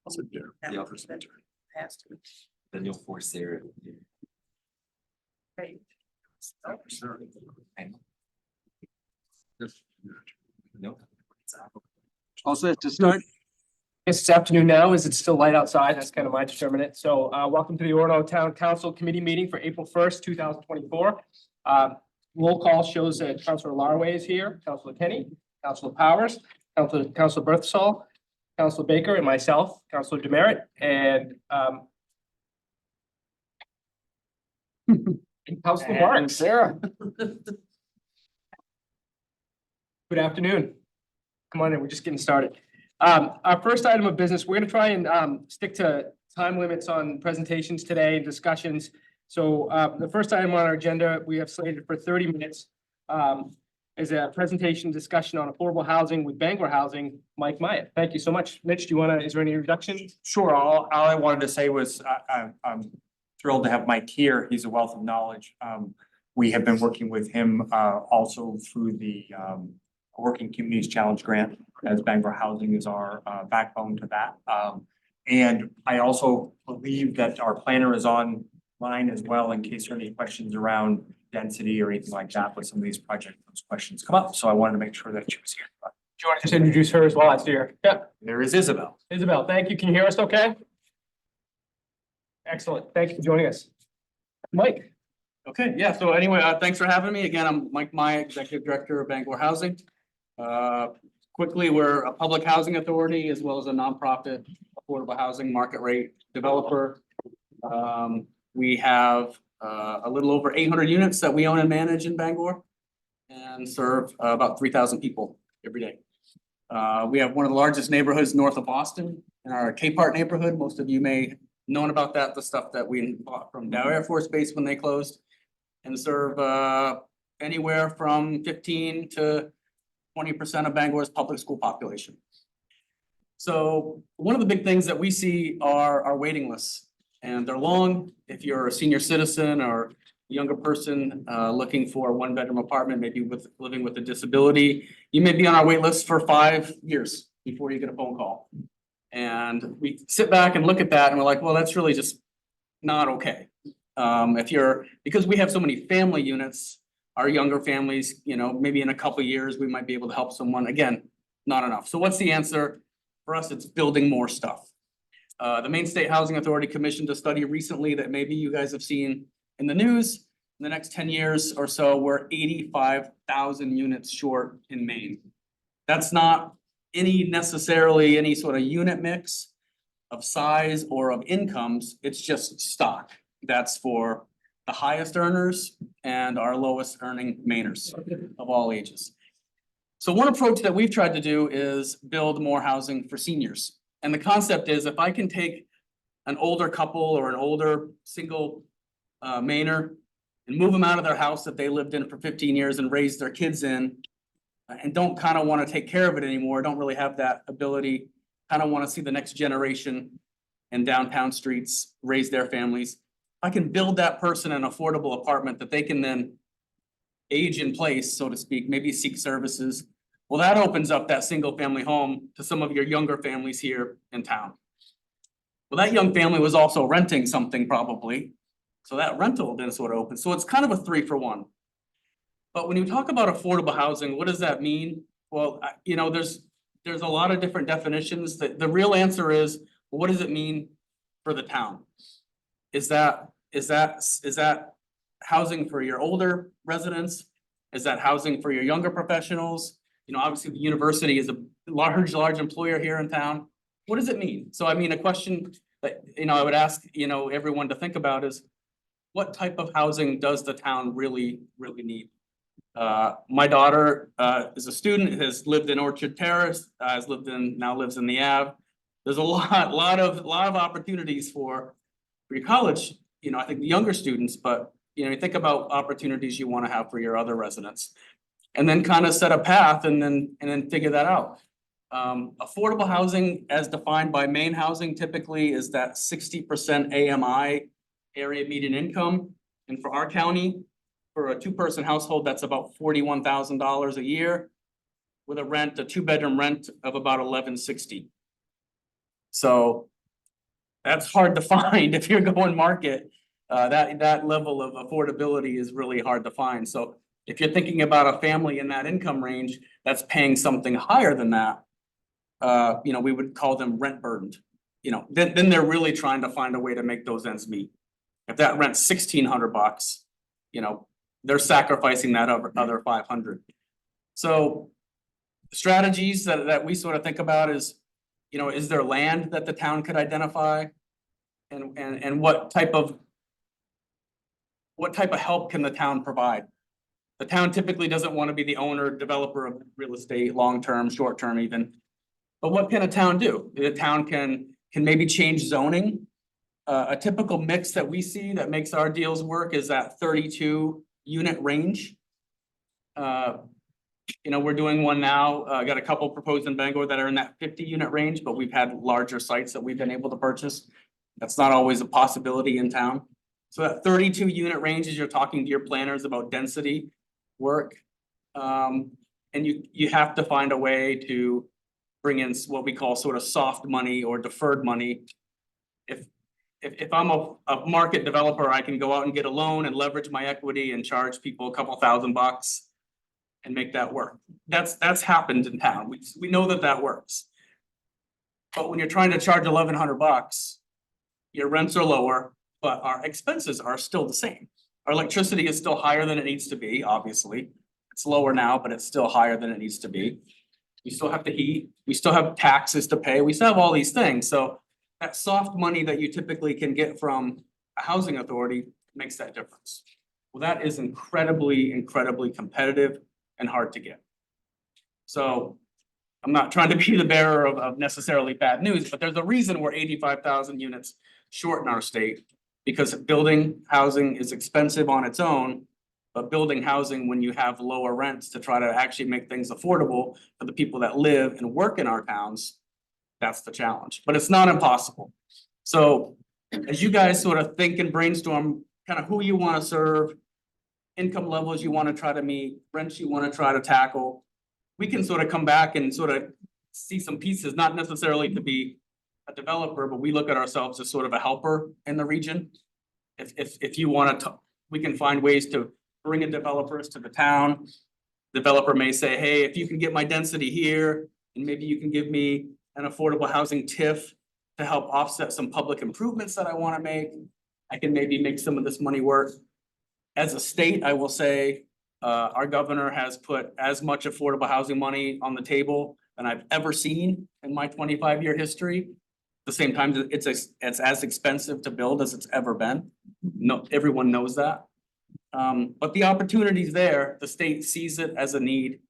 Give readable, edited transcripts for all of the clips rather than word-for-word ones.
Also, the office mentor. Has to. Then you'll force Sarah. Right. No. All set to start? Yes, it's afternoon now. Is it still light outside? That's kind of my determinant. So welcome to the Orono Town Council Committee meeting for April 1st, 2024. Roll call shows that Councilor Larway is here, Councilor Kenny, Councilor Powers, Councilor Berthasol, Councilor Baker, and myself, Councilor Demerit, and Councilor Marks. Sarah. Good afternoon. Come on in, we're just getting started. Our first item of business, we're gonna try and stick to time limits on presentations today and discussions. So the first item on our agenda, we have slated for 30 minutes. Is a presentation discussion on affordable housing with Bangor Housing, Mike Myatt. Thank you so much. Mitch, do you wanna, is there any introductions? Sure, all I wanted to say was I'm thrilled to have Mike here. He's a wealth of knowledge. We have been working with him also through the Working Communities Challenge Grant, as Bangor Housing is our backbone to that. And I also believe that our planner is online as well in case there are any questions around density or anything like that with some of these projects, those questions come up. So I wanted to make sure that she was here. But Do you want to just introduce her as well? I see her. Yeah, there is Isabel. Isabel, thank you. Can you hear us okay? Excellent. Thank you for joining us. Mike. Okay, yeah, so anyway, thanks for having me. Again, I'm Mike Myatt, Executive Director of Bangor Housing. Quickly, we're a public housing authority as well as a nonprofit affordable housing market rate developer. We have a little over 800 units that we own and manage in Bangor and serve about 3,000 people every day. We have one of the largest neighborhoods north of Boston in our K-Part neighborhood. Most of you may known about that, the stuff that we bought from Dow Air Force Base when they closed, and serve anywhere from 15 to 20% of Bangor's public school population. So one of the big things that we see are our waiting lists, and they're long. If you're a senior citizen or a younger person looking for a one-bedroom apartment, maybe living with a disability, you may be on our wait list for 5 years before you get a phone call. And we sit back and look at that and we're like, well, that's really just not okay. Because we have so many family units, our younger families, you know, maybe in a couple of years, we might be able to help someone. Again, not enough. So what's the answer? For us, it's building more stuff. The Maine State Housing Authority commissioned a study recently that maybe you guys have seen in the news. In the next 10 years or so, we're 85,000 units short in Maine. That's not necessarily any sort of unit mix of size or of incomes, it's just stock. That's for the highest earners and our lowest earning Mainers of all ages. So one approach that we've tried to do is build more housing for seniors. And the concept is if I can take an older couple or an older single Mainer and move them out of their house that they lived in for 15 years and raised their kids in, and don't kind of want to take care of it anymore, don't really have that ability, kind of want to see the next generation in downtown streets raise their families. I can build that person an affordable apartment that they can then age in place, so to speak, maybe seek services. Well, that opens up that single family home to some of your younger families here in town. Well, that young family was also renting something probably, so that rental then sort of opens. So it's kind of a 3-for-1. But when you talk about affordable housing, what does that mean? Well, you know, there's a lot of different definitions. The real answer is, what does it mean for the town? Is that housing for your older residents? Is that housing for your younger professionals? You know, obviously the university is a large employer here in town. What does it mean? So I mean, a question that, you know, I would ask, you know, everyone to think about is, what type of housing does the town really need? My daughter is a student, has lived in Orchard Terrace, now lives in the Ave. There's a lot of opportunities for your college, you know, I think the younger students, but you know, you think about opportunities you want to have for your other residents. And then kind of set a path and then figure that out. Affordable housing as defined by Maine Housing typically is that 60% AMI, area median income. And for our county, for a 2-person household, that's about $41,000 a year. with a rent, a 2-bedroom rent of about 1160. So that's hard to find if you're going market. That level of affordability is really hard to find. So if you're thinking about a family in that income range that's paying something higher than that, we would call them rent burdened. Then they're really trying to find a way to make those ends meet. If that rent's $1,600, they're sacrificing that other 500. So strategies that we sort of think about is there land that the town could identify? And what type of help can the town provide? The town typically doesn't want to be the owner, developer of real estate, long-term, short-term even. But what can a town do? The town can maybe change zoning. A typical mix that we see that makes our deals work is that 32 unit range. We're doing one now, got a couple proposed in Bangor that are in that 50 unit range, but we've had larger sites that we've been able to purchase. That's not always a possibility in town. So that 32 unit range is you're talking to your planners about density work. And you have to find a way to bring in what we call sort of soft money or deferred money. If I'm a market developer, I can go out and get a loan and leverage my equity and charge people a couple $1,000 and make that work. That's happened in town. We know that works. But when you're trying to charge $1,100, your rents are lower, but our expenses are still the same. Our electricity is still higher than it needs to be, obviously. It's lower now, but it's still higher than it needs to be. We still have to heat, we still have taxes to pay, we still have all these things. So that soft money that you typically can get from a housing authority makes that difference. Well, that is incredibly, incredibly competitive and hard to get. So I'm not trying to be the bearer of necessarily bad news, but there's a reason we're 85,000 units short in our state, because building housing is expensive on its own, but building housing when you have lower rents to try to actually make things affordable for the people that live and work in our towns, that's the challenge, but it's not impossible. So as you guys sort of think and brainstorm kind of who you want to serve, income levels you want to try to meet, rents you want to try to tackle, we can sort of come back and sort of see some pieces, not necessarily to be a developer, but we look at ourselves as sort of a helper in the region. If you want to, we can find ways to bring in developers to the town. Developer may say, hey, if you can get my density here, and maybe you can give me an affordable housing TIF to help offset some public improvements that I want to make, I can maybe make some of this money work. As a state, I will say, our governor has put as much affordable housing money on the table than I've ever seen in my 25-year history. At the same time, it's as expensive to build as it's ever been. No, everyone knows that. But the opportunity's there. The state sees it as a need.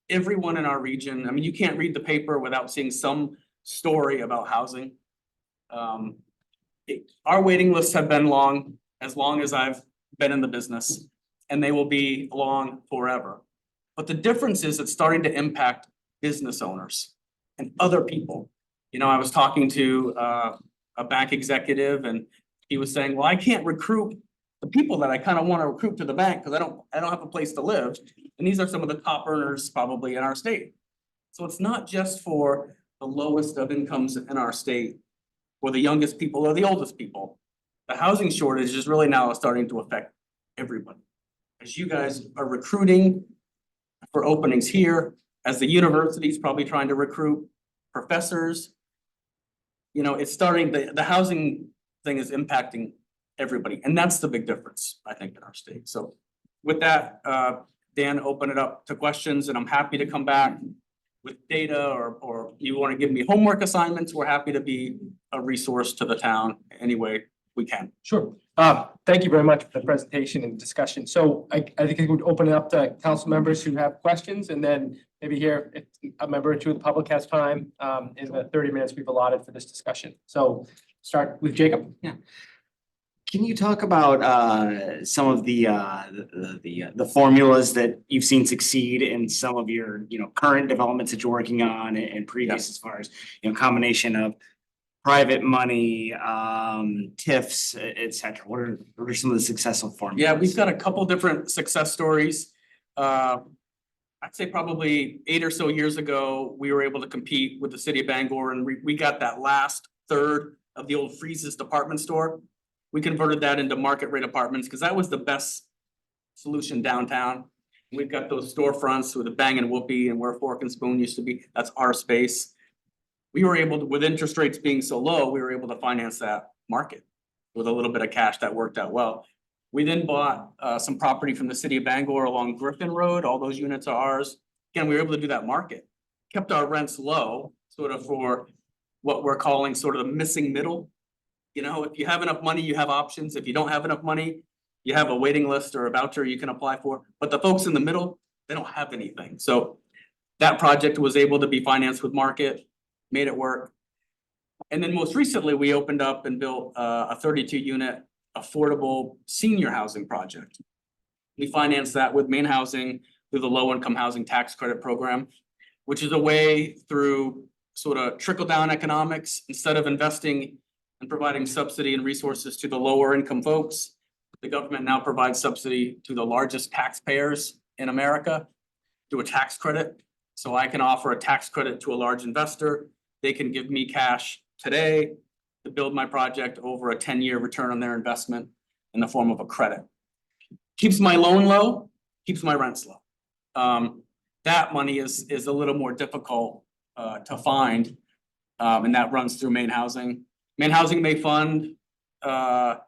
Everyone in our region, I mean, you can't read the paper without seeing some story about housing. Our waiting lists have been long as I've been in the business, and they will be long forever. But the difference is it's starting to impact business owners and other people. I was talking to a bank executive, and he was saying, well, I can't recruit the people that I kind of want to recruit to the bank because I don't have a place to live. And these are some of the top earners probably in our state. So it's not just for the lowest of incomes in our state, or the youngest people or the oldest people. The housing shortage is really now starting to affect everybody. As you guys are recruiting for openings here, as the university's probably trying to recruit professors, it's starting, the housing thing is impacting everybody. And that's the big difference, I think, in our state. So with that, Dan, open it up to questions, and I'm happy to come back with data, or you want to give me homework assignments. We're happy to be a resource to the town any way we can. Sure. Thank you very much for the presentation and discussion. So I think I would open it up to council members who have questions, and then maybe here, if a member or two of the public has time, in the 30 minutes we've allotted for this discussion. So start with Jacob. Yeah. Can you talk about some of the formulas that you've seen succeed in some of your current developments that you're working on and previous, as far as combination of private money, TIFs, et cetera? What are some of the successful formulas? Yeah, we've got a couple different success stories. I I'd say probably 8 or so years ago, we were able to compete with the city of Bangor and we got that last third of the old Freeze's department store. We converted that into market rate apartments because that was the best solution downtown. We've got those storefronts with a Bang and Whoopee and where Fork and Spoon used to be. That's our space. We were able to, with interest rates being so low, we were able to finance that market with a little bit of cash. That worked out well. We then bought some property from the city of Bangor along Griffin Road. All those units are ours. Again, we were able to do that market. Kept our rents low, sort of for what we're calling sort of the missing middle. You know, if you have enough money, you have options. If you don't have enough money, you have a waiting list or a voucher you can apply for. But the folks in the middle, they don't have anything. So that project was able to be financed with market, made it work. And then most recently, we opened up and built a 32 unit affordable senior housing project. We financed that with Maine Housing through the low income housing tax credit program, which is a way through sort of trickle down economics. Instead of investing and providing subsidy and resources to the lower income folks, the government now provides subsidy to the largest taxpayers in America through a tax credit. So I can offer a tax credit to a large investor. They can give me cash today to build my project over a 10-year return on their investment in the form of a credit. Keeps my loan low, keeps my rents low. That money is a little more difficult to find, and that runs through Maine Housing. Maine Housing may fund 4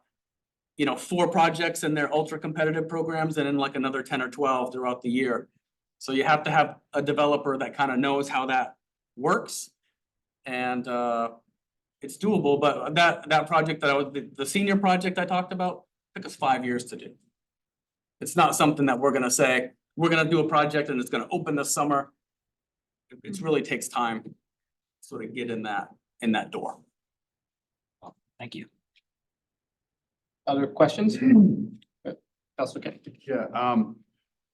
projects in their ultra competitive programs and then like another 10 or 12 throughout the year. So you have to have a developer that kind of knows how that works. And it's doable, but that project that I was, the senior project I talked about, took us 5 years to do. It's not something that we're gonna say, we're gonna do a project and it's gonna open this summer. It really takes time to sort of get in that door. Thank you. Other questions? Councilor Kenny. Yeah,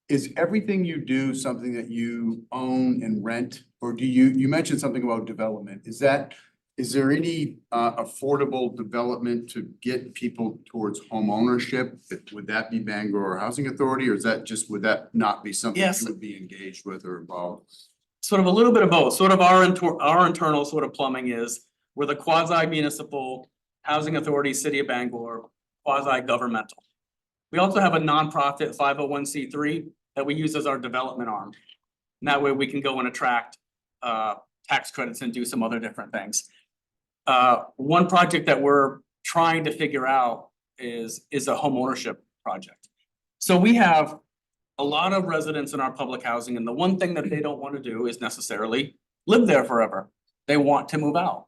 is everything you do something that you own and rent? Or do you mentioned something about development? Is there any affordable development to get people towards home ownership? Would that be Bangor Housing Authority, or would that not be something Yes. you would be engaged with or involved? Sort of a little bit of both. Sort of our internal sort of plumbing is, we're the quasi municipal housing authority, city of Bangor, quasi governmental. We also have a nonprofit 501c3 that we use as our development arm. And that way we can go and attract tax credits and do some other different things. One project that we're trying to figure out is a home ownership project. So we have a lot of residents in our public housing, and the one thing that they don't want to do is necessarily live there forever. They want to move out.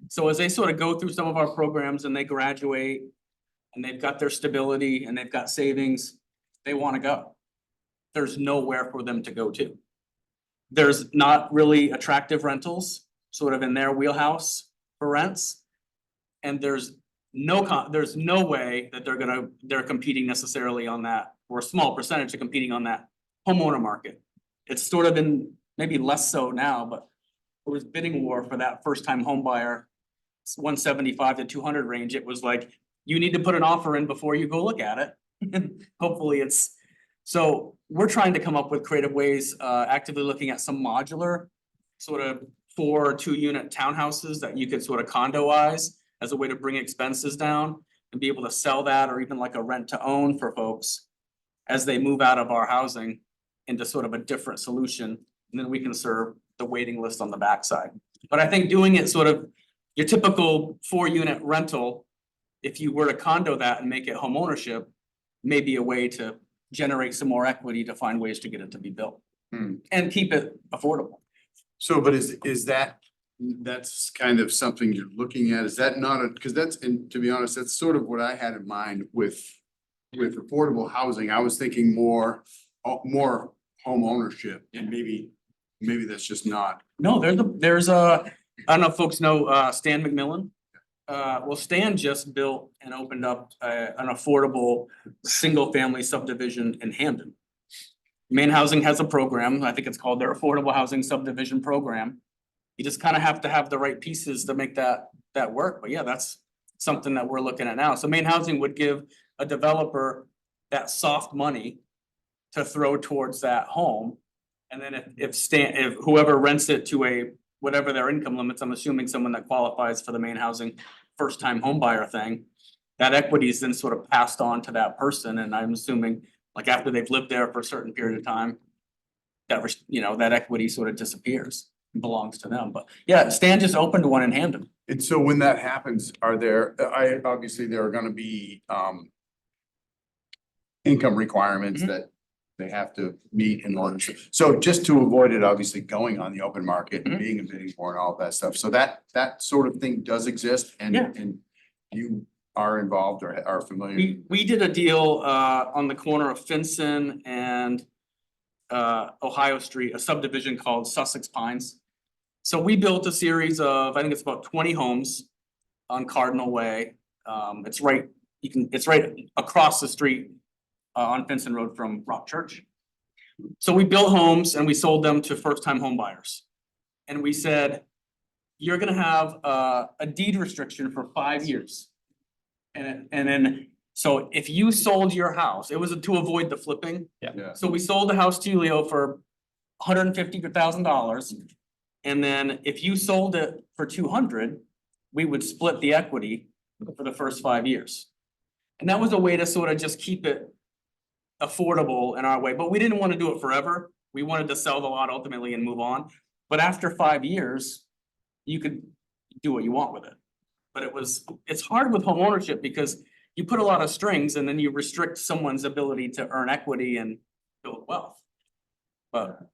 So as they sort of go through some of our programs and they graduate and they've got their stability and they've got savings, they want to go. There's nowhere for them to go to. There's not really attractive rentals sort of in their wheelhouse for rents. And there's no way that they're competing necessarily on that, or a small percentage of competing on that homeowner market. It's sort of been maybe less so now, but it was bidding war for that first time home buyer. It's 175 to 200 range. It was like, you need to put an offer in before you go look at it. And hopefully so we're trying to come up with creative ways, actively looking at some modular sort of 4 2-unit townhouses that you could sort of condoize as a way to bring expenses down and be able to sell that, or even like a rent to own for folks as they move out of our housing into sort of a different solution. And then we can serve the waiting list on the backside. But I think doing it sort of your typical 4-unit rental, if you were to condo that and make it home ownership, may be a way to generate some more equity to find ways to get it to be built. And keep it affordable. So, but that's kind of something you're looking at, is that not because and to be honest, that's sort of what I had in mind with affordable housing. I was thinking more home ownership, and maybe that's just not. No, there's I don't know if folks know Stan McMillan. Well, Stan just built and opened up an affordable single family subdivision in Hamden. Maine Housing has a program, I think it's called their Affordable Housing Subdivision Program. You just kind of have to have the right pieces to make that work. But yeah, that's something that we're looking at now. So Maine Housing would give a developer that soft money to throw towards that home. And then if whoever rents it to whatever their income limits, I'm assuming someone that qualifies for the main housing first time home buyer thing. That equity is then sort of passed on to that person, and I'm assuming like after they've lived there for a certain period of time. That equity sort of disappears, and belongs to them, but yeah, Stan just opened one in Hamden. And so when that happens, obviously there are gonna be, income requirements Mhm. that they have to meet in order to, so just to avoid it obviously going on the open market and Mhm. being a bidding war and all that stuff. So that sort of thing does exist and, Yeah. and you are involved or are familiar. We did a deal on the corner of Finson and Ohio Street, a subdivision called Sussex Pines. So we built a series of, I think it's about 20 homes on Cardinal Way. It's right across the street on Finson Road from Rock Church. So we built homes and we sold them to first-time home buyers. And we said, you're gonna have a deed restriction for 5 years. And then, so if you sold your house, it was to avoid the flipping. Yeah. So we sold the house to you, Leo, for $150,000. And then if you sold it for 200, we would split the equity for the first 5 years. And that was a way to sort of just keep it affordable in our way, but we didn't want to do it forever. We wanted to sell the lot ultimately and move on. But after 5 years, you could do what you want with it. But it's hard with home ownership because you put a lot of strings and then you restrict someone's ability to earn equity and build wealth. But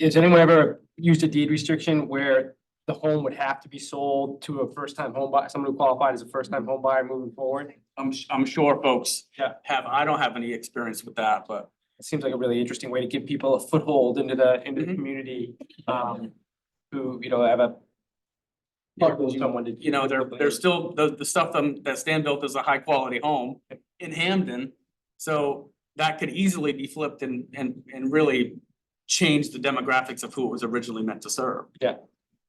Has anyone ever used a deed restriction where the home would have to be sold to a first-time home buyer, someone who qualified as a first-time home buyer moving forward? I'm sure folks Yeah. I don't have any experience with that, but It seems like a really interesting way to give people a foothold into the Mhm. community, who, have a. Someone to. they're still, the stuff that Stan built is a high quality home in Hamden. So that could easily be flipped and really change the demographics of who it was originally meant to serve. Yeah.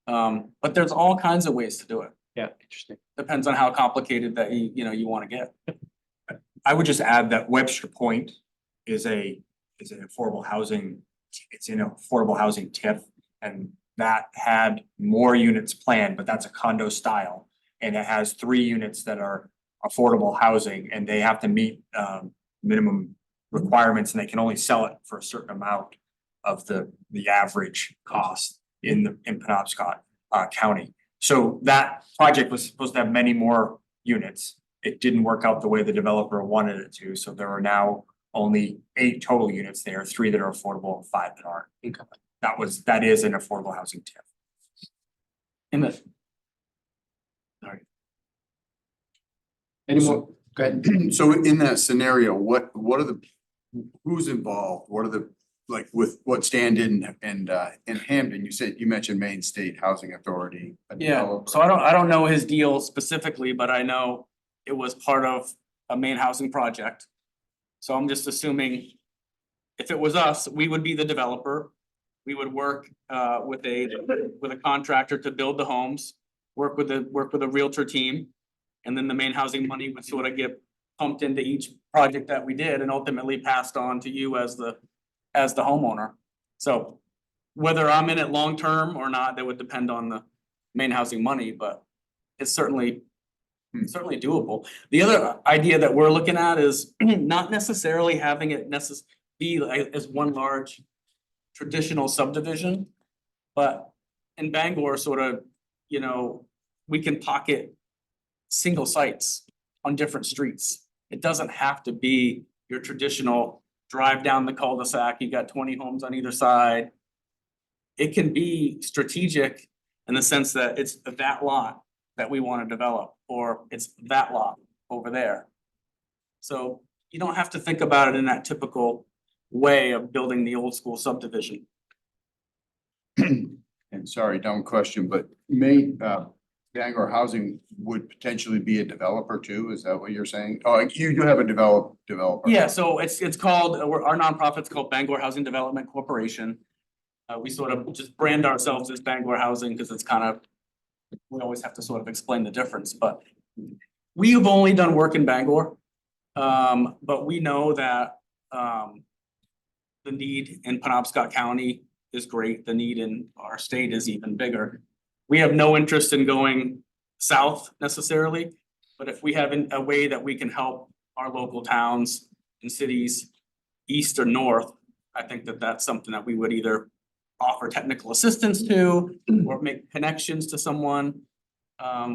But there's all kinds of ways to do it. Yeah, interesting. Depends on how complicated that you wanna get. I would just add that Webster Point is an affordable housing, it's in affordable housing TIF. And that had more units planned, but that's a condo style. And it has 3 units that are affordable housing and they have to meet minimum requirements and they can only sell it for a certain amount of the average cost in Penobscot County. So that project was supposed to have many more units. It didn't work out the way the developer wanted it to, so there are now only 8 total units there, 3 that are affordable and 5 that aren't. Okay. That is an affordable housing tip. In the, Any more? Go ahead. So in that scenario, what are the, who's involved? What are the, like with what Stan did in Hamden, you mentioned Maine State Housing Authority. a yeah, developer. so I don't know his deal specifically, but I know it was part of a main housing project. So I'm just assuming if it was us, we would be the developer. We would work with a contractor to build the homes, work with a realtor team. And then the main housing money would sort of get pumped into each project that we did and ultimately passed on to you as the homeowner. So whether I'm in it long term or not, that would depend on the main housing money, but it's certainly doable. The other idea that we're looking at is not necessarily having it be like as one large traditional subdivision. But in Bangor, sort of, we can pocket single sites on different streets. It doesn't have to be your traditional drive down the cul-de-sac, you got 20 homes on either side. It can be strategic in the sense that it's that lot that we want to develop, or it's that lot over there. So you don't have to think about it in that typical way of building the old school subdivision. And sorry, dumb question, but Bangor Housing would potentially be a developer too, is that what you're saying? Oh, you do have a developer. Yeah, so it's called, our nonprofit's called Bangor Housing Development Corporation. We sort of just brand ourselves as Bangor Housing because it's kind of, we always have to sort of explain the difference, but we have only done work in Bangor. But we know that the the need in Penobscot County is great. The need in our state is even bigger. We have no interest in going south necessarily, but if we have a way that we can help our local towns and cities east or north, I think that that's something that we would either offer technical assistance to or make connections to someone.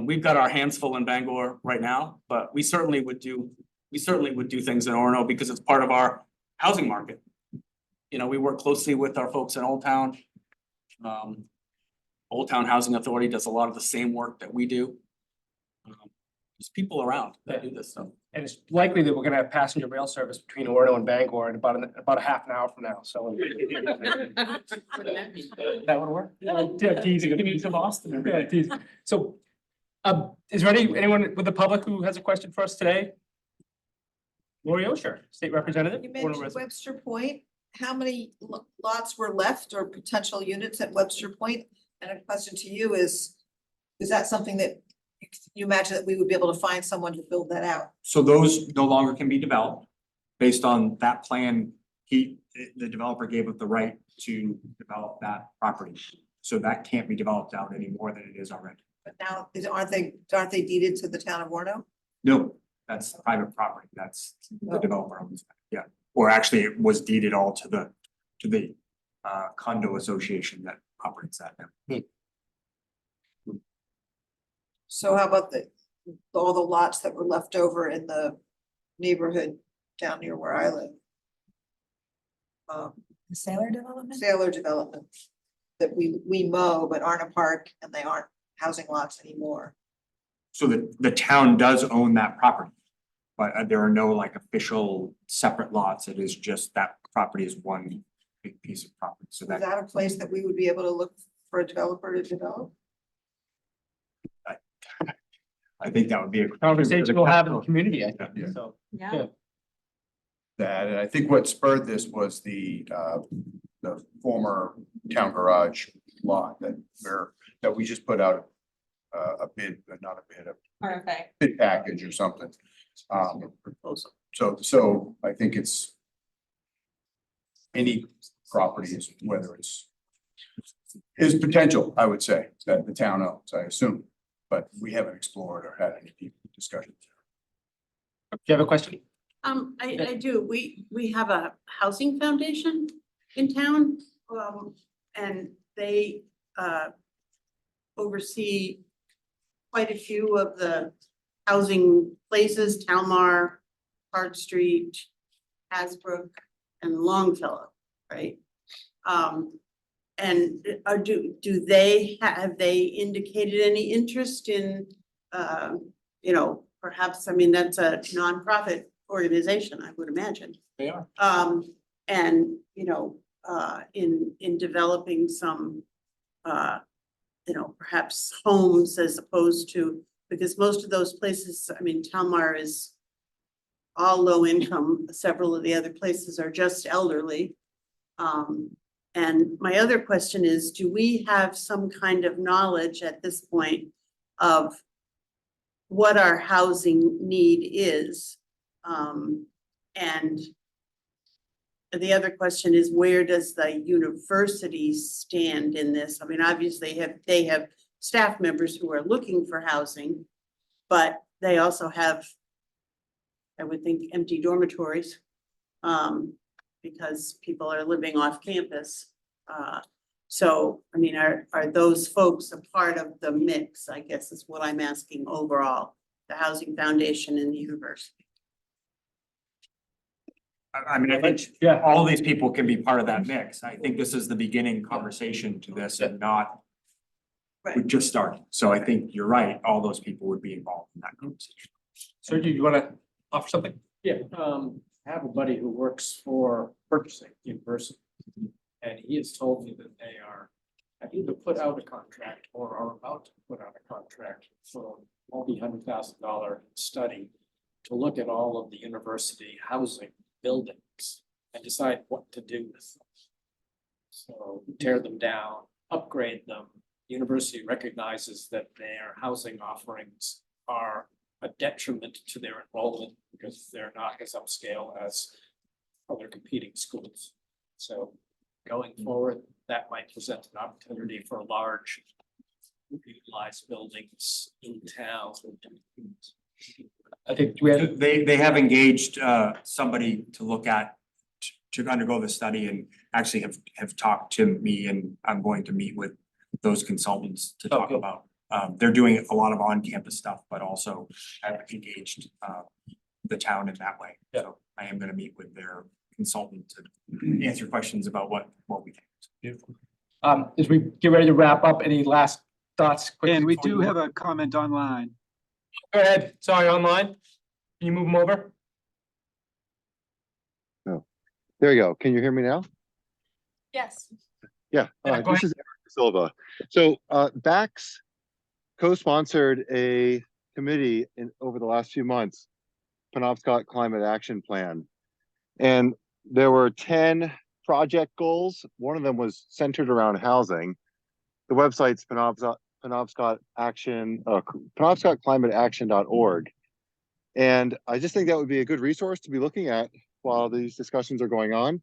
We've got our hands full in Bangor right now, but we certainly would do things in Orono because it's part of our housing market. You know, we work closely with our folks in Old Town. Old Town Housing Authority does a lot of the same work that we do. There's people around that do this stuff. And it's likely that we're gonna have passenger rail service between Orono and Bangor in about a half an hour from now, so. That would work? Yeah, teasing. To Boston. Yeah, teasing. So, is there anyone with the public who has a question for us today? Lori Osher, State Representative. You Orono mentioned resident. Webster Point. How many lots were left or potential units at Webster Point? And a question to you is that something that you imagine that we would be able to find someone to build that out? So those no longer can be developed. Based on that plan, the developer gave up the right to develop that property. So that can't be developed out any more than it is already. But now, aren't they deeded to the town of Orono? No, that's private property. That's the developer owns that, yeah. Or actually, it was deeded all to the condo association that operates that now. So how about all the lots that were left over in the neighborhood down near where I live? The Sailor Development? Sailor development that we mow but aren't a park and they aren't housing lots anymore. So the town does own that property. But there are no like official separate lots. It is just that property is one big piece of property. So Is that that a place that we would be able to look for a developer to develop? I think that would be a Conversation we'll have in the community, I think, Yeah. so. Yeah. That, and I think what spurred this was the former town garage lot that we just put out a bid, not a bid, a Perfect. bid package or something. Proposal. So I think it's any property is, whether it's is potential, I would say, that the town owns, I assume, but we haven't explored or had any deep discussions. Do you have a question? I do. We have a housing foundation in town, and they oversee quite a few of the housing places, Talmar, Park Street, Hasbrook, and Longfellow, right? And do they, have they indicated any interest in, perhaps, I mean, that's a nonprofit organization, I would imagine. They are. And, in developing some, perhaps homes as opposed to, because most of those places, I mean, Talmar is all low income, several of the other places are just elderly. And my other question is, do we have some kind of knowledge at this point of what our housing need is? And the other question is, where does the university stand in this? I mean, obviously they have staff members who are looking for housing, but they also have, I would think, empty dormitories. Because people are living off campus. So, I mean, are those folks a part of the mix, I guess is what I'm asking overall, the Housing Foundation and the university. I mean, I think Yeah. all these people can be part of that mix. I think this is the beginning conversation to this and not. We Right. just started. So I think you're right. All those people would be involved in that conversation. Sir, do you wanna offer something? Yeah, I have a buddy who works for purchasing university. And he has told me that they have either put out a contract or are about to put out a contract for a multi-$100,000 study to look at all of the university housing buildings and decide what to do with them. So tear them down, upgrade them. University recognizes that their housing offerings are a detriment to their enrollment because they're not as upscale as other competing schools. So going forward, that might present an opportunity for large utilized buildings in town. I think we had, They have engaged somebody to look at, to undergo the study and actually have talked to me, and I'm going to meet with those consultants to talk Okay. about. They're doing a lot of on-campus stuff, but also have engaged the town in that way. Yeah. So I am gonna meet with their consultant to answer questions about what we think. as we get ready to wrap up, any last thoughts? quickly And we before do you- have a comment online. Go ahead, sorry, online. Can you move them over? There you go. Can you hear me now? Yes. Yeah, Yeah, go this is Eric Silva. So Bax co-sponsored a committee over the last few months, Penobscot Climate Action Plan. And there were 10 project goals. One of them was centered around housing. The website's penobscotclimateaction.org. And I just think that would be a good resource to be looking at while these discussions are going on.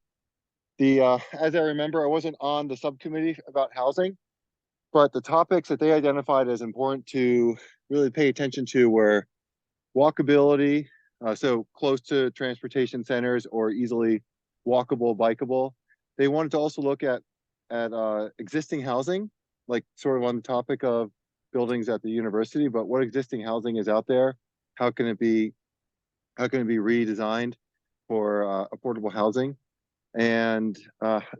As I remember, I wasn't on the subcommittee about housing, but the topics that they identified as important to really pay attention to were walkability, so close to transportation centers or easily walkable, bikeable. They wanted to also look at existing housing, like sort of on the topic of buildings at the university, but what existing housing is out there? How can it be redesigned for affordable housing? And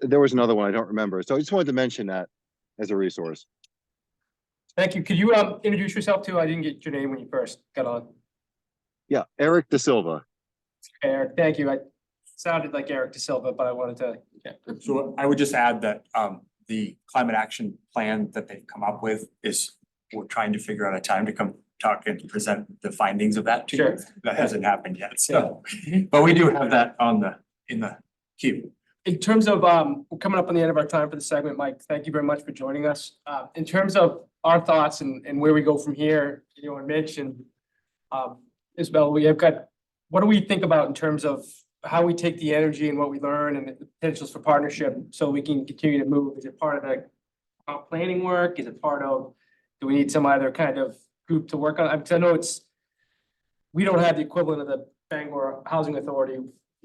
there was another one I don't remember. So I just wanted to mention that as a resource. Thank you. Could you introduce yourself too? I didn't get your name when you first got on. Yeah, Eric De Silva. Eric, thank you. I sounded like Eric De Silva, but I wanted to, yeah. So I would just add that the climate action plan that they've come up with is, we're trying to figure out a time to come talk and present the findings of that to you. Sure. That hasn't happened yet, so, but we do have that in the queue. In terms of, we're coming up on the end of our time for the segment, Mike, thank you very much for joining us. In terms of our thoughts and where we go from here, and Mitch and Isabel, we have got, what do we think about in terms of how we take the energy and what we learn and the potentials for partnership so we can continue to move? Is it part of the planning work? Is it part of, do we need some other kind of group to work on? Because I know we don't have the equivalent of the Bangor Housing Authority,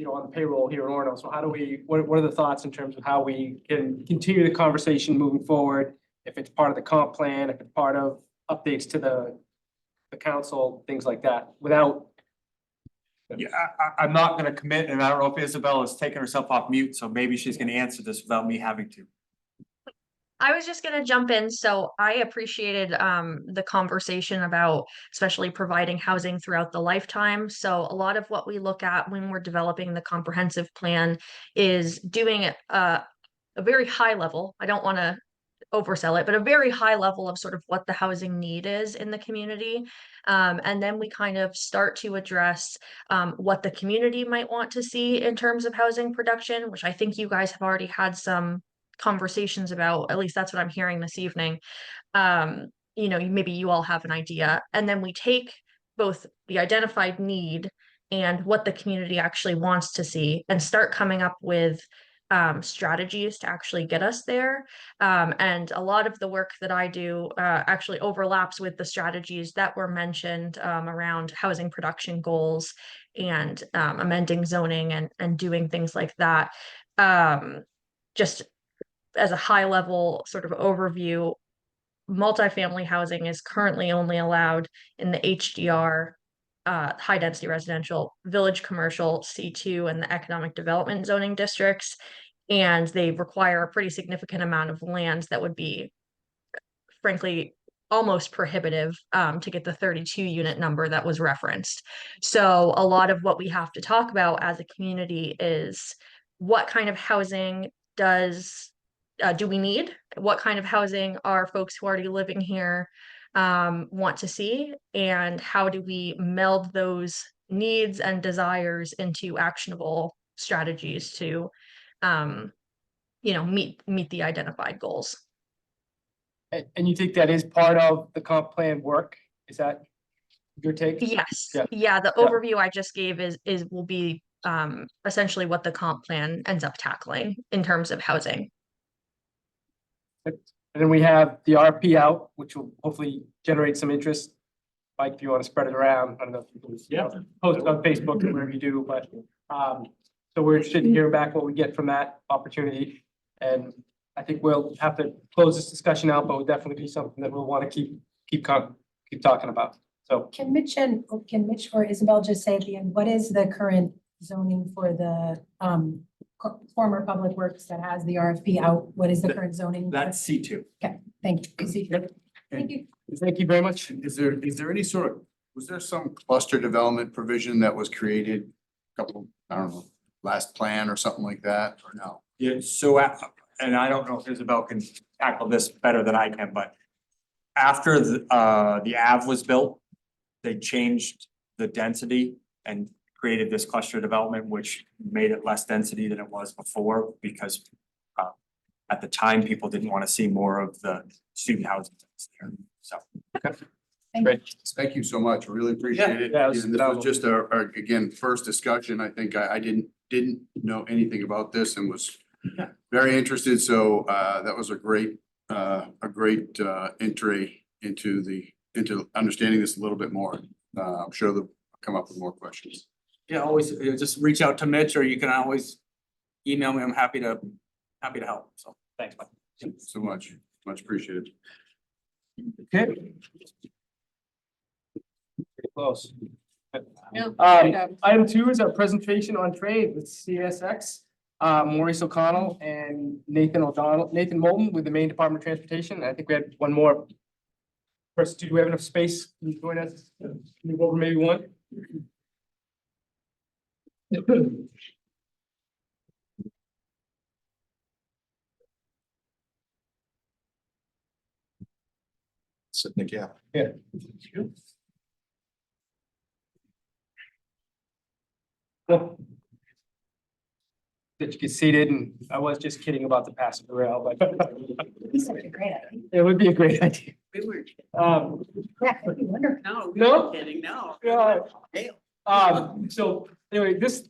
on the payroll here in Orono. So how do we, what are the thoughts in terms of how we can continue the conversation moving forward? If it's part of the comp plan, if it's part of updates to the council, things like that, without. Yeah, I'm not gonna commit, and I don't know if Isabel has taken herself off mute, so maybe she's gonna answer this without me having to. I was just gonna jump in. So I appreciated the conversation about especially providing housing throughout the lifetime. So a lot of what we look at when we're developing the comprehensive plan is doing it a very high level. I don't want to oversell it, but a very high level of sort of what the housing need is in the community. And then we kind of start to address what the community might want to see in terms of housing production, which I think you guys have already had some conversations about. At least that's what I'm hearing this evening. Maybe you all have an idea, and then we take both the identified need and what the community actually wants to see and start coming up with strategies to actually get us there. And a lot of the work that I do actually overlaps with the strategies that were mentioned around housing production goals and amending zoning and doing things like that. Just as a high level sort of overview, multifamily housing is currently only allowed in the HDR, high density residential, village commercial, C2, and the economic development zoning districts. And they require a pretty significant amount of land that would be, frankly, almost prohibitive to get the 32 unit number that was referenced. So a lot of what we have to talk about as a community is what kind of housing do we need? What kind of housing are folks who are already living here want to see? And how do we meld those needs and desires into actionable strategies to meet the identified goals? And you think that is part of the comp plan work? Is that your take? Yes. Yeah. Yeah, the Yeah. overview I just gave will be essentially what the comp plan ends up tackling in terms of housing. And then we have the RFP out, which will hopefully generate some interest. Mike, if you want to spread it around, I don't know if you can, post it on Facebook or wherever you do, but, so we're interested to hear back what we get from that opportunity. And I think we'll have to close this discussion out, but it'll definitely be something that we'll want to keep talking about. So Can Mitch or Isabel just say at the end, what is the current zoning for the former Public Works that has the RFP out? What is the current zoning? That's C2. Okay, thank you. Thank you. thank you very much. Is there any sort of, was there some cluster development provision that was created a couple, I don't know, last plan or something like that, or no? Yeah, so, and I don't know if Isabel can tackle this better than I can, but after the Ave was built, they changed the density and created this cluster development, which made it less density than it was before, because at the time, people didn't want to see more of the student housing that's there, so. Thank you so much. I really appreciate it. Yeah, it And was this was phenomenal. just again, first discussion. I think I didn't know anything about this and was very interested. So that was a great entry into understanding this a little bit more. I'm sure they'll come up with more questions. Yeah, always, just reach out to Mitch, or you can always email me. I'm happy to help, so. Thanks, Mike. Thanks so much appreciated. Okay. Pretty close. Yeah. Item 2 is our presentation on trade with CSX. Maurice O'Connell and Nathan Moulton with the Maine Department of Transportation. I think we had one more person. Do we have enough space? Can you join us? Can you go over maybe one? Sit in the gap. Yeah. Well, that you get seated, and I was just kidding about the passenger rail, but It's such a great idea. it would be a great idea. We were, Yeah, that'd be wonderful. no, we No? were kidding, no. Yeah. Hey. So anyway, this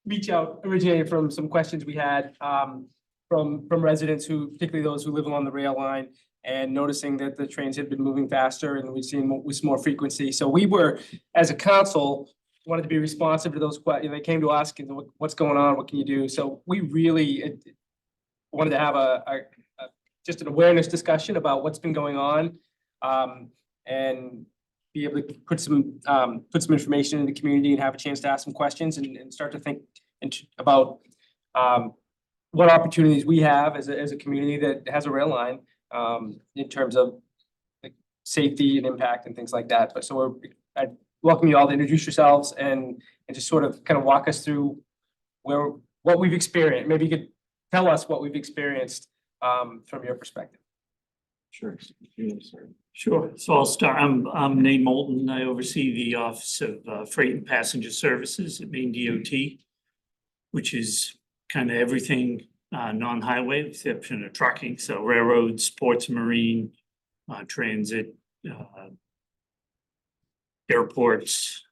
reach out originated from some questions we had from residents who, particularly those who live along the rail line, and noticing that the trains had been moving faster and we've seen with more frequency. So we were, as a council, wanted to be responsive to those questions. They came to us and what's going on, what can you do? So we really wanted to have just an awareness discussion about what's been going on, and be able to put some information in the community and have a chance to ask some questions and start to think about what opportunities we have as a community that has a rail line, in terms of like safety and impact and things like that. But so I welcome you all to introduce yourselves and just sort of kind of walk us through what we've experienced. Maybe you could tell us what we've experienced from your perspective. Sure. Sure. So I'll start. I'm Nate Moulton. I oversee the Office of Freight and Passenger Services at Maine DOT, which is kind of everything non-highway, with the exception of trucking. So railroads, ports and marine, transit, airports,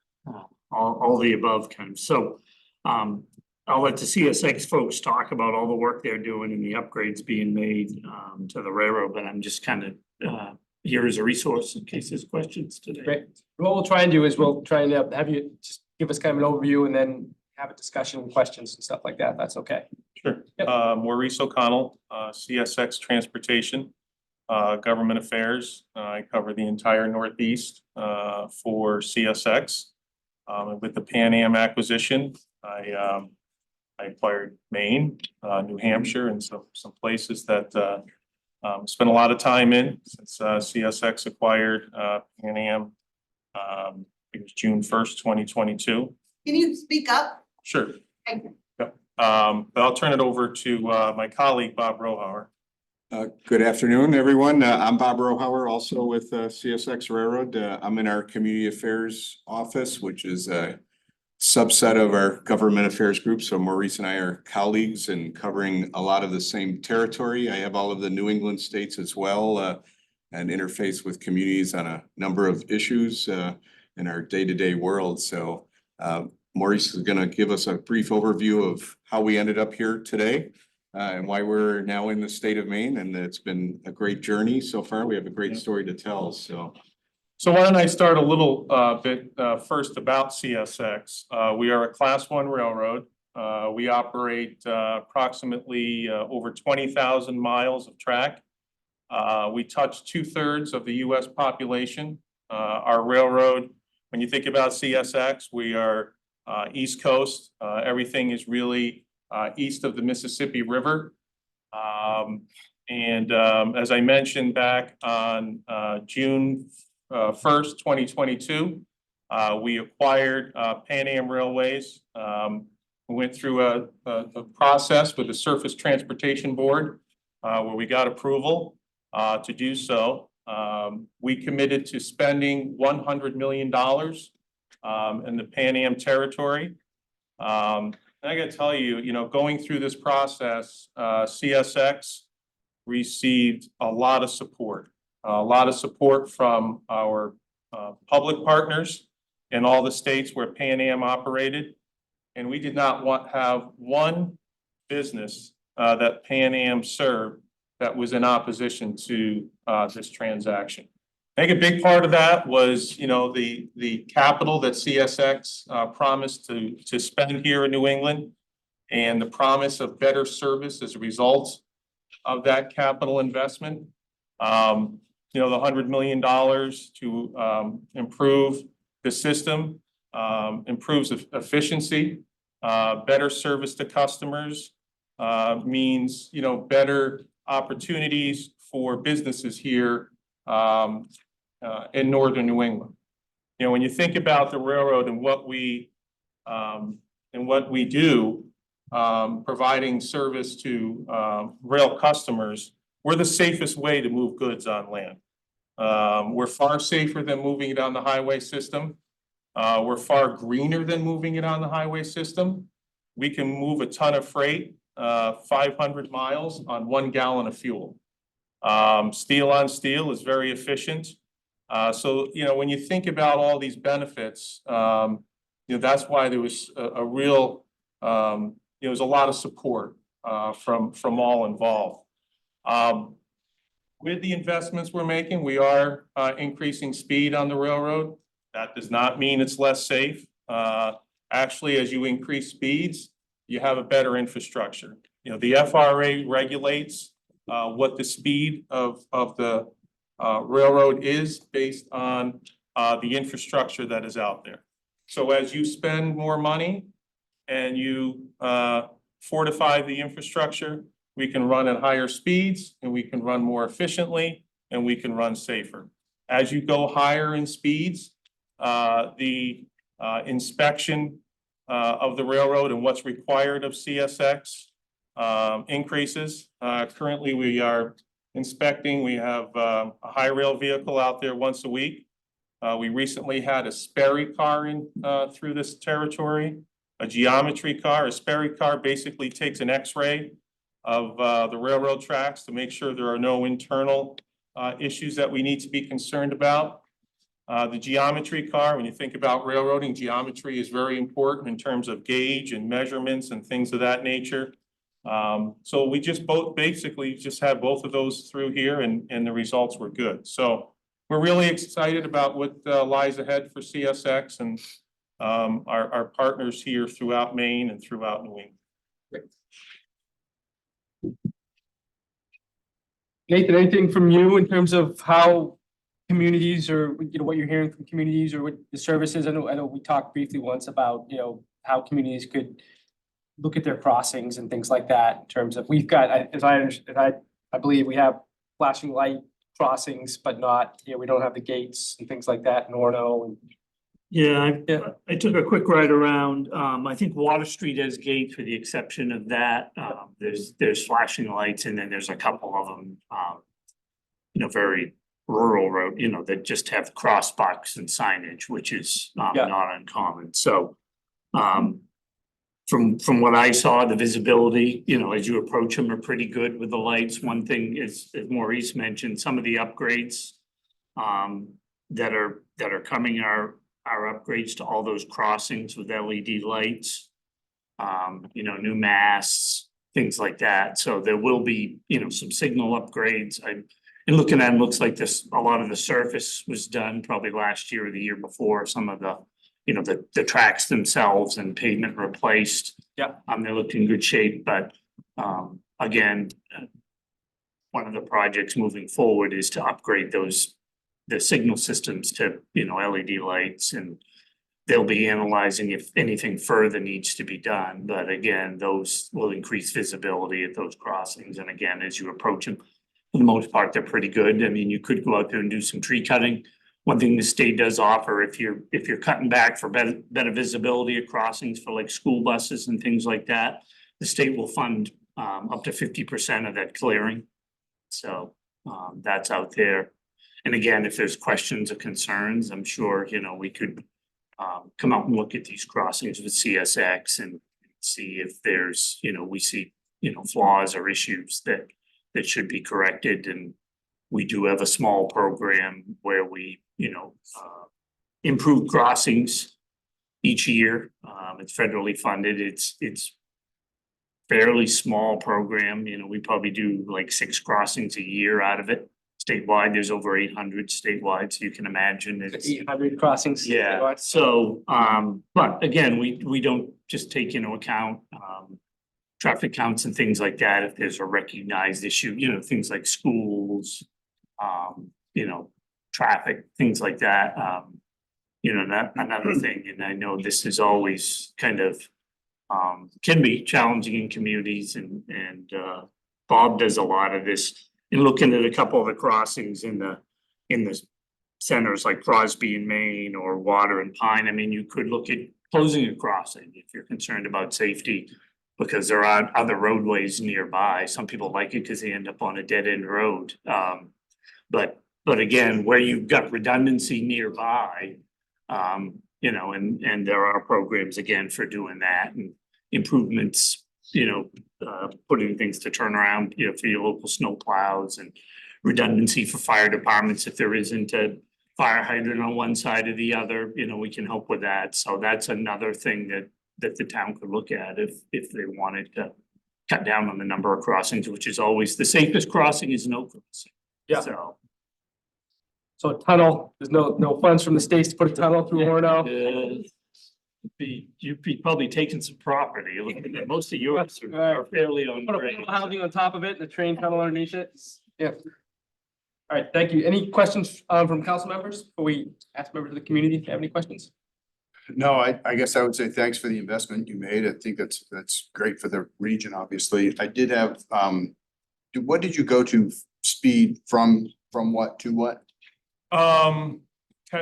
all the above kind of. So I'll let the CSX folks talk about all the work they're doing and the upgrades being made to the railroad, but I'm just kind of here as a resource in case there's questions today. Great. What we'll try and do is we'll try and have you just give us kind of an overview and then have a discussion with questions and stuff like that. That's okay. Sure. Yep. Maurice O'Connell, CSX Transportation, Government Affairs. I cover the entire Northeast for CSX. With the Pan Am acquisition, I acquired Maine, New Hampshire, and some places that spent a lot of time in since CSX acquired Pan Am. It was June 1st, 2022. Can you speak up? Sure. Thank you. Yep. But I'll turn it over to my colleague, Bob Rohauer. Good afternoon, everyone. I'm Bob Rohauer, also with CSX Railroad. I'm in our Community Affairs Office, which is a subset of our Government Affairs group. So Maurice and I are colleagues and covering a lot of the same territory. I have all of the New England states as well, and interface with communities on a number of issues in our day-to-day world. So Maurice is gonna give us a brief overview of how we ended up here today. And why we're now in the state of Maine, and it's been a great journey so far. We have a great story to tell, so. So why don't I start a little bit first about CSX. We are a Class 1 railroad. We operate approximately over 20,000 miles of track. We touch 2/3 of the US population. Our railroad, when you think about CSX, we are East Coast. Everything is really east of the Mississippi River. As I mentioned back on June 1st, 2022, we acquired Pan Am Railways. We went through a process with the Surface Transportation Board where we got approval to do so. We committed to spending $100 million in the Pan Am territory. I gotta tell you, going through this process, CSX received a lot of support from our public partners in all the states where Pan Am operated. And we did not have one business that Pan Am served that was in opposition to this transaction. I think a big part of that was, the capital that CSX promised to spend here in New England, and the promise of better service as a result of that capital investment. The $100 million to improve the system, improves efficiency, better service to customers, means, better opportunities for businesses here in northern New England. When you think about the railroad and what we do, providing service to rail customers, we're the safest way to move goods on land. We're far safer than moving it on the highway system. We're far greener than moving it on the highway system. We can move a ton of freight 500 miles on 1 gallon of fuel. Steel on steel is very efficient. So, when you think about all these benefits, that's why there was a real, there was a lot of support from all involved. With the investments we're making, we are increasing speed on the railroad. That does not mean it's less safe. Actually, as you increase speeds, you have a better infrastructure. The FRA regulates what the speed of the railroad is based on the infrastructure that is out there. So as you spend more money and you fortify the infrastructure, we can run at higher speeds, and we can run more efficiently, and we can run safer. As you go higher in speeds, the inspection of the railroad and what's required of CSX increases. Currently, we are inspecting. We have a high rail vehicle out there once a week. We recently had a Sperry car in through this territory, a geometry car. A Sperry car basically takes an X-ray of the railroad tracks to make sure there are no internal issues that we need to be concerned about. The geometry car, when you think about railroading, geometry is very important in terms of gauge and measurements and things of that nature. So we basically just had both of those through here, and the results were good. So we're really excited about what lies ahead for CSX and our partners here throughout Maine and throughout New England. Nathan, anything from you in terms of how communities, or what you're hearing from communities, or what the services? I know we talked briefly once about, how communities could look at their crossings and things like that, in terms of, we've got, as I understand, I believe we have flashing light crossings, but not, we don't have the gates and things like that in Orono. And Yeah, I took a quick ride around. I think Water Street has gates with the exception of that. There's flashing lights, and then there's a couple of them, very rural road, that just have crosswalks and signage, which is not uncommon. So from what I saw, the visibility, as you approach them are pretty good with the lights. One thing is, as Maurice mentioned, some of the upgrades that are coming are are upgrades to all those crossings with LED lights. New masts, things like that. So there will be, some signal upgrades. And looking at it, looks like a lot of the surface was done probably last year or the year before. Some of the, the tracks themselves and pavement replaced. Yeah. They looked in good shape, but, again, one of the projects moving forward is to upgrade the signal systems to, LED lights, and they'll be analyzing if anything further needs to be done. But again, those will increase visibility at those crossings. And again, as you approach them, for the most part, they're pretty good. I mean, you could go out there and do some tree cutting. One thing the state does offer, if you're cutting back for better visibility at crossings for like school buses and things like that, the state will fund up to 50% of that clearing. So that's out there. And again, if there's questions or concerns, I'm sure, we could come out and look at these crossings with CSX and see if there's, we see, flaws or issues that should be corrected. And we do have a small program where we, improve crossings each year. It's federally funded. It's fairly small program. We probably do like 6 crossings a year out of it. Statewide, there's over 800 statewide, so you can imagine it's 800 crossings. yeah. So, but again, we don't just take into account traffic counts and things like that. If there's a recognized issue, things like schools, traffic, things like that. Another thing, and I know this is always kind of can be challenging in communities, and Bob does a lot of this. In looking at a couple of the crossings in the centers like Crosby and Maine or Water and Pine, I mean, you could look at closing a crossing if you're concerned about safety, because there are other roadways nearby. Some people like it because they end up on a dead end road. But again, where you've got redundancy nearby, and there are programs again for doing that, and improvements, putting things to turn around, for your local snow plows, and redundancy for fire departments. If there isn't a fire hydrant on one side or the other, we can help with that. So that's another thing that the town could look at if they wanted to cut down on the number of crossings, which is always the safest crossing is no crossing. Yeah. So a tunnel, there's no funds from the states to put a tunnel through Orono. you'd be probably taking some property. Most of yours are fairly on Put grade. a housing on top of it and a train tunnel underneath it. Yeah. All right, thank you. Any questions from council members before we ask members of the community if they have any questions? No, I guess I would say thanks for the investment you made. I think that's great for the region, obviously. I did have, what did you go to speed from what to what? 10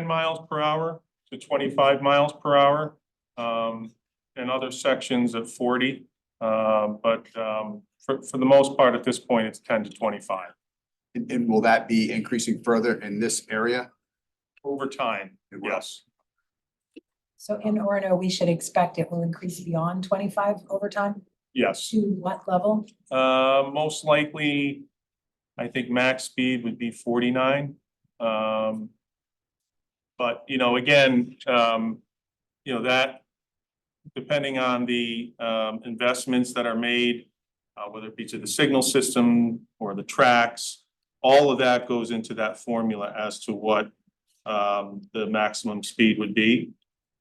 miles per hour to 25 miles per hour. And other sections at 40. But for the most part, at this point, it's 10 to 25. And will that be increasing further in this area? Over time, It will. yes. So in Orono, we should expect it will increase beyond 25 over time? Yes. To what level? Most likely, I think max speed would be 49. But, again, that depending on the investments that are made, whether it be to the signal system or the tracks, all of that goes into that formula as to what the maximum speed would be.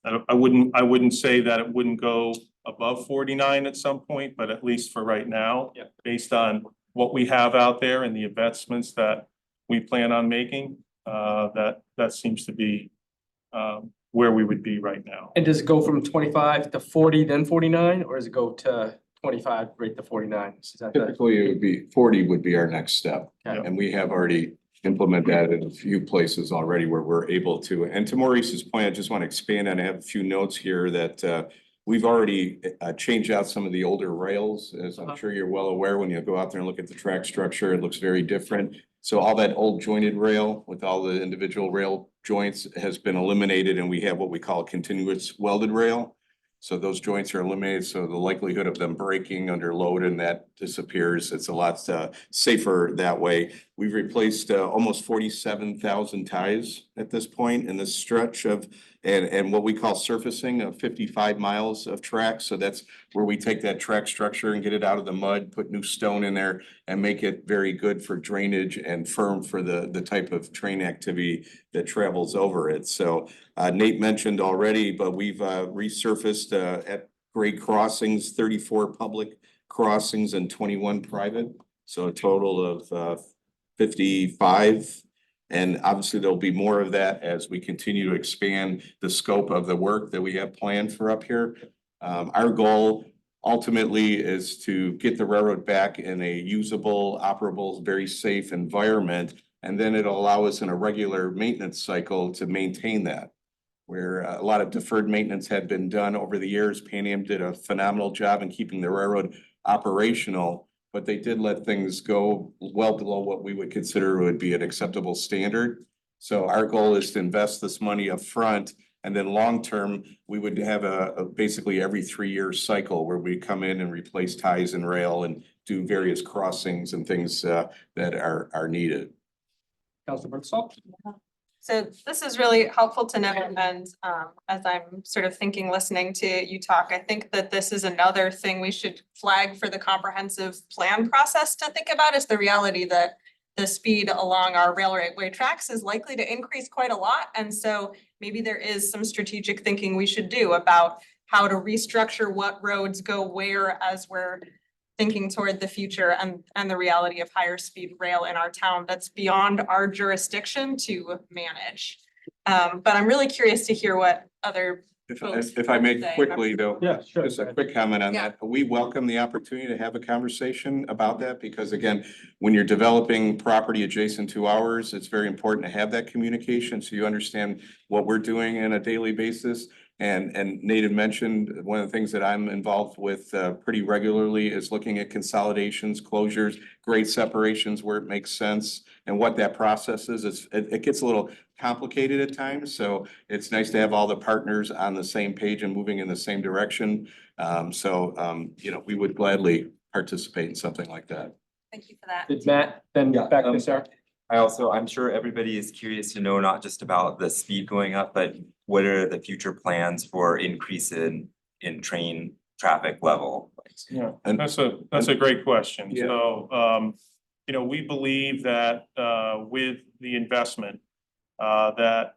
I wouldn't say that it wouldn't go above 49 at some point, but at least for right now, based on what we have out there and the investments that we plan on making, that seems to be where we would be right now. And does it go from 25 to 40, then 49, or does it go to 25, right to 49? Is that the- Typically, it would be 40 would be our next step. Okay. And we have already implemented that in a few places already where we're able to. And to Maurice's point, I just want to expand on, I have a few notes here that we've already changed out some of the older rails. As I'm sure you're well aware, when you go out there and look at the track structure, it looks very different. So all that old jointed rail with all the individual rail joints has been eliminated, and we have what we call continuous welded rail. So those joints are eliminated, so the likelihood of them breaking under load and that disappears. It's a lot safer that way. we've replaced almost 47,000 ties at this point in this stretch of, and what we call surfacing of 55 miles of track. So that's where we take that track structure and get it out of the mud, put new stone in there and make it very good for drainage and firm for the type of train activity that travels over it. So Nate mentioned already, but we've resurfaced at grade crossings, 34 public crossings and 21 private. So a total of 55. And obviously there'll be more of that as we continue to expand the scope of the work that we have planned for up here. Our goal ultimately is to get the railroad back in a usable, operable, very safe environment. And then it'll allow us in a regular maintenance cycle to maintain that. Where a lot of deferred maintenance had been done over the years. Pan Am did a phenomenal job in keeping the railroad operational, but they did let things go well below what we would consider would be an acceptable standard. So our goal is to invest this money up front, and then long-term, we would have a basically every 3-year cycle where we come in and replace ties and rail and do various crossings and things that are needed. Councilor Berthasol? So this is really helpful to know, and as I'm sort of thinking, listening to you talk, I think that this is another thing we should flag for the comprehensive plan process to think about, is the reality that the speed along our railway tracks is likely to increase quite a lot. And so maybe there is some strategic thinking we should do about how to restructure what roads go where as we're thinking toward the future and the reality of higher speed rail in our town that's beyond our jurisdiction to manage. But I'm really curious to hear what other folks If I may say. quickly though. Yeah, sure. Just a quick comment on Yeah. that. We welcome the opportunity to have a conversation about that because again, when you're developing property adjacent to ours, it's very important to have that communication so you understand what we're doing on a daily basis. And Nate had mentioned, one of the things that I'm involved with pretty regularly is looking at consolidations, closures, grade separations where it makes sense. And what that process is, it gets a little complicated at times. So it's nice to have all the partners on the same page and moving in the same direction. You know, we would gladly participate in something like that. Thank you for that. Did Matt, then back to Sarah? I'm sure everybody is curious to know not just about the speed going up, but what are the future plans for increase in train traffic level? Yeah, And- that's a great question. Yeah. So, you know, we believe that with the investment, that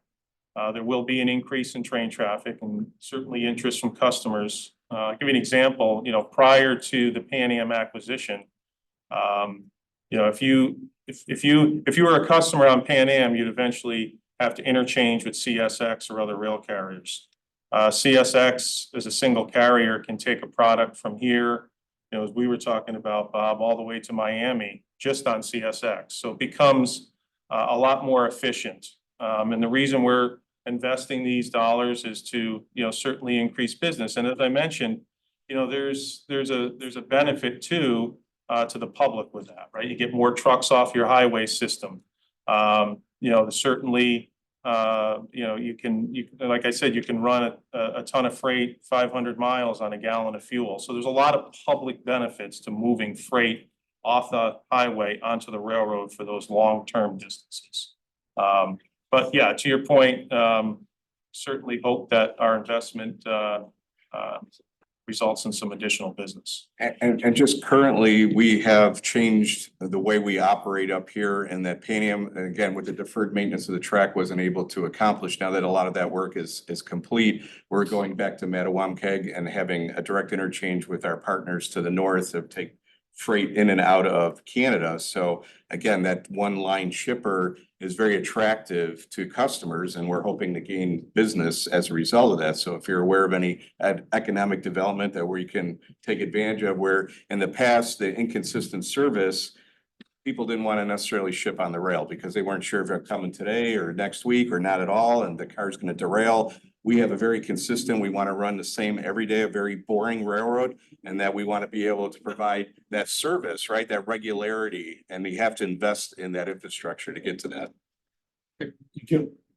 there will be an increase in train traffic and certainly interest from customers. I'll give you an example, you know, prior to the Pan Am acquisition, you know, if you were a customer on Pan Am, you'd eventually have to interchange with CSX or other rail carriers. CSX as a single carrier can take a product from here, you know, as we were talking about, Bob, all the way to Miami just on CSX. So it becomes a lot more efficient. And the reason we're investing these dollars is to, you know, certainly increase business. And as I mentioned, you know, there's a benefit to the public with that, right? You get more trucks off your highway system. You know, certainly, you know, you can, like I said, you can run a ton of freight, 500 miles on a gallon of fuel. So there's a lot of public benefits to moving freight off the highway onto the railroad for those long-term distances. But yeah, to your point, certainly hope that our investment results in some additional business. And just currently, we have changed the way we operate up here and that Pan Am, again, with the deferred maintenance of the track wasn't able to accomplish. Now that a lot of that work is complete, we're going back to Mattawamkeag and having a direct interchange with our partners to the north of take freight in and out of Canada. So again, that one line shipper is very attractive to customers and we're hoping to gain business as a result of that. So if you're aware of any economic development that where you can take advantage of, where in the past, the inconsistent service, people didn't want to necessarily ship on the rail because they weren't sure if they're coming today or next week or not at all, and the car's going to derail. We have a very consistent, we want to run the same every day, a very boring railroad, and that we want to be able to provide that service, right? That regularity, and we have to invest in that infrastructure to get to that.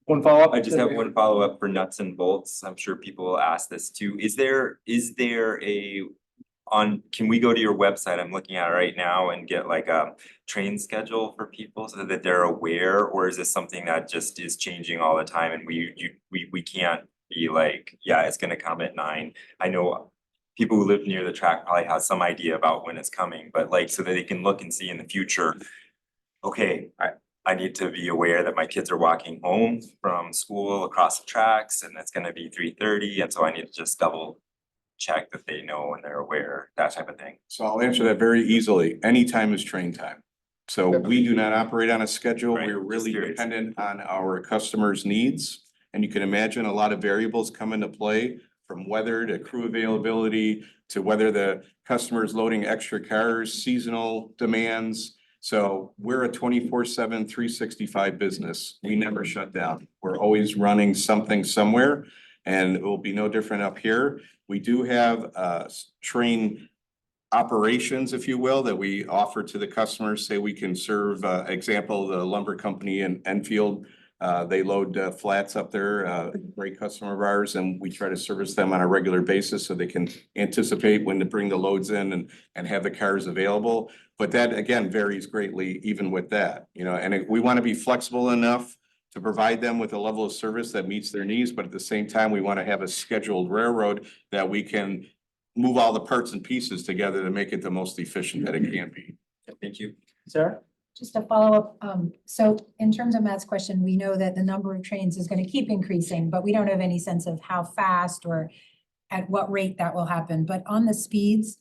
One follow-up? I just have one follow-up for nuts and bolts. I'm sure people will ask this too. Is there a can we go to your website? I'm looking at it right now and get like a train schedule for people so that they're aware, or is this something that just is changing all the time and we can't be like, yeah, it's gonna come at 9. I know people who live near the track probably have some idea about when it's coming, but like so that they can look and see in the future, okay, I need to be aware that my kids are walking home from school across the tracks and it's gonna be 3:30, and so I need to just double check that they know and they're aware, that type of thing. So I'll answer that very easily. Anytime is train time. So we do not operate on a schedule. Right, We're just really curious. dependent on our customers' needs. And you can imagine a lot of variables come into play, from weather to crew availability to whether the customer is loading extra cars, seasonal demands. So we're a 24/7, 365 business. We never shut down. We're always running something somewhere, and it will be no different up here. We do have train operations, if you will, that we offer to the customers. Say we can serve, example, the lumber company in Enfield. They load flats up there, great customer of ours, and we try to service them on a regular basis so they can anticipate when to bring the loads in and have the cars available. But that again varies greatly even with that, you know, and we want to be flexible enough to provide them with a level of service that meets their needs, but at the same time, we want to have a scheduled railroad that we can move all the parts and pieces together to make it the most efficient that it can be. Thank you. Sarah? Just a follow-up, so in terms of Matt's question, we know that the number of trains is gonna keep increasing, but we don't have any sense of how fast or at what rate that will happen. But on the speeds,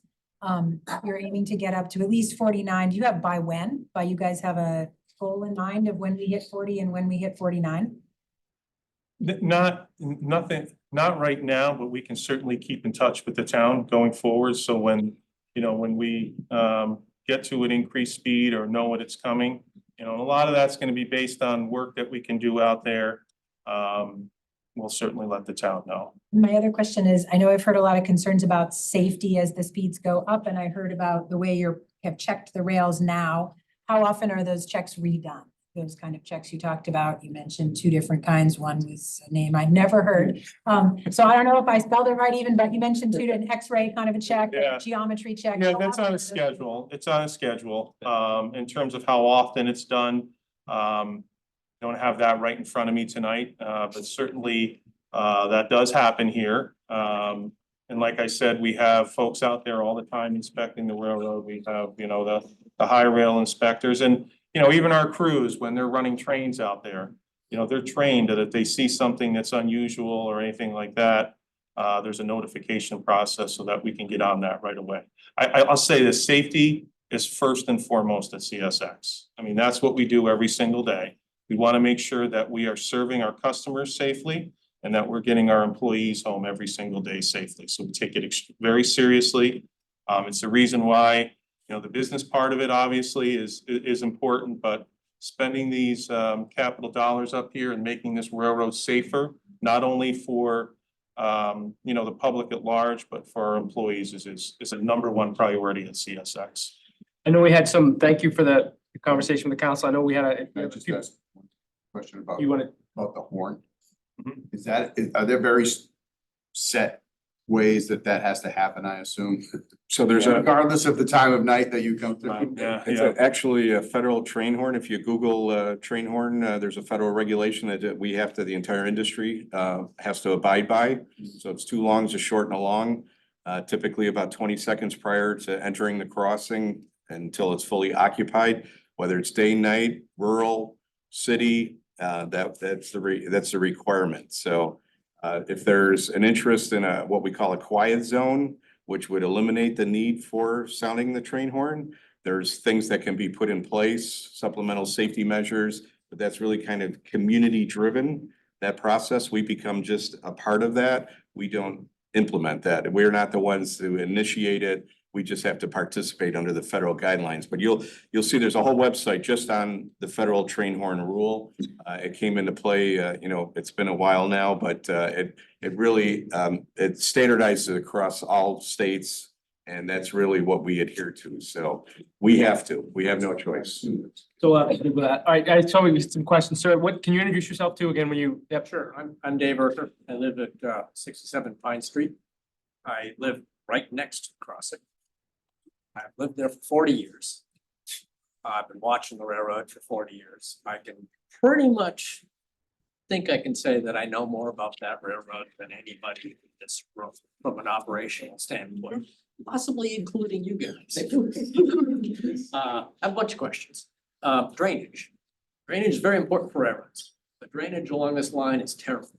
you're aiming to get up to at least 49. Do you have by when? By you guys have a goal in mind of when we hit 40 and when we hit 49? Not right now, but we can certainly keep in touch with the town going forward. So when, you know, when we get to an increased speed or know when it's coming, you know, a lot of that's gonna be based on work that we can do out there. We'll certainly let the town know. My other question is, I know I've heard a lot of concerns about safety as the speeds go up, and I heard about the way have checked the rails now. How often are those checks redone? Those kind of checks you talked about, you mentioned 2 different kinds. One was a name I'd never heard. So I don't know if I spelled it right even, but you mentioned 2, an X-ray kind of a check, Yeah. a geometry check. Yeah, How that's often on are a those- schedule. It's on a schedule. In terms of how often it's done, don't have that right in front of me tonight, but certainly that does happen here. And like I said, we have folks out there all the time inspecting the railroad. We have, you know, the high rail inspectors and, you know, even our crews, when they're running trains out there, you know, they're trained that if they see something that's unusual or anything like that, there's a notification process so that we can get on that right away. I'll say this, safety is first and foremost at CSX. I mean, that's what we do every single day. We want to make sure that we are serving our customers safely and that we're getting our employees home every single day safely. So we take it very seriously. It's the reason why, you know, the business part of it obviously is important, but spending these capital dollars up here and making this railroad safer, not only for you know, the public at large, but for our employees is a #1 priority at CSX. I know we had thank you for the conversation with the council. I know we had Can I just ask one question about, you want about the horn? Mhm. Are there very set ways that has to happen, I assume? So there's Regardless of the time of night that you come through? Yeah, It's actually a federal train horn. If you Google train horn, there's a federal regulation that we have to, the entire industry has to abide by. So it's 2 longs, a short and a long, typically about 20 seconds prior to entering the crossing until it's fully occupied, whether it's day, night, rural, city, that's the requirement. So if there's an interest in what we call a quiet zone, which would eliminate the need for sounding the train horn, there's things that can be put in place, supplemental safety measures, but that's really kind of community driven. That process, we become just a part of that. We don't implement that. We're not the ones who initiate it. We just have to participate under the federal guidelines. But you'll see there's a whole website just on the federal train horn rule. It came into play, you know, it's been a while now, but it really it standardizes across all states, and that's really what we adhere to. So we have no choice. So, with that, all right, guys, tell me some questions, sir. What, can you introduce yourself to again when you, yep, Sure, I'm Dave Erter. I live at 67 Pine Street. I live right next to the crossing. I've lived there for 40 years. I've been watching the railroad for 40 years. I can pretty much think I can say that I know more about that railroad than anybody in this room from an operational standpoint, possibly including you guys. I have a bunch of questions. Drainage. Drainage is very important for railroads. The drainage along this line is terrible.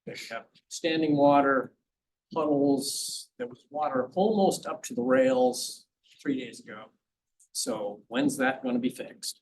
They have standing water, puddles. There was water almost up to the rails 3 days ago. So when's that going to be fixed?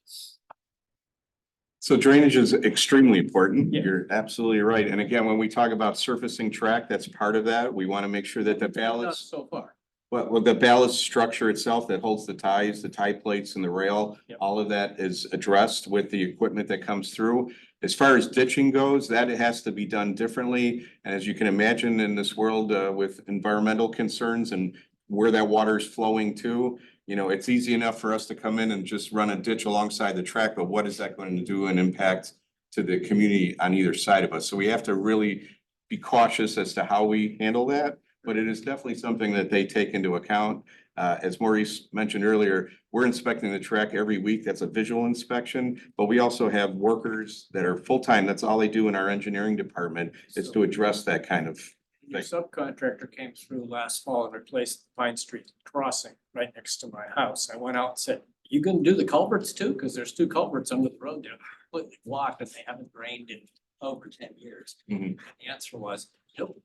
So drainage is extremely important. Yeah. You're absolutely right. And again, when we talk about surfacing track, that's part of that. We want to make sure that the Not ballast, so far. well, the ballast structure itself that holds the ties, the tie plates and the rail, Yep. all of that is addressed with the equipment that comes through. As far as ditching goes, that has to be done differently. And as you can imagine in this world, with environmental concerns and where that water is flowing to, you know, it's easy enough for us to come in and just run a ditch alongside the track, but what is that going to do and impact to the community on either side of us? So we have to really be cautious as to how we handle that, but it is definitely something that they take into account. As Maurice mentioned earlier, we're inspecting the track every week. That's a visual inspection, but we also have workers that are full-time. That's all they do in our engineering department is to address that kind of Your subcontractor came through last fall and replaced Pine Street crossing right next to my house. I went out and said, you gonna do the culverts too? Because there's 2 culverts under the road there, completely blocked and they haven't drained in over 10 years. Mhm. The answer was, nope,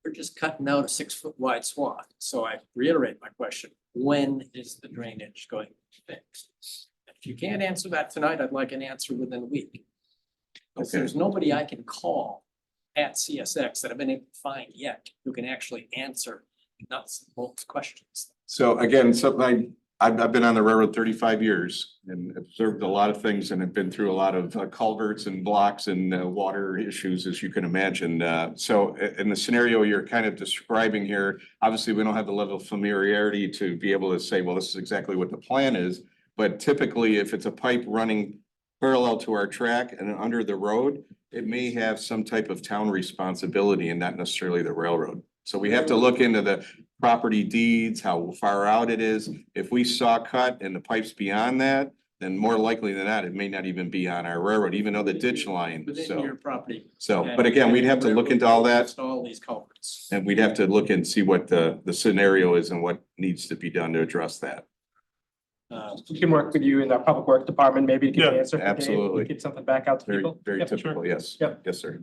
we're just cutting out a 6-foot wide swath. So I reiterate my question, when is the drainage going to be fixed? If you can't answer that tonight, I'd like an answer within a week. Because Okay. there's nobody I can call at CSX that I've been able to find yet who can actually answer nuts and bolts questions. So again, something I've been on the railroad 35 years and observed a lot of things and have been through a lot of culverts and blocks and water issues, as you can imagine. So in the scenario you're kind of describing here, obviously we don't have the level of familiarity to be able to say, well, this is exactly what the plan is. But typically, if it's a pipe running parallel to our track and under the road, it may have some type of town responsibility and not necessarily the railroad. So we have to look into the property deeds, how far out it is. If we saw cut and the pipe's beyond that, then more likely than not, it may not even be on our railroad, even though the ditch line, Within your property. but again, we'd have to look into all that. Install these culverts. And we'd have to look and see what the scenario is and what needs to be done to address that. We can work with you in our public works department, maybe to get an Yeah, answer. for Dave, absolutely. Get something back out to Very, people. very Yep, sure. typical, yes. Yep. Yes, sir.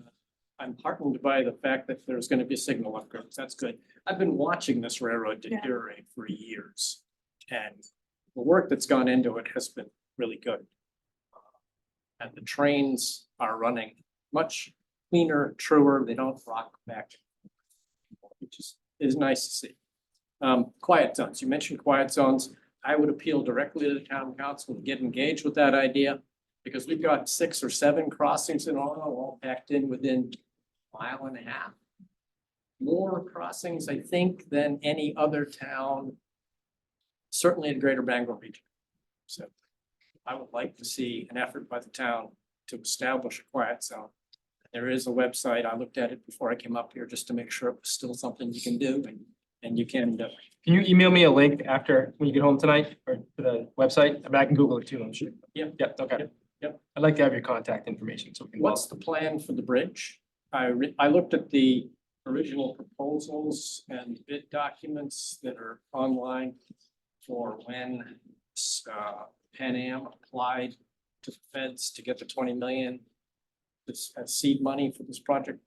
I'm heartened by the fact that there's gonna be signal upgrades. That's good. I've been watching this railroad deteriorate for years. And the work that's gone into it has been really good. And the trains are running much cleaner, truer. They don't rock back. Which is nice to see. Quiet zones. You mentioned quiet zones. I would appeal directly to the town council to get engaged with that idea. Because we've got 6 or 7 crossings in Orono, all packed in within a mile and a half. More crossings, I think, than any other town, certainly in Greater Bangor region. So I would like to see an effort by the town to establish a quiet zone. There is a website. I looked at it before I came up here just to make sure it was still something you can do and you can do. Can you email me a link after, when you get home tonight, or to the website? I mean, I can Google it too, I'm sure. Yep. Yep, okay. Yep. I'd like to have your contact information, so we can. What's the plan for the bridge? I looked at the original proposals and bid documents that are online for when Pan Am applied to the feds to get the 20 million. This as seed money for this project,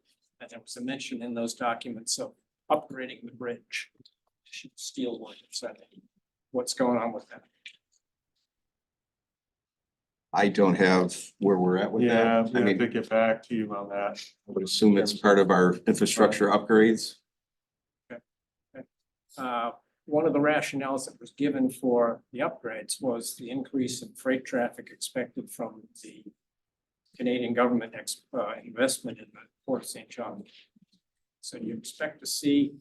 and there was a mention in those documents of upgrading the bridge. Steel wood, so what's going on with that? I don't have where we're at with Yeah, that. I we have mean, to get back to you on that. I would assume it's part of our infrastructure upgrades. One of the rationales that was given for the upgrades was the increase in freight traffic expected from the Canadian government investment in the Port of St. John. So you expect to see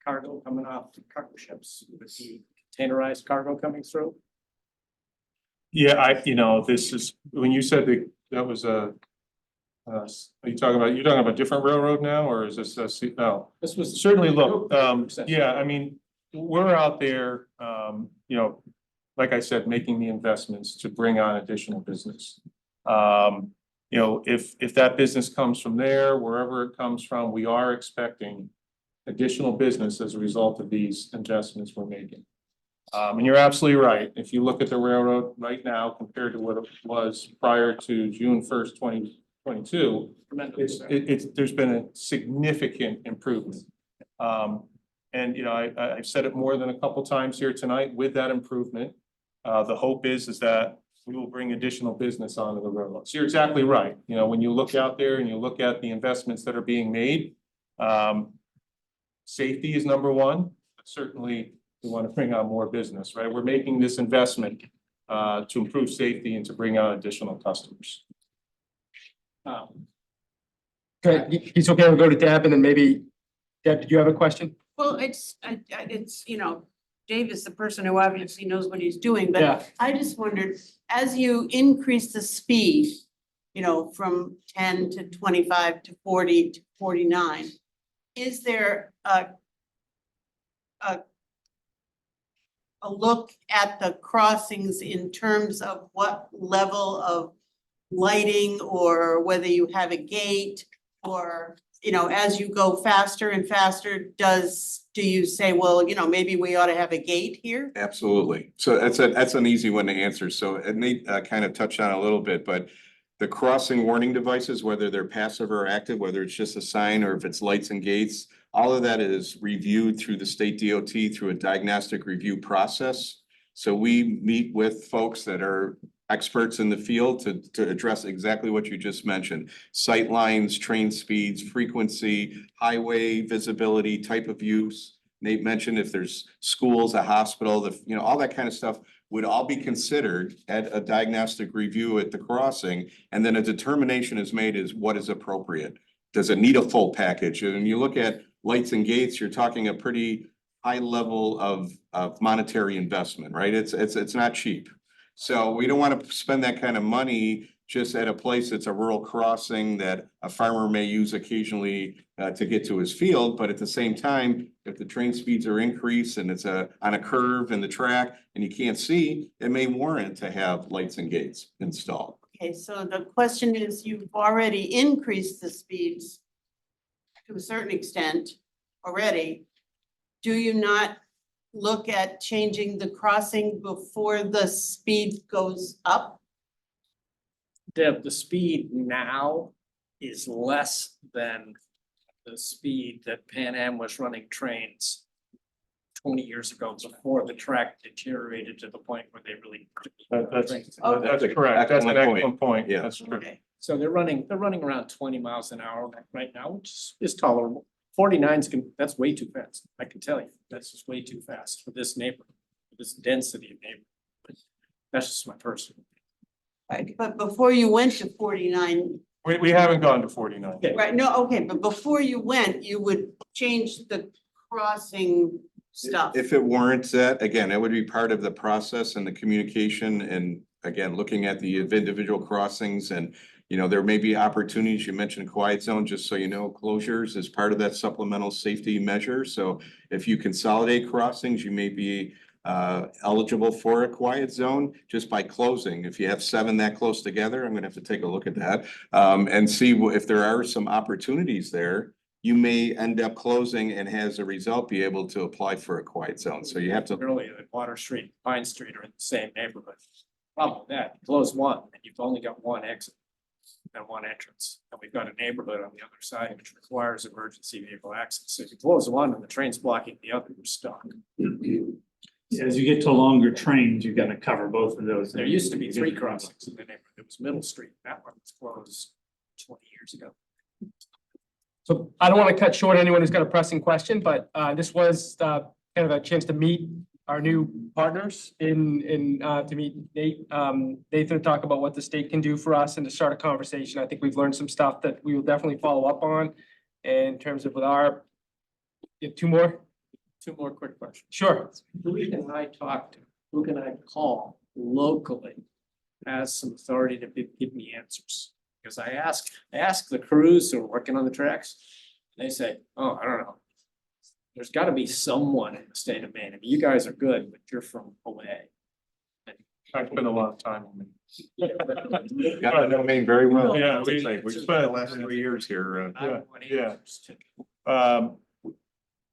cargo coming off the cargo ships with the containerized cargo coming through? Yeah, this is, when you said that was a, are you talking about different railroad now, or is this no? This was Certainly, look, yeah, I mean, we're out there, like I said, making the investments to bring on additional business. If that business comes from there, wherever it comes from, we are expecting additional business as a result of these investments we're making. And you're absolutely right. If you look at the railroad right now compared to what it was prior to June 1st, 2022, there's been a significant improvement. And I've said it more than a couple times here tonight. With that improvement, the hope is that we will bring additional business onto the railroad. So you're exactly right. When you look out there and you look at the investments that are being made, safety is number one. But certainly, we want to bring on more business, right? We're making this investment to improve safety and to bring on additional customers. Okay, he's okay, we'll go to Deb, and then maybe, Deb, did you have a question? Well, it's, Dave is the person who obviously knows what he's doing, Yeah. but I just wondered, as you increase the speed, from 10 to 25 to 40 to 49, is there a look at the crossings in terms of what level of lighting, or whether you have a gate, or as you go faster and faster, do you say, well, maybe we ought to have a gate here? Absolutely. So that's an easy one to answer. So Nate kind of touched on it a little bit, but the crossing warning devices, whether they're passive or active, whether it's just a sign or if it's lights and gates, all of that is reviewed through the state DOT through a diagnostic review process. So we meet with folks that are experts in the field to address exactly what you just mentioned. Sight lines, train speeds, frequency, highway visibility, type of use. Nate mentioned if there's schools, a hospital, all that kind of stuff would all be considered at a diagnostic review at the crossing. And then a determination is made as what is appropriate. Does it need a full package? And you look at lights and gates, you're talking a pretty high level of monetary investment, right? It's not cheap. So we don't want to spend that kind of money just at a place that's a rural crossing that a farmer may use occasionally to get to his field. But at the same time, if the train speeds are increased and it's on a curve in the track and you can't see, it may warrant to have lights and gates installed. Okay, so the question is, you've already increased the speeds to a certain extent already. Do you not look at changing the crossing before the speed goes up? Deb, the speed now is less than the speed that Pan Am was running trains 20 years ago, before the track deteriorated to the point where they really couldn't. That's That's correct. That's an excellent point. excellent point. Yeah. That's true. Okay. So they're running around 20 miles an hour right now, which is tolerable. 49's that's way too fast. I can tell you, that's just way too fast for this neighborhood, for this density of neighborhood. That's just my personal. Right, but before you went to 49, We haven't gone to 49. right, no, okay, but before you went, you would change the crossing stuff. If it warrants that, again, it would be part of the process and the communication and again, looking at the individual crossings and there may be opportunities. You mentioned quiet zone, just so you know, closures is part of that supplemental safety measure. So if you consolidate crossings, you may be eligible for a quiet zone just by closing. If you have 7 that close together, I'm gonna have to take a look at that and see if there are some opportunities there. You may end up closing and as a result, be able to apply for a quiet zone. So you have to. Earlier, that Water Street, Pine Street are in the same neighborhood. Problem with that, close one, and you've only got one exit and one entrance. And we've got a neighborhood on the other side which requires emergency vehicle access. So if you close one and the train's blocking the other, you're stuck. As you get to longer trains, you're gonna cover both of those. There used to be 3 crossings in the neighborhood. It was Middle Street. That one was closed 20 years ago. So I don't want to cut short anyone who's got a pressing question, but this was kind of a chance to meet our new partners to meet Nathan to talk about what the state can do for us and to start a conversation. I think we've learned some stuff that we will definitely follow up on in terms of with our, you have 2 more? 2 more quick questions. Sure. Who can I talk to? Who can I call locally? Has some authority to give me answers? Because I ask the crews who are working on the tracks, and they say, oh, I don't know. there's gotta be someone in the state of Maine. I mean, you guys are good, but you're from away. I spent a lot of time on it. Got to know Maine very well. Yeah, We spent the last 3 years here. Yeah.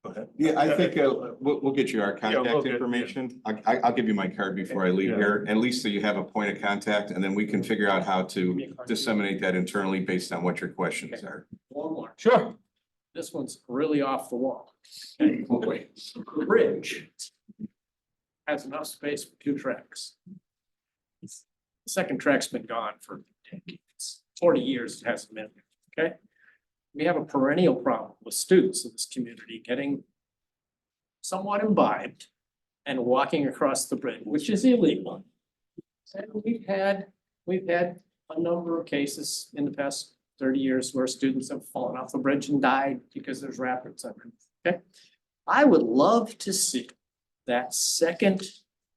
Go ahead. Yeah, I think we'll get you our Yeah, we'll contact get- information. I'll give you my card before I leave Yeah. here, at least so you have a point of contact, and then we can figure out how to disseminate that internally based on what your questions are. One more. Sure. This one's really off the wall. Okay, wait, the bridge has enough space for 2 tracks. The second track's been gone for decades, 40 years it hasn't been, okay? We have a perennial problem with students in this community getting somewhat imbibed and walking across the bridge, which is illegal. And we've had a number of cases in the past 30 years where students have fallen off the bridge and died because there's rapids underneath, okay? I would love to see that second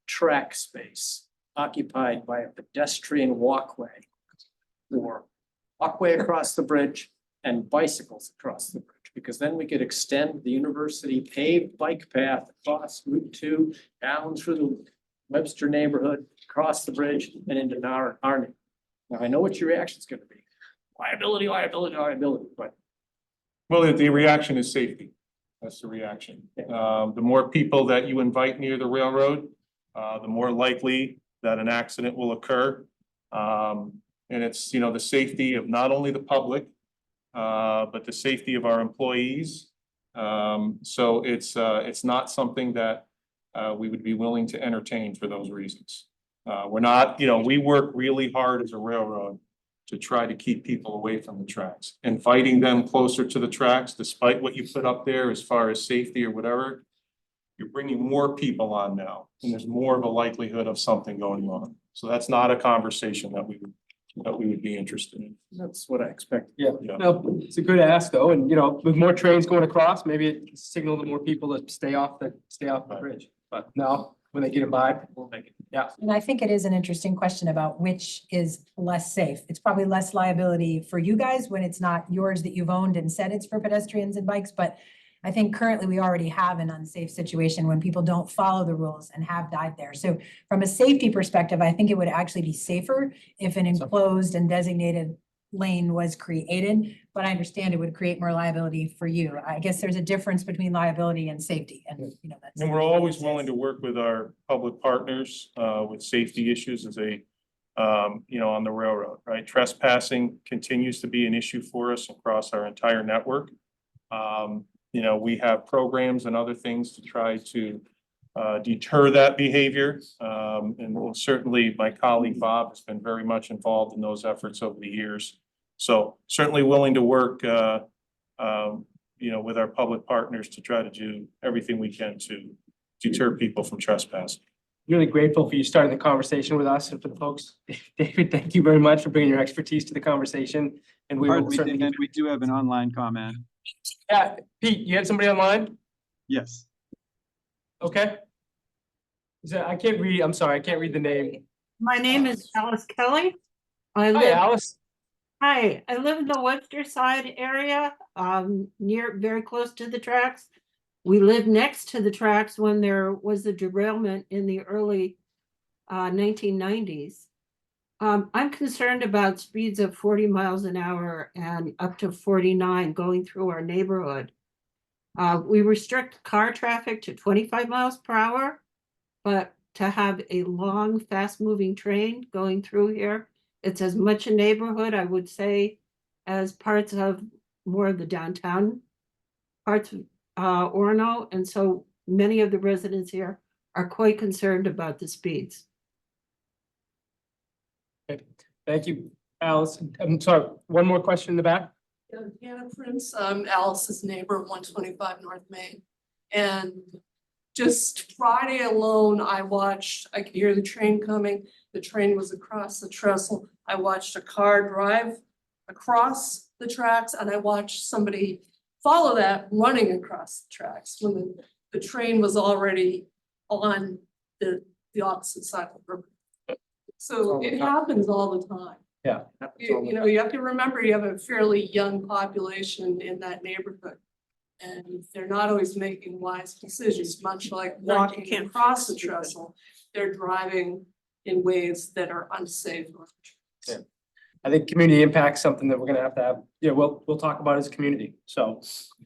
track space occupied by a pedestrian walkway or walkway across the bridge and bicycles across the bridge, because then we could extend the university paved bike path across Route 2, down through the Webster neighborhood, across the bridge and into Arnie. Now, I know what your reaction's gonna be. Liability, liability, liability, but Well, the reaction is safety. That's the reaction. The more people that you invite near the railroad, the more likely that an accident will occur. And it's, you know, the safety of not only the public, but the safety of our employees. So it's not something that we would be willing to entertain for those reasons. We're not, you know, we work really hard as a railroad to try to keep people away from the tracks. Inviting them closer to the tracks, despite what you put up there as far as safety or whatever, you're bringing more people on now, and there's more of a likelihood of something going on. So that's not a conversation that we would be interested in. that's what I expect. Yeah, Yeah. no, it's a good ask though, and you know, with more trains going across, maybe it signal to more people to stay off the bridge. But no, when they get imbibed, we'll make it, yeah. And I think it is an interesting question about which is less safe. It's probably less liability for you guys when it's not yours that you've owned and said it's for pedestrians and bikes, but I think currently we already have an unsafe situation when people don't follow the rules and have died there. So from a safety perspective, I think it would actually be safer if an enclosed and designated lane was created, but I understand it would create more liability for you. I guess there's a difference between liability and safety, and you know, that's. And we're always willing to work with our public partners with safety issues as a, you know, on the railroad, right? Trespassing continues to be an issue for us across our entire network. You know, we have programs and other things to try to deter that behavior. And certainly my colleague Bob has been very much involved in those efforts over the years. So certainly willing to work, you know, with our public partners to try to do everything we can to deter people from trespassing. Really grateful for you starting the conversation with us and for the folks. David, thank you very much for bringing your expertise to the conversation, and we will Pardon me, certainly. Dan, we do have an online comment. Yeah, Pete, you had somebody online? Yes. Okay. Is that, I can't read, I'm sorry, I can't read the name. My name is Alice Kelly. I Hi, live, Alice. hi, I live in the Webster side area, near, very close to the tracks. We lived next to the tracks when there was a derailment in the early 1990s. I'm concerned about speeds of 40 miles an hour and up to 49 going through our neighborhood. We restrict car traffic to 25 miles per hour, but to have a long, fast-moving train going through here, it's as much a neighborhood, I would say, as parts of more of the downtown parts of Orono, and so many of the residents here are quite concerned about the speeds. Okay. Thank you, Alice. I'm sorry, one more question in the back? Hannah Prince, I'm Alice's neighbor, 125 North Main. And just Friday alone, I could hear the train coming. The train was across the trestle. I watched a car drive across the tracks, and I watched somebody follow that running across the tracks when the train was already on the opposite side of the river. So it happens all the time. Yeah. You know, you have to remember you have a fairly young population in that neighborhood. And they're not always making wise decisions, much like Right, you walking can't across the fix it. trestle. They're driving in ways that are unsafe. I think community impact is something that we're gonna have, we'll talk about as a community, so.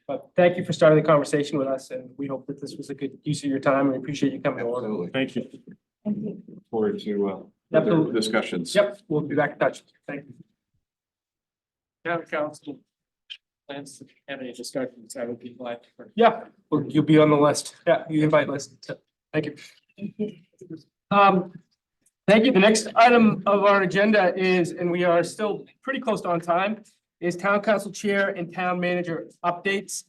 But thank you for starting the conversation with us, and we hope that this was a good use of your time, and we appreciate you coming on. Absolutely. Thank you. Look Forward to further Absolutely. discussions. Yep, we'll be back in touch. Thank you. Town council plans to have any discussions, I would be glad to. Yeah, you'll be on the list. Yeah, you invite list. So, thank you. Thank you. The next item of our agenda is, and we are still pretty close to on time, is town council chair and town manager updates.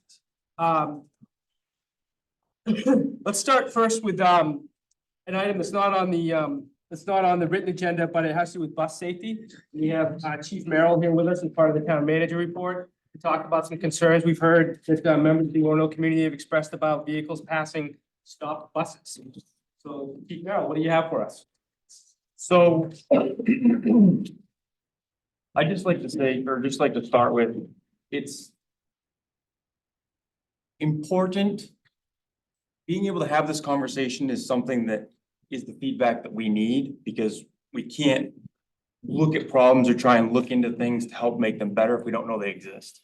Let's start first with an item that's not on the written agenda, but it has to do with bus safety. We have Chief Merrill here with us as part of the town manager report to talk about some concerns we've heard that members of the Orono community have expressed about vehicles passing stopped buses. So Chief Merrill, what do you have for us? So I just like to say, or just like to start with, it's important. Being able to have this conversation is something that is the feedback that we need, because we can't look at problems or try and look into things to help make them better if we don't know they exist.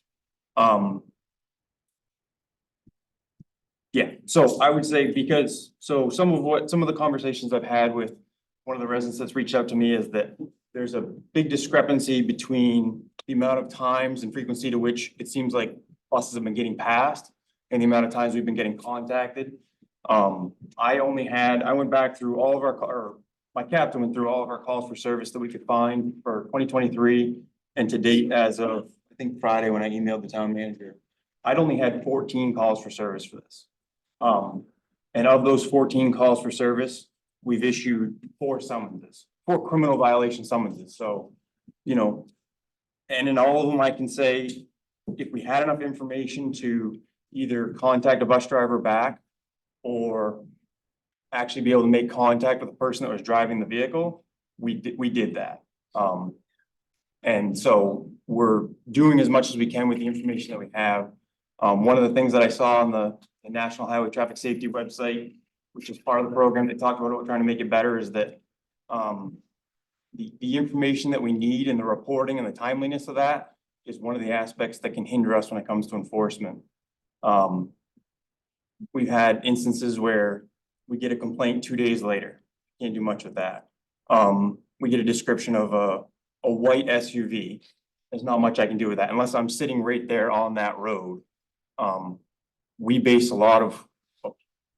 Yeah, so I would say some of the conversations I've had with one of the residents that's reached out to me is that there's a big discrepancy between the amount of times and frequency to which it seems like buses have been getting passed and the amount of times we've been getting contacted. I went back through all of my captain went through all of our calls for service that we could find for 2023 and to date as of, I think Friday when I emailed the town manager. I'd only had 14 calls for service for this. And of those 14 calls for service, we've issued 4 criminal violation summonses. So, and in all of them, I can say, if we had enough information to either contact a bus driver back or actually be able to make contact with the person that was driving the vehicle, we did that. And so we're doing as much as we can with the information that we have. One of the things that I saw on the National Highway Traffic Safety website, which is part of the program, they talked about trying to make it better, is that the information that we need and the reporting and the timeliness of that is one of the aspects that can hinder us when it comes to enforcement. We've had instances where we get a complaint 2 days later. Can't do much with that. We get a description of a white SUV. There's not much I can do with that unless I'm sitting right there on that road. We base a lot of,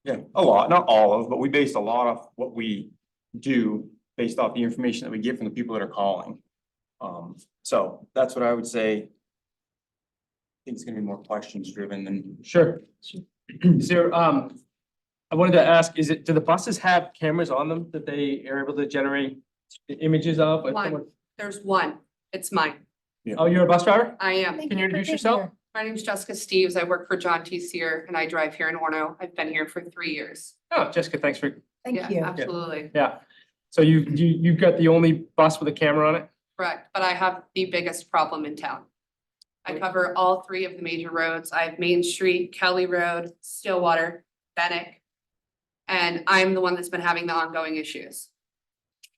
not all of, but we base a lot of what we do based off the information that we get from the people that are calling. So that's what I would say. I think it's gonna be more questions driven than. Sure. Is there, I wanted to ask, do the buses have cameras on them that they are able to generate images of? There's one, it's mine. Oh, you're a bus driver? I am. Thank Can you for introduce being yourself? here. My name is Jessica Steves. I work for John T. Sear and I drive here in Orono. I've been here for 3 years. Oh, Jessica, thanks for, Thank Yeah, you. absolutely. yeah. So you've got the only bus with a camera on it? Correct, but I have the biggest problem in town. I cover all 3 of the major roads. I have Main Street, Kelly Road, Stillwater, Bennick. And I'm the one that's been having the ongoing issues.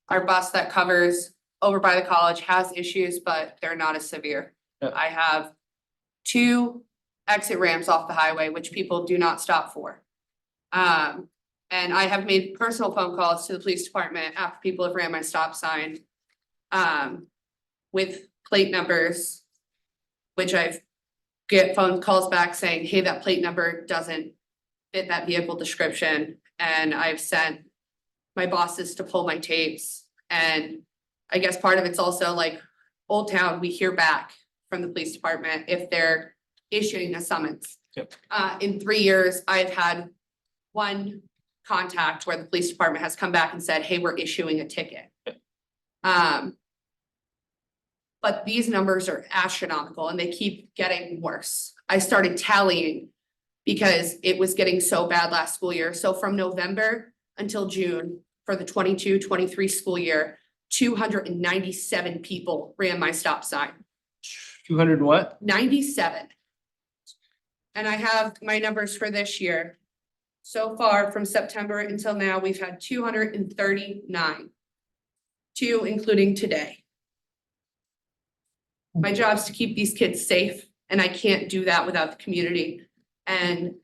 Our bus that covers over by the college has issues, but they're not as severe. Yeah. I have 2 exit ramps off the highway, which people do not stop for. And I have made personal phone calls to the police department after people have ran my stop sign. With plate numbers, which I've get phone calls back saying, hey, that plate number doesn't fit that vehicle description. And I've sent my bosses to pull my tapes. And I guess part of it's also like Old Town, we hear back from the police department if they're issuing a summons. Yep. In 3 years, I've had 1 contact where the police department has come back and said, hey, we're issuing a ticket. But these numbers are astronomical and they keep getting worse. I started tallying because it was getting so bad last school year. So from November until June for the 22-23 school year, 297 people ran my stop sign. 200 what? 97. and I have my numbers for this year. So far, from September until now, we've had 239. 2 including today. My job is to keep these kids safe, and I can't do that without the community. And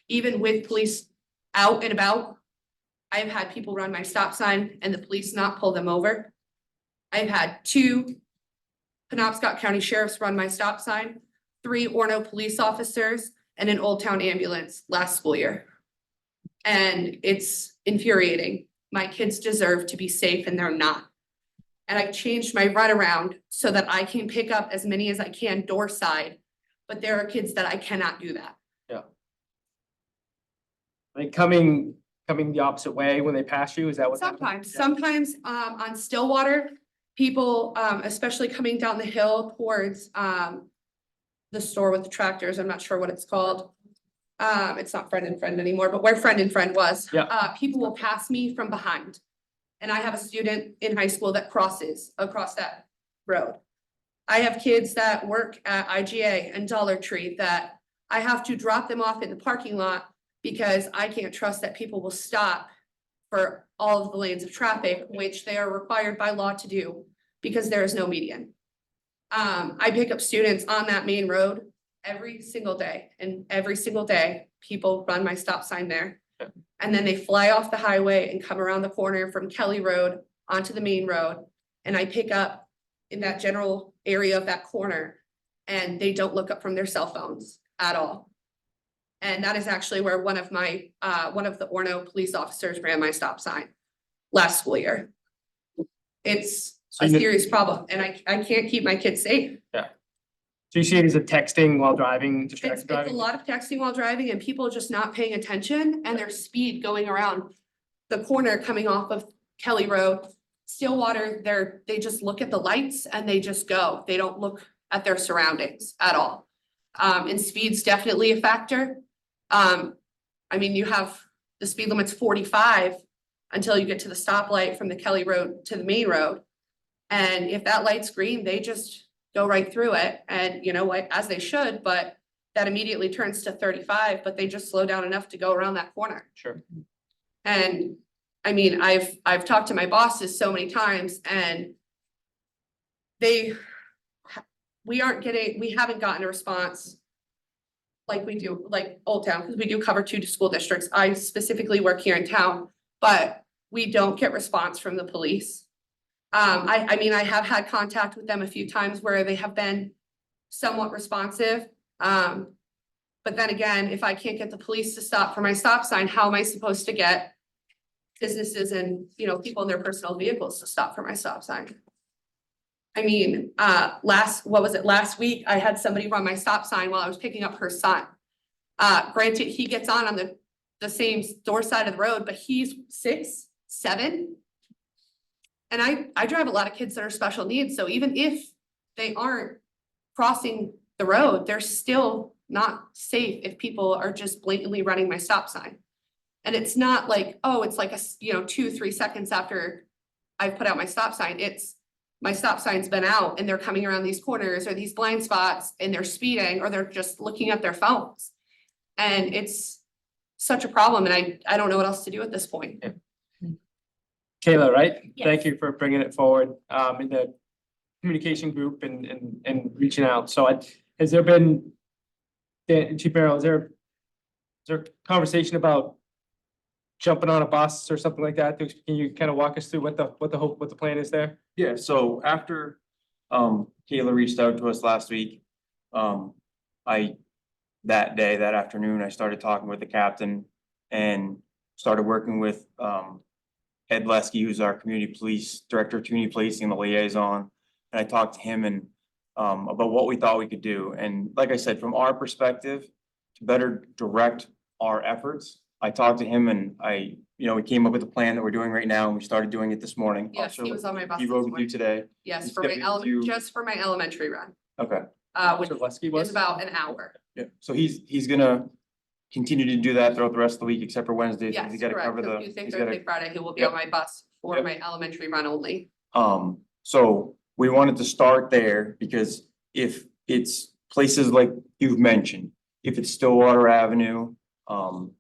even with police out and about, I've had people run my stop sign and the police not pull them over. I've had 2 Penobscot County sheriffs run my stop sign, 3 Orono police officers, and an Old Town ambulance last school year. And it's infuriating. My kids deserve to be safe and they're not. And I've changed my runaround so that I can pick up as many as I can door side, but there are kids that I cannot do that. Like coming the opposite way when they pass you, is that what? Sometimes on Stillwater, people, especially coming down the hill towards, the store with the tractors, I'm not sure what it's called. It's not Friend and Friend anymore, but where Friend and Friend was. Yeah. People will pass me from behind. And I have a student in high school that crosses across that road. I have kids that work at IGA and Dollar Tree that I have to drop them off in the parking lot because I can't trust that people will stop for all of the lanes of traffic, which they are required by law to do because there is no median. I pick up students on that main road every single day, and every single day, people run my stop sign there. And then they fly off the highway and come around the corner from Kelly Road onto the main road. And I pick up in that general area of that corner, and they don't look up from their cell phones at all. And that is actually where one of the Orono police officers ran my stop sign last school year. It's a serious problem, and I can't keep my kids safe. So you see it as a texting while driving, distracted It's a driving? lot of texting while driving and people just not paying attention and their speed going around the corner coming off of Kelly Road. Stillwater, they just look at the lights and they just go. They don't look at their surroundings at all. And speed's definitely a factor. I mean, you have the speed limit's 45 until you get to the stoplight from the Kelly Road to the main road. And if that light's green, they just go right through it, and you know what, as they should, but that immediately turns to 35, but they just slow down enough to go around that corner. Sure. And I mean, I've talked to my bosses so many times, and we haven't gotten a response like we do, like Old Town, because we do cover 2 school districts. I specifically work here in town, but we don't get response from the police. I mean, I have had contact with them a few times where they have been somewhat responsive. But then again, if I can't get the police to stop for my stop sign, how am I supposed to get businesses and, people in their personal vehicles to stop for my stop sign? I mean, last week, I had somebody run my stop sign while I was picking up her son. Granted, he gets on the same door side of the road, but he's 6, 7. And I drive a lot of kids that are special needs, so even if they aren't crossing the road, they're still not safe if people are just blatantly running my stop sign. And it's not like, oh, it's like 2-3 seconds after I've put out my stop sign. It's my stop sign's been out and they're coming around these corners or these blind spots and they're speeding or they're just looking at their phones. And it's such a problem, and I don't know what else to do at this point. Kayla, right? Yes. Thank you for bringing it forward in the communication group and reaching out. So has there been, Chief Merrill, is there conversation about jumping on a bus or something like that? Can you kind of walk us through what the plan is there? Yeah, so after Kayla reached out to us last week, that afternoon, I started talking with the captain and started working with Ed Lesky, who's our director of community policing, the liaison. And I talked to him and about what we thought we could do. And like I said, from our perspective, to better direct our efforts, I talked to him and we came up with a plan that we're doing right now, and we started doing it this morning. Yes, he was on my bus. He rode with you today. Yes, He's for my gonna do- just for my elementary run, Okay. which Lesky was? is about an hour. Yeah, so he's gonna continue to do that throughout the rest of the week, except for Wednesdays. 'cause Yes, he's gotta correct. cover So the. Tuesday, he's Thursday, gotta- Friday, he will be Yep. on my bus for Yep. my elementary run only. So we wanted to start there because if it's places like you've mentioned, if it's Stillwater Avenue,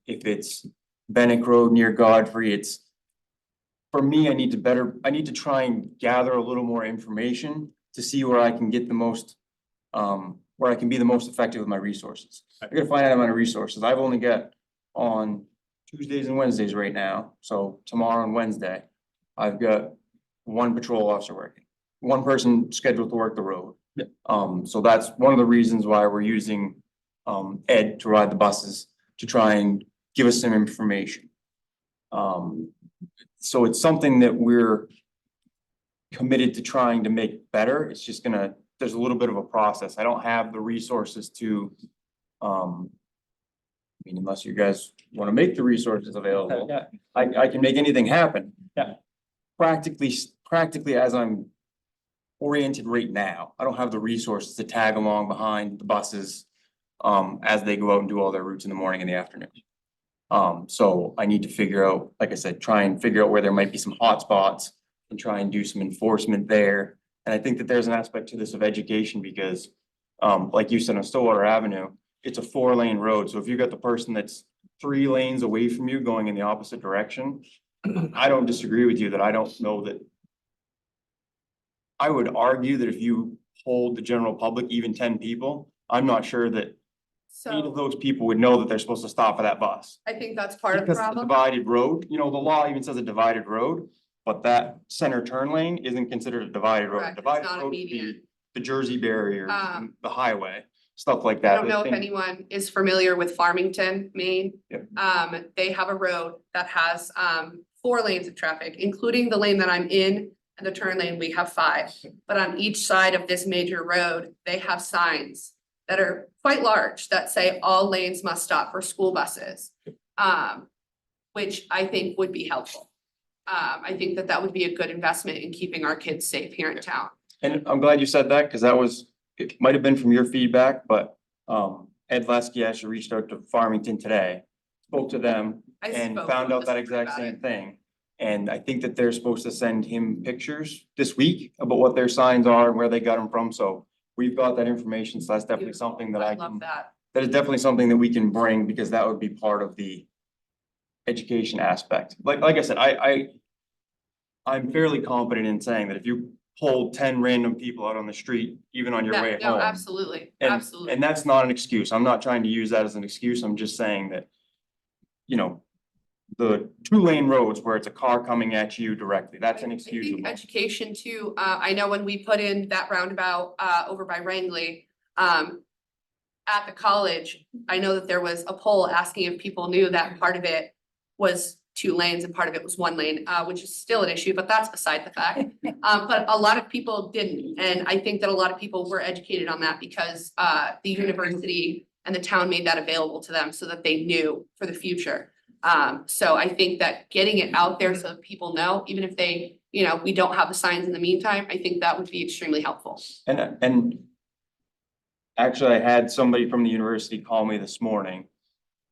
if it's Bennett Road near Godfrey, it's. For me, I need to try and gather a little more information to see where I can get the most, where I can be the most effective with my resources. I gotta find out my resources. I've only got on Tuesdays and Wednesdays right now, so tomorrow and Wednesday, I've got one patrol officer working, one person scheduled to work the road. So that's one of the reasons why we're using Ed to ride the buses to try and give us some information. So it's something that we're committed to trying to make better. It's just there's a little bit of a process. I don't have the resources to, I mean, unless you guys want to make the resources available, I can make anything happen. Yeah. Practically as I'm oriented right now, I don't have the resources to tag along behind the buses as they go out and do all their routes in the morning and the afternoon. So I need to figure out, like I said, try and figure out where there might be some hot spots and try and do some enforcement there. And I think that there's an aspect to this of education because, like you said, on Stillwater Avenue, it's a 4-lane road. So if you've got the person that's 3 lanes away from you going in the opposite direction, I don't disagree with you that I don't know that. I would argue that if you polled the general public, even 10 people, I'm not sure that 8 of those people would know that they're supposed to stop for that bus. I think that's part of the Because it's a problem. divided road, the law even says a divided road, but that center turn lane isn't considered a divided road. Correct, it's Divided not a road would be median. the Jersey barrier, Um, the highway, stuff like I that. don't know if Those things- anyone is familiar with Farmington, Maine. Yep. They have a road that has 4 lanes of traffic, including the lane that I'm in and the turn lane, we have 5. But on each side of this major road, they have signs that are quite large that say all lanes must stop for school buses. Which I think would be helpful. I think that that would be a good investment in keeping our kids safe here in town. And I'm glad you said that, because it might have been from your feedback, but Ed Lesky actually reached out to Farmington today, spoke to them I and spoke found with out that Mr. exact about same it. thing. And I think that they're supposed to send him pictures this week about what their signs are and where they got them from, so we've got that information, so that's definitely something that I love can, that. that is definitely something that we can bring, because that would be part of the education aspect. Like I said, I'm fairly confident in saying that if you pull 10 random people out on the street, even on your way No, home. absolutely, And, absolutely. and that's not an excuse. I'm not trying to use that as an excuse. I'm just saying that, the 2-lane roads where it's a car coming at you directly, that's I think inexcusable. education too, I know when we put in that roundabout over by Rangley, at the college, I know that there was a poll asking if people knew that part of it was 2 lanes and part of it was 1 lane, which is still an issue, but that's beside the fact. But a lot of people didn't, and I think that a lot of people were educated on that because the university and the town made that available to them so that they knew for the future. So I think that getting it out there so that people know, even if they, we don't have the signs in the meantime, I think that would be extremely helpful. And actually, I had somebody from the university call me this morning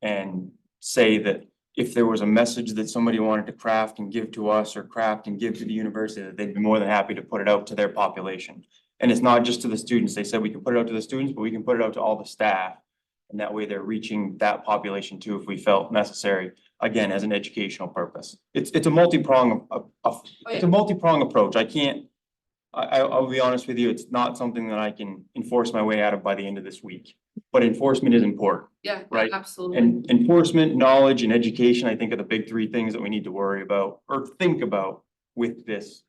and say that if there was a message that somebody wanted to craft and give to us or craft and give to the university, that they'd be more than happy to put it out to their population. And it's not just to the students. They said we can put it out to the students, but we can put it out to all the staff. And that way they're reaching that population too, if we felt necessary, again, as an educational purpose. It's a multi-prong it's a multi-prong approach. I'll be honest with you, it's not something that I can enforce my way out of by the end of this week. But enforcement is important. Yeah, Right. absolutely. And enforcement, knowledge, and education, I think are the big 3 things that we need to worry about or think about with this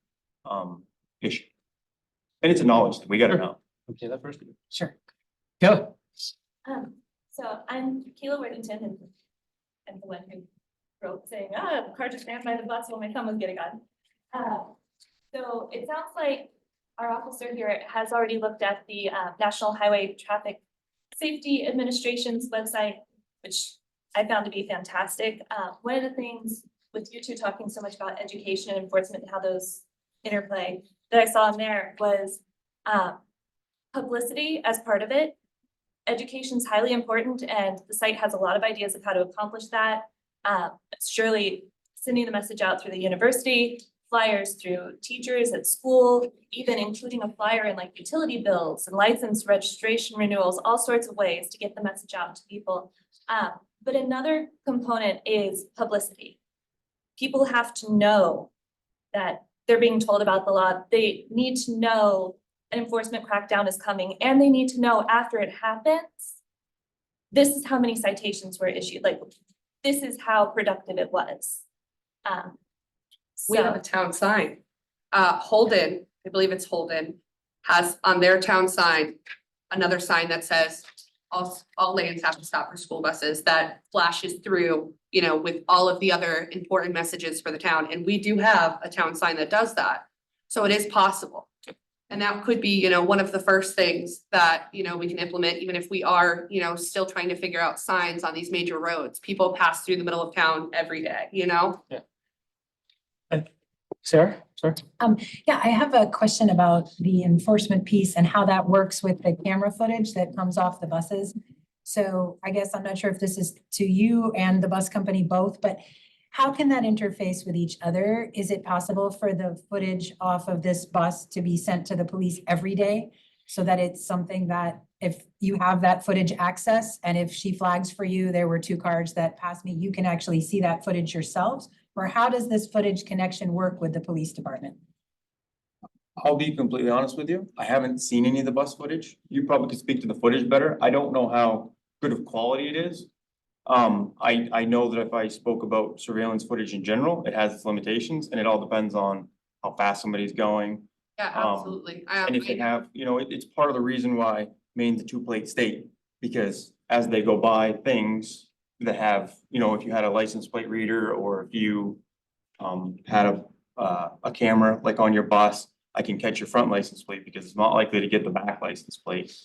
issue. And it's a knowledge thing. We gotta know. Okay, that first. Sure. Kelly. So I'm Kayla Worthington and the one who wrote saying, the car just ran by the bus while my thumb was getting on. So it sounds like our officer here has already looked at the National Highway Traffic Safety Administration's website, which I found to be fantastic. One of the things with you two talking so much about education and enforcement and how those interplay that I saw in there was publicity as part of it. Education is highly important and the site has a lot of ideas of how to accomplish that. Surely sending the message out through the university, flyers through teachers at school, even including a flyer in like utility bills and license registration renewals, all sorts of ways to get the message out to people. But another component is publicity. People have to know that they're being told about the law. They need to know an enforcement crackdown is coming, and they need to know after it happens, this is how many citations were issued. Like, this is how productive it was. We have a town sign. Holden, I believe it's Holden, has on their town sign, another sign that says all lanes have to stop for school buses, that flashes through, you know, with all of the other important messages for the town. And we do have a town sign that does that. So it is possible. And that could be, you know, one of the first things that, you know, we can implement, even if we are, you know, still trying to figure out signs on these major roads. People pass through the middle of town every day, you know? Sarah, sorry. Yeah, I have a question about the enforcement piece and how that works with the camera footage that comes off the buses. So I guess I'm not sure if this is to you and the bus company both, but how can that interface with each other? Is it possible for the footage off of this bus to be sent to the police every day? So that it's something that if you have that footage access, and if she flags for you, there were 2 cars that passed me, you can actually see that footage yourselves? Or how does this footage connection work with the police department? I'll be completely honest with you. I haven't seen any of the bus footage. You probably could speak to the footage better. I don't know how good of quality it is. I know that if I spoke about surveillance footage in general, it has its limitations, and it all depends on how fast somebody's going. Yeah, absolutely. And if they have, you know, it's part of the reason why Maine's a 2-plate state, because as they go by things that have, you know, if you had a license plate reader, or if you had a camera like on your bus, I can catch your front license plate because it's not likely to get the back license plate.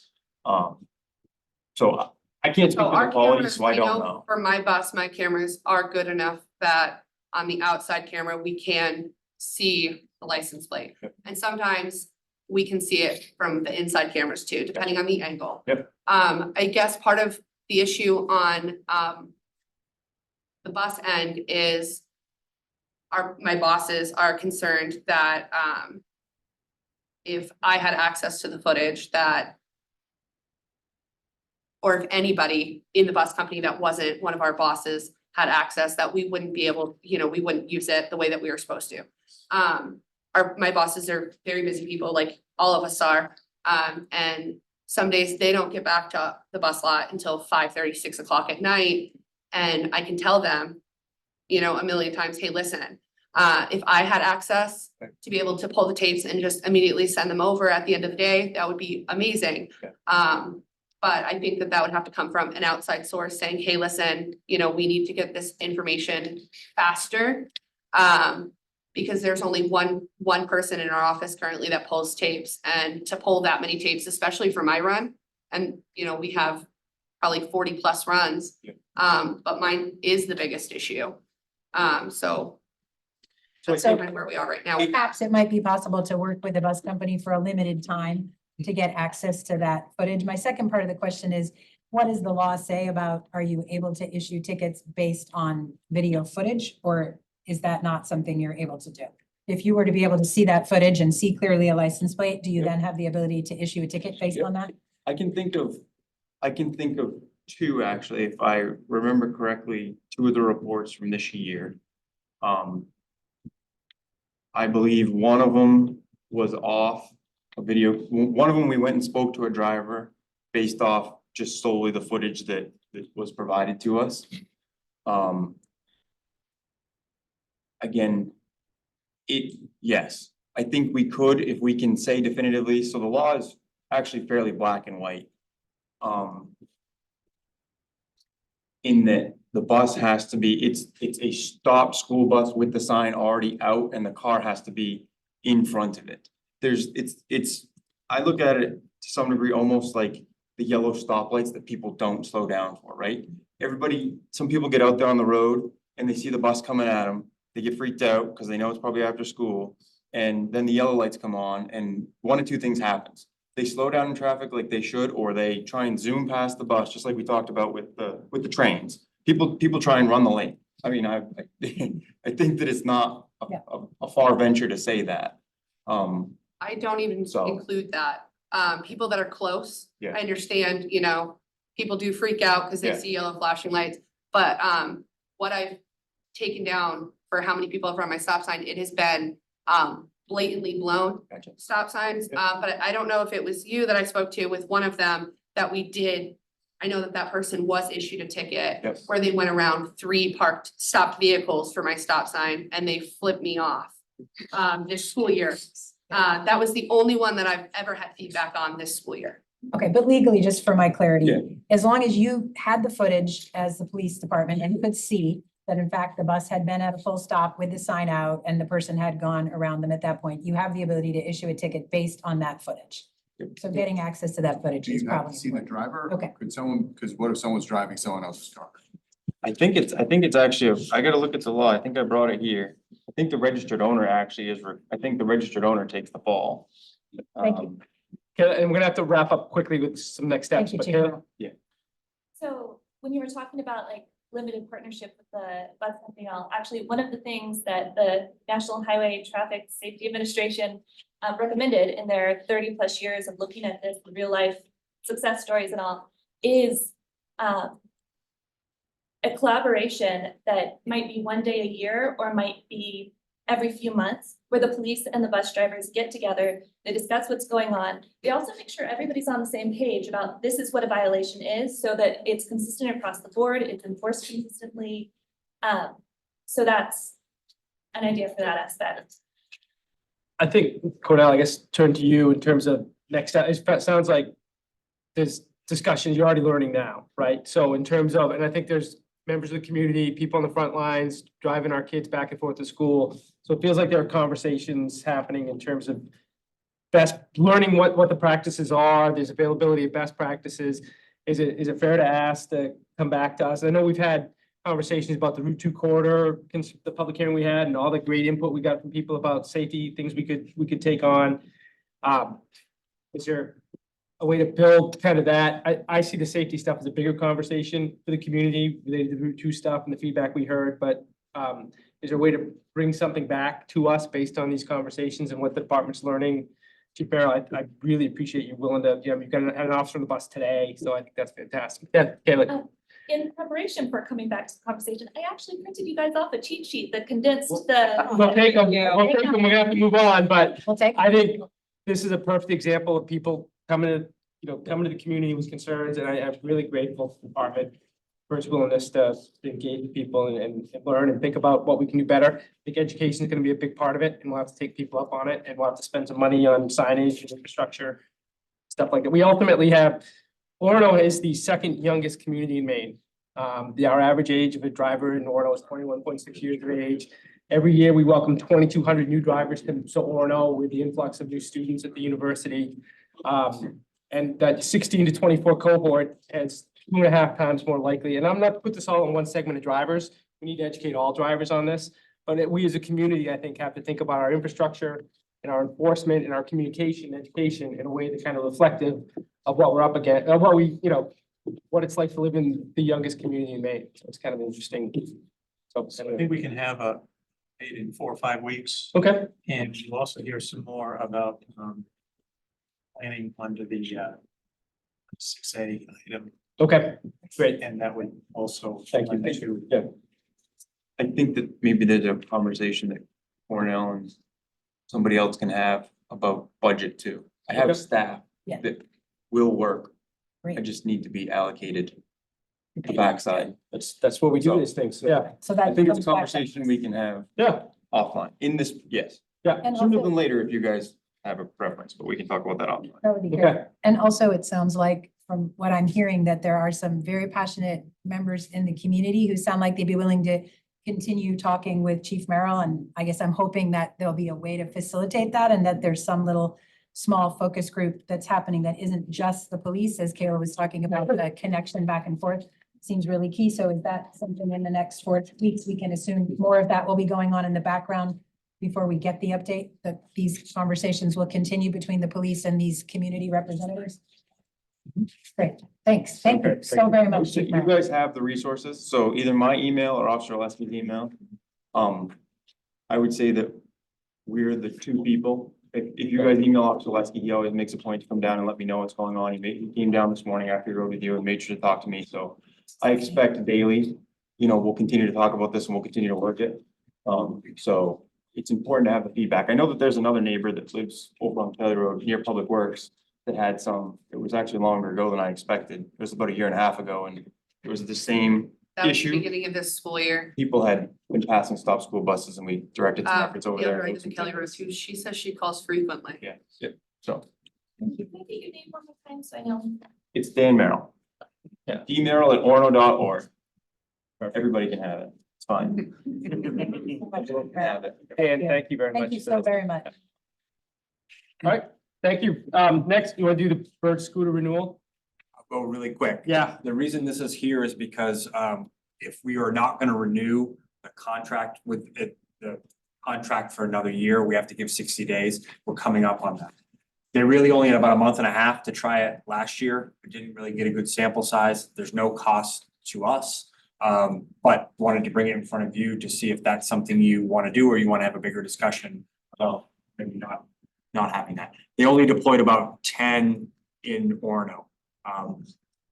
So I can't speak So to our the quality, cameras, so I don't know. for my bus, my cameras are good enough that on the outside camera, we can see the license plate. And sometimes we can see it from the inside cameras too, depending on the angle. Yep. I guess part of the issue on the bus end is my bosses are concerned that if I had access to the footage that, or if anybody in the bus company that wasn't one of our bosses had access, that we wouldn't be able, you know, we wouldn't use it the way that we were supposed to. My bosses are very busy people, like all of us are. And some days they don't get back to the bus lot until 5:30, 6 o'clock at night. And I can tell them, you know, a million times, hey, listen, if I had access to be able to pull the tapes and just immediately send them over at the end of the day, that would be amazing. But I think that would have to come from an outside source saying, hey, listen, you know, we need to get this information faster. Because there's only one person in our office currently that pulls tapes, and to pull that many tapes, especially for my run, and you know, we have probably 40+ runs. But mine is the biggest issue. So that's kind of where we are right now. Perhaps it might be possible to work with the bus company for a limited time to get access to that footage. My second part of the question is, what does the law say about, are you able to issue tickets based on video footage, or is that not something you're able to do? If you were to be able to see that footage and see clearly a license plate, do you then have the ability to issue a ticket based on that? I can think of 2, actually, if I remember correctly, 2 of the reports from this year. I believe one of them was off a video. One of them, we went and spoke to a driver based off just solely the footage that was provided to us. Again, yes, I think we could, if we can say definitively, so the law is actually fairly black and white. In that the bus has to be, it's a stop school bus with the sign already out, and the car has to be in front of it. I look at it to some degree almost like the yellow stoplights that people don't slow down for, right? Some people get out there on the road and they see the bus coming at them. They get freaked out because they know it's probably after school. And then the yellow lights come on, and 1 of 2 things happens. They slow down in traffic like they should, or they try and zoom past the bus, just like we talked about with the trains. people try and run the lane. I mean, I think that it's not Yeah. a far venture to say that. I don't even So- include that. People that are close, Yeah. I understand, you know, people do freak out because they Yeah. see yellow flashing lights. But what I've taken down for how many people have run my stop sign, it has been blatantly blown Gotcha. stop signs. But I don't know if it was you that I spoke to with one of them that we did. I know that that person was issued a ticket Yes. where they went around 3 parked stopped vehicles for my stop sign and they flipped me off this school year. That was the only one that I've ever had feedback on this school year. Okay, but legally, just for my Yeah. clarity, as long as you had the footage as the police department and you could see that in fact the bus had been at a full stop with the sign out and the person had gone around them at that point, you have the ability to issue a ticket based on that footage. So getting access to that footage Do is you have probably to see the important. driver? Okay. Could someone, because what if someone's driving someone else's car? I think it's actually, I gotta look at the law. I think I brought it here. I think the registered owner actually I think the registered owner takes the fall. Thank you. Um, Okay, and we're gonna have to wrap up quickly with some next steps. Thank you, but Chief. Kayla? So when you were talking about like limited partnership with the bus company, actually, one of the things that the National Highway Traffic Safety Administration recommended in their 30+ years of looking at this, real life success stories and all, is a collaboration that might be one day a year or might be every few months, where the police and the bus drivers get together, they discuss what's going on. They also make sure everybody's on the same page about this is what a violation is, so that it's consistent across the board, it's enforced consistently. So that's an idea for that aspect. I think, Cornell, I guess turn to you in terms of next step. It sounds like there's discussions you're already learning now, right? So in terms of, and I think there's members of the community, people on the front lines, driving our kids back and forth to school. So it feels like there are conversations happening in terms of learning what the practices are. There's availability of best practices. Is it fair to ask to come back to us? I know we've had conversations about the Route 2 corridor, the public hearing we had, and all the great input we got from people about safety, things we could take on. Is there a way to build kind of that? I see the safety stuff as a bigger conversation for the community related to the Route 2 stuff and the feedback we heard, but is there a way to bring something back to us based on these conversations and what the department's learning? Chief Merrill, I really appreciate you willing to, you've got an officer on the bus today, so I think that's fantastic. Yeah, Kayla. In preparation for coming back to the conversation, I actually printed you guys off a cheat sheet that condensed the. We'll take them, we're gonna have to move on, but We'll take. I think this is a perfect example of people coming to the community with concerns, and I'm really grateful to the department for its willingness to engage with people and learn and think about what we can do better. I think education is gonna be a big part of it, and we'll have to take people up on it, and we'll have to spend some money on signage and infrastructure, stuff like that. We ultimately have, Orono is the second youngest community in Maine. Our average age of a driver in Orono is 21.6 years of age. Every year, we welcome 2,200 new drivers to Orono with the influx of new students at the university. And that 16 to 24 cohort has 2.5 times more likely. And I'm not to put this all in one segment of drivers. We need to educate all drivers on this. But we as a community, I think, have to think about our infrastructure and our enforcement and our communication, education in a way that's kind of reflective of what we're up against, of what we, what it's like to live in the youngest community in Maine. So it's kind of interesting. So I think we can have a meeting in 4 or 5 weeks. Okay. And you'll also hear some more about planning under the 6A item. Okay, great. And that would also. Thank you. lend to- Yeah. I think that maybe there's a conversation that Cornell and somebody else can have about budget too. I Okay. have staff Yeah. that will work. I Great. just need to be allocated the backside. That's what we do these things. Yeah. So that. I think it's a comes back to- conversation we can have Yeah. offline in this, yes. Yeah. And Sooner also- than later if you guys have a preference, but we can talk about that offline. That would be Okay. great. And also, it sounds like from what I'm hearing, that there are some very passionate members in the community who sound like they'd be willing to continue talking with Chief Merrill. And I guess I'm hoping that there'll be a way to facilitate that and that there's some little small focus group that's happening that isn't just the police, as Kayla was talking about, the connection back and forth seems really key. So is that something in the next 4 weeks, we can assume more of that will be going on in the background before we get the update, that these conversations will continue between the police and these community representatives? Great, thanks. Thank you so very much. Chief You Matt. guys have the resources, so either my email or Officer Leski's email. I would say that we're the two people. If you guys email Officer Leski, he always makes a point to come down and let me know what's going on. He came down this morning after he rode with you and made sure to talk to me, so I expect daily, we'll continue to talk about this and we'll continue to work it. So it's important to have the feedback. I know that there's another neighbor that lives over on Taylor Road near Public Works that had some, it was actually longer ago than I expected. It was about a year and a half ago, and it was the same That was the issue. beginning of this school year. People had been passing stop school buses and we directed some efforts over Yeah, there. right, to Kelly Rose, who she says she calls frequently. Yeah, so Can I get your name one more time so I know? it's Dan Merrill. Yeah, dmerrill@orono.org. Everybody can have it. It's fine. Have it. And thank you very much. Thank you so very much. All right, thank you. Next, you want to do the bird scooter renewal? I'll go really quick. Yeah. The reason this is here is because if we are not gonna renew the contract with it, the contract for another year, we have to give 60 days. We're coming up on that. They really only had about a month and a half to try it last year. We didn't really get a good sample size. There's no cost to us. But wanted to bring it in front of you to see if that's something you want to do or you want to have a bigger discussion about maybe not having that. They only deployed about 10 in Orono.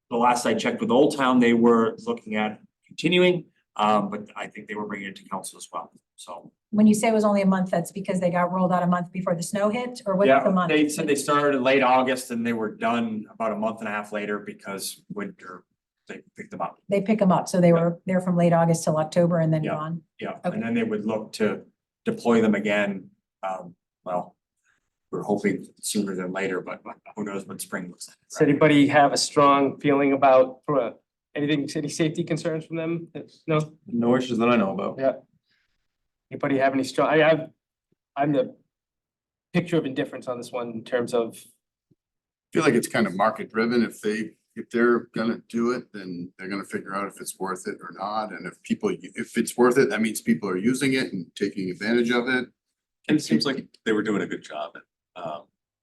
The last I checked with Old Town, they were looking at continuing, but I think they were bringing it to council as well, so. When you say it was only a month, that's because they got rolled out a month before the snow hit, or what's the Yeah, month? they said they started in late August and they were done about a month and a half later because winter, they picked them up. They pick them up, so they were there from late August till October and then Yeah. gone. Yeah, Okay. and then they would look to deploy them again. Well, we're hoping sooner than later, but who knows what spring looks like. Does anybody have a strong feeling about anything, any safety concerns from them? No? No issues that I know about. Yeah. Anybody have any strong, I'm the picture of indifference on this one in terms of, Feel like it's kind of market driven. If they're gonna do it, then they're gonna figure out if it's worth it or not. And if it's worth it, that means people are using it and taking advantage of it. And it seems like they were doing a good job at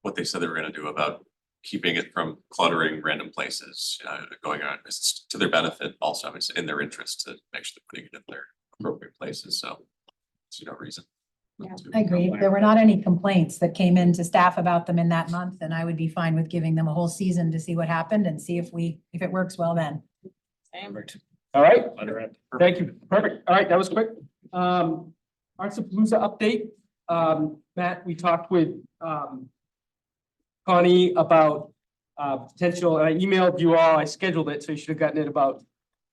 what they said they were gonna do about keeping it from cluttering random places, going on. It's to their benefit also, it's in their interest to make sure they're putting it in their appropriate places, so there's no reason. Yeah, I agree. There were not any complaints that came in to staff about them in that month, and I would be fine with giving them a whole season to see what happened and see if it works well then. all right? Thank you. Perfect. All right, that was quick. Artsapalooza update. Matt, we talked with Connie about potential, and I emailed you all, I scheduled it, so you should have gotten it about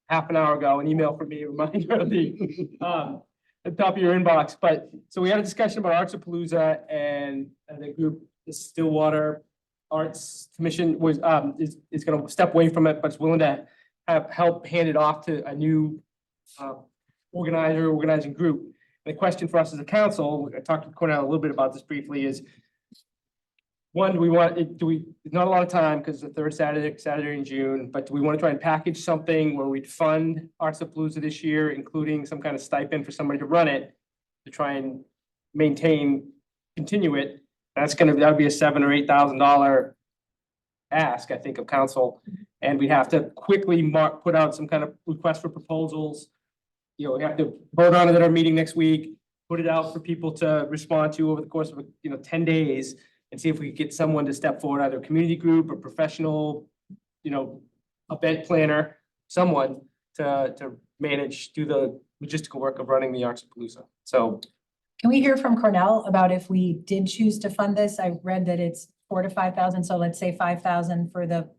half an hour ago, an email from me, a reminder of the top of your inbox, but, so we had a discussion about Artsapalooza and the group, the Stillwater Arts Commission is gonna step away from it, but is willing to have help hand it off to a new organizing group. The question for us as a council, I talked to Cornell a little bit about this briefly, is one, there's not a lot of time because the third Saturday in June, but do we want to try and package something where we'd fund Artsapalooza this year, including some kind of stipend for somebody to run it, to try and continue it? That'd be a $7,000 or $8,000 ask, I think, of council. And we'd have to quickly put out some kind of request for proposals. We have to vote on it at our meeting next week, put it out for people to respond to over the course of 10 days. And see if we could get someone to step forward, either a community group or professional, event planner, someone to do the logistical work of running the Artsapalooza. So. Can we hear from Cornell about if we did choose to fund this? I read that it's $4,000 to $5,000, so let's say $5,000 for the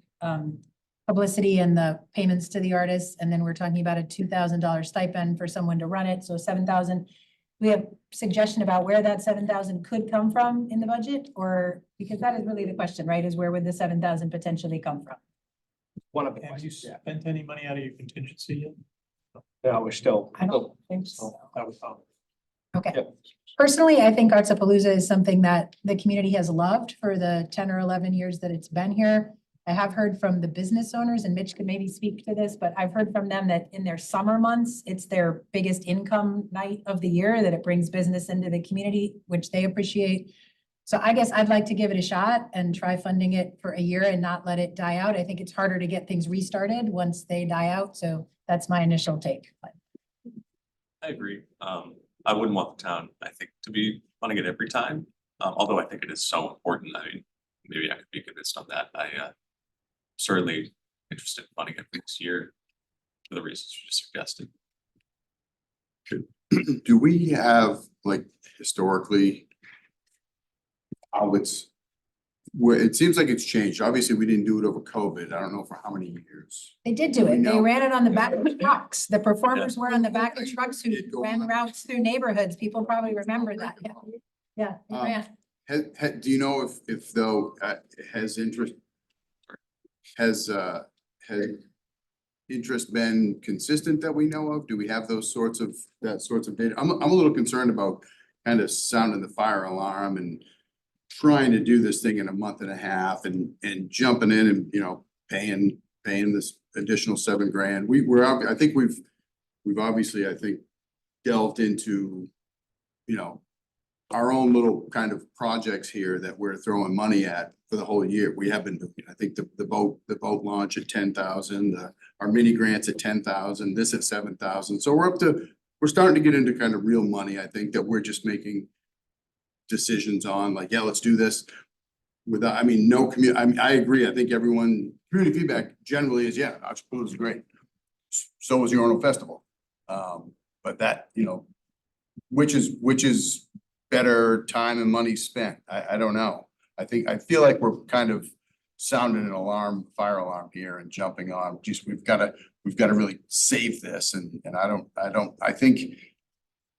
publicity and the payments to the artists, and then we're talking about a $2,000 stipend for someone to run it, so $7,000. We have suggestion about where that $7,000 could come from in the budget, or, because that is really the question, right? Is where would the $7,000 potentially come from? One of the Have you questions. spent any money out of your contingency yet? No, we're still. I don't think so. That was all. Okay. Yep. Personally, I think Artsapalooza is something that the community has loved for the 10 or 11 years that it's been here. I have heard from the business owners, and Mitch could maybe speak to this, but I've heard from them that in their summer months, it's their biggest income night of the year, that it brings business into the community, which they appreciate. So I guess I'd like to give it a shot and try funding it for a year and not let it die out. I think it's harder to get things restarted once they die out. So that's my initial take. But I agree. I wouldn't want the town, I think, to be funding it every time, although I think it is so important. I mean, maybe I could be convinced on that. Certainly interested in funding it this year for the reasons you just suggested. Do we have, like, historically how it's, where it seems like it's changed? Obviously, we didn't do it over COVID. I don't know for how many years. they did do We it. They know. ran it on the back of trucks. The performers were on the back of trucks who ran routes through neighborhoods. People probably remember that. Yeah, they ran. Do you know if though, has interest been consistent that we know of? Do we have those sorts of data? I'm a little concerned about kind of sounding the fire alarm and trying to do this thing in a month and a half and jumping in and, you know, paying this additional $7,000. I think we've obviously, I think, delved into, you know, our own little kind of projects here that we're throwing money at for the whole year. We have been doing, I think the boat launch at 10,000, our mini grants at 10,000, this at 7,000. So we're starting to get into kind of real money. I think that we're just making decisions on, like, yeah, let's do this without, I mean, I agree. I think community feedback generally is, yeah, Oxbow is great. So was the Orono Festival. But that, you know, which is better time and money spent? I don't know. I feel like we're kind of sounding an fire alarm here and jumping on, just, we've gotta really save this, and I think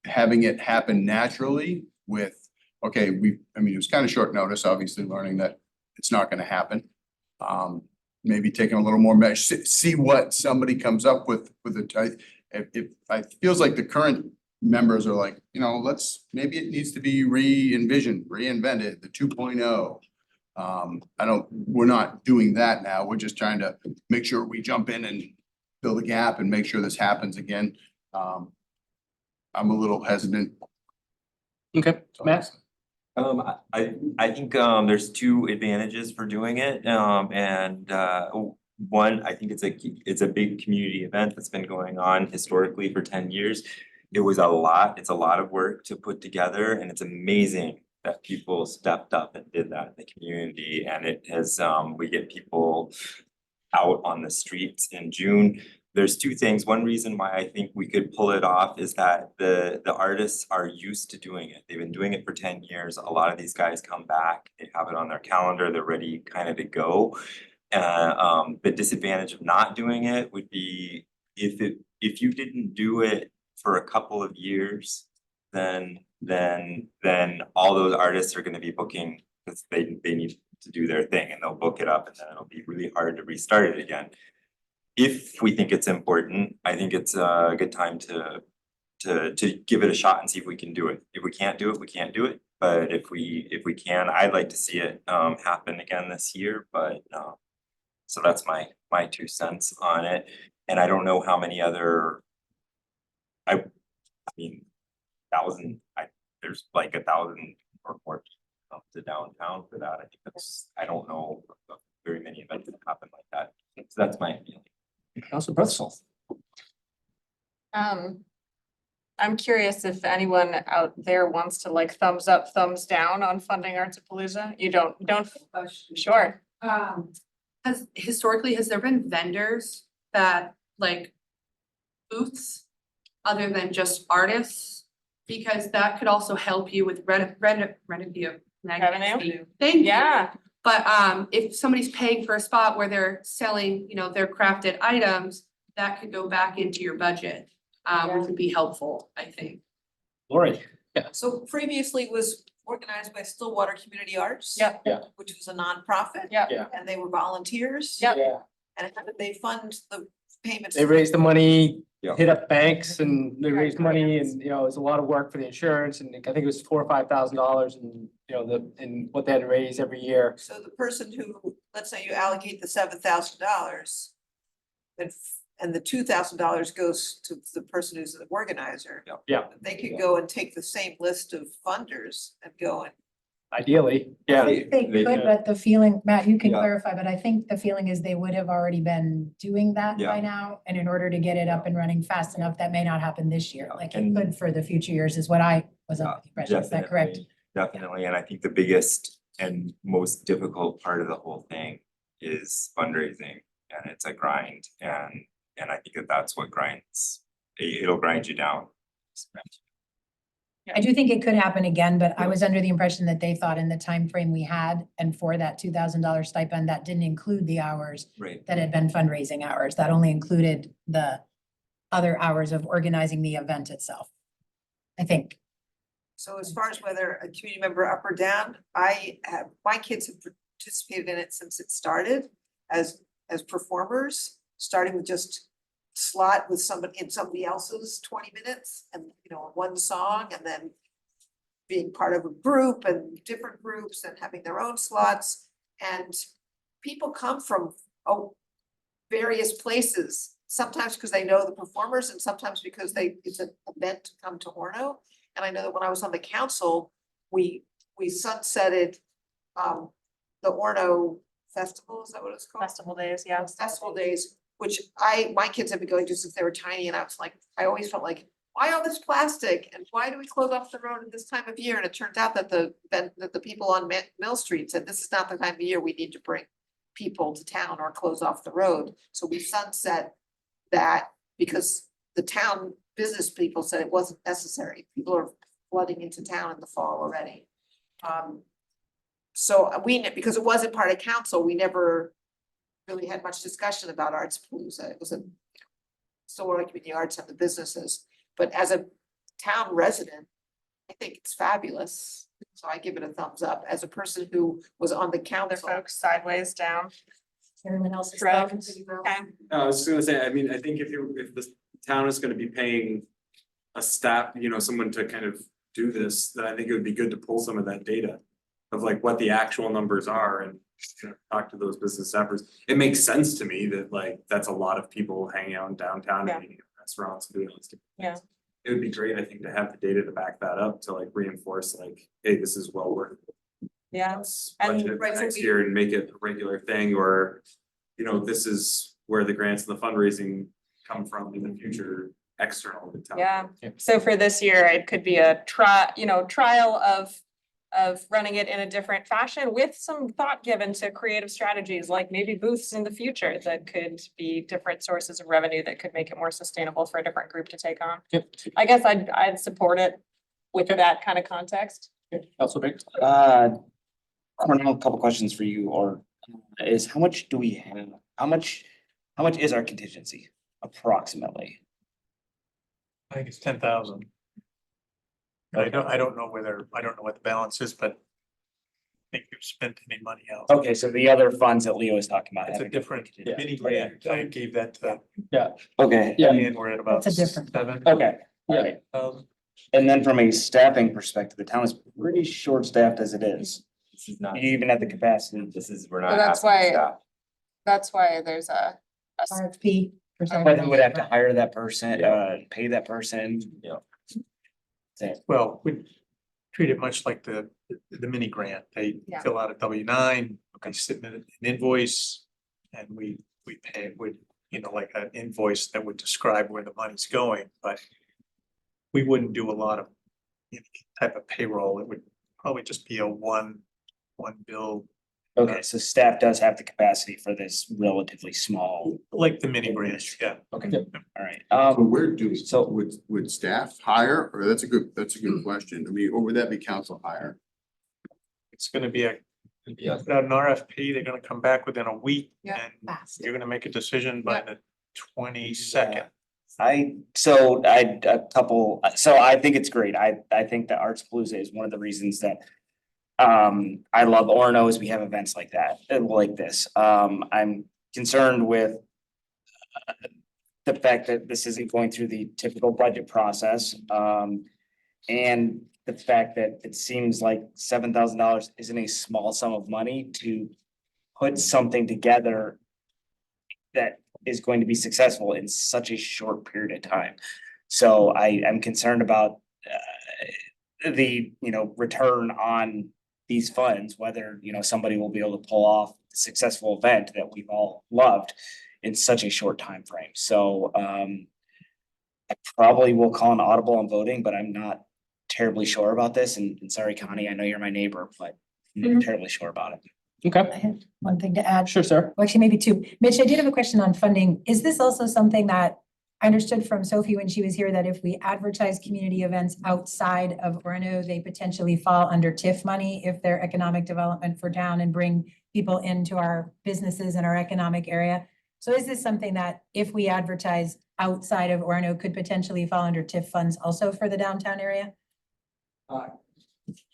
having it happen naturally with, okay, it was kind of short notice, obviously, learning that it's not gonna happen. Maybe taking a little more measure, see what somebody comes up with it feels like the current members are like, you know, maybe it needs to be reinvented, the 2.0. We're not doing that now. We're just trying to make sure we jump in and fill the gap and make sure this happens again. I'm a little hesitant. Okay, Matt? I think there's two advantages for doing it. One, I think it's a big community event that's been going on historically for 10 years. It's a lot of work to put together, and it's amazing that people stepped up and did that in the community. And it has, we get people out on the streets in June. There's two things. One reason why I think we could pull it off is that the artists are used to doing it. They've been doing it for 10 years. A lot of these guys come back, they have it on their calendar, they're ready kind of to go. The disadvantage of not doing it would be if you didn't do it for a couple of years, then all those artists are gonna be booking because they need to do their thing, and they'll book it up, and then it'll be really hard to restart it again. If we think it's important, I think it's a good time to give it a shot and see if we can do it. If we can't do it, we can't do it. But if we can, I'd like to see it happen again this year, but so that's my 2 cents on it. And I don't know how many other, I mean, there's like 1,000 or more up to downtown for that. I think I don't know very many events that happen like that. So that's my opinion. Councilor Bristol. I'm curious if anyone out there wants to like thumbs up, thumbs down on funding Artsapalooza. You don't, sure. Has there been vendors that like booths other than just artists? Because that could also help you with revenue. Thank you. Yeah. But if somebody's paying for a spot where they're selling, you know, their crafted items, that could go back into your budget, which would be helpful, I think. Lori. So previously it was organized by Stillwater Community Arts. Yep. Yeah. Which was a nonprofit. Yep. Yeah. And they were volunteers. Yep. Yeah. And how did they fund the payments? They raised the money, Yeah. hit up banks, and they raised money, and, you know, it was a lot of work for the insurance, and I think it was $4,000 or $5,000, and, you know, and what they had to raise every year. So the person who, let's say you allocate the $7,000. And the $2,000 goes to the person who's the organizer. Yeah. They could go and take the same list of funders and go and Ideally, Yeah. They could, but the feeling, Matt, you can Yeah. clarify, but I think the feeling is they would have already been doing that by Yeah. now. And in order to get it up and running fast enough, that may not happen this year, like it And- could for the future years is what I was under the impression. Is that correct? Definitely, and I think the biggest and most difficult part of the whole thing is fundraising, and it's a grind, and I think that that's what grinds, it'll grind you down. I do think it could happen again, but I was under the impression that they thought in the time frame we had and for that $2,000 stipend, that didn't include the hours Right. that had been fundraising hours. That only included the other hours of organizing the event itself. I think. So as far as whether a community member up or down, my kids have participated in it since it started as performers, starting with just slot with somebody else's 20 minutes and, one song, and then being part of a group and different groups and having their own slots. And people come from various places, sometimes because they know the performers and sometimes because it's an event to come to Orono. And I know that when I was on the council, we sunsetted the Orono Festival, is that what it's called? Festival days, yeah. Festival days, which my kids have been going to since they were tiny, and I always felt like, why all this plastic? And why do we close off the road at this time of year? And it turned out that the people on Mill Street said, this is not the time of year we need to bring people to town or close off the road. So we sunset that because the town business people said it wasn't necessary. People are flooding into town in the fall already. So because it wasn't part of council, we never really had much discussion about Arts-Palooza. It was still working with the arts and the businesses. But as a town resident, I think it's fabulous. So I give it a thumbs up. As a person who was on the Other council. folks sideways down. Everyone else is. Drones. Okay. I was just gonna say, I mean, I think if the town is gonna be paying a staff, someone to kind of do this, then I think it would be good to pull some of that data of like what the actual numbers are and talk to those business staffers. It makes sense to me that like, that's a lot of people hanging out in downtown Yeah. and eating at restaurants and doing those things. Yeah. It would be great, I think, to have the data to back that up, to like reinforce like, hey, this is well worth it. Yeah. Let's And- budget Right, so next we- year and make it a regular thing, or, this is where the grants and the fundraising come from in the future, external to town. Yeah. So for this year, it could be a trial of running it in a different fashion with some thought given to creative strategies, like maybe booths in the future that could be different sources of revenue that could make it more sustainable for a different group to take on. Yep. I guess I'd support it with that kind of context. Councilor Biggs? I don't know, a couple questions for you, or is how much do we have, how much is our contingency approximately? I think it's 10,000. I don't know what the balance is, but I think you've spent any money else. Okay, so the other funds that Leo is talking about. It's a having different contingency. mini grant. I gave that to, Okay, and we're at about That's a different- 7. okay, alright. And then from a staffing perspective, the town is pretty short-staffed as it is. This is not, Do you even have the capacity? we're So not that's asking why- staff. That's why there's a RFP. for But we would have to hire that person, pay that person. Yeah. Well, we treat it much like the mini grant. They Yeah. fill out a W-9, they submit an invoice, and we pay it with, like an invoice that would describe where the money's going, but we wouldn't do a lot of any type of payroll. It would probably just be a one bill, Okay, so staff does have the capacity for this relatively small. like the mini grant, yeah. Okay, alright. So where do, so- would staff hire, or that's a good question. I mean, or would that be council hire? It's gonna be an RFP, they're gonna come back within a week, Yeah. and Fast. you're gonna make a decision by the 22nd. I think it's great. I think that Arts-Palooza is one of the reasons that I love Orono is we have events like that, like this. I'm concerned with the fact that this isn't going through the typical budget process. And the fact that it seems like $7,000 isn't a small sum of money to put something together that is going to be successful in such a short period of time. So I am concerned about the return on these funds, whether, somebody will be able to pull off a successful event that we've all loved in such a short time frame. So I probably will call an audible on voting, but I'm not terribly sure about this. And sorry, Connie, I know you're my neighbor, but I'm not terribly sure about it. Okay, I had one thing to add. sure, sir. Well, actually, maybe two. Mitch, I did have a question on funding. Is this also something that I understood from Sophie when she was here, that if we advertise community events outside of Orono, they potentially fall under TIF money if they're economic development for town and bring people into our businesses in our economic area? So is this something that if we advertise outside of Orono could potentially fall under TIF funds also for the downtown area?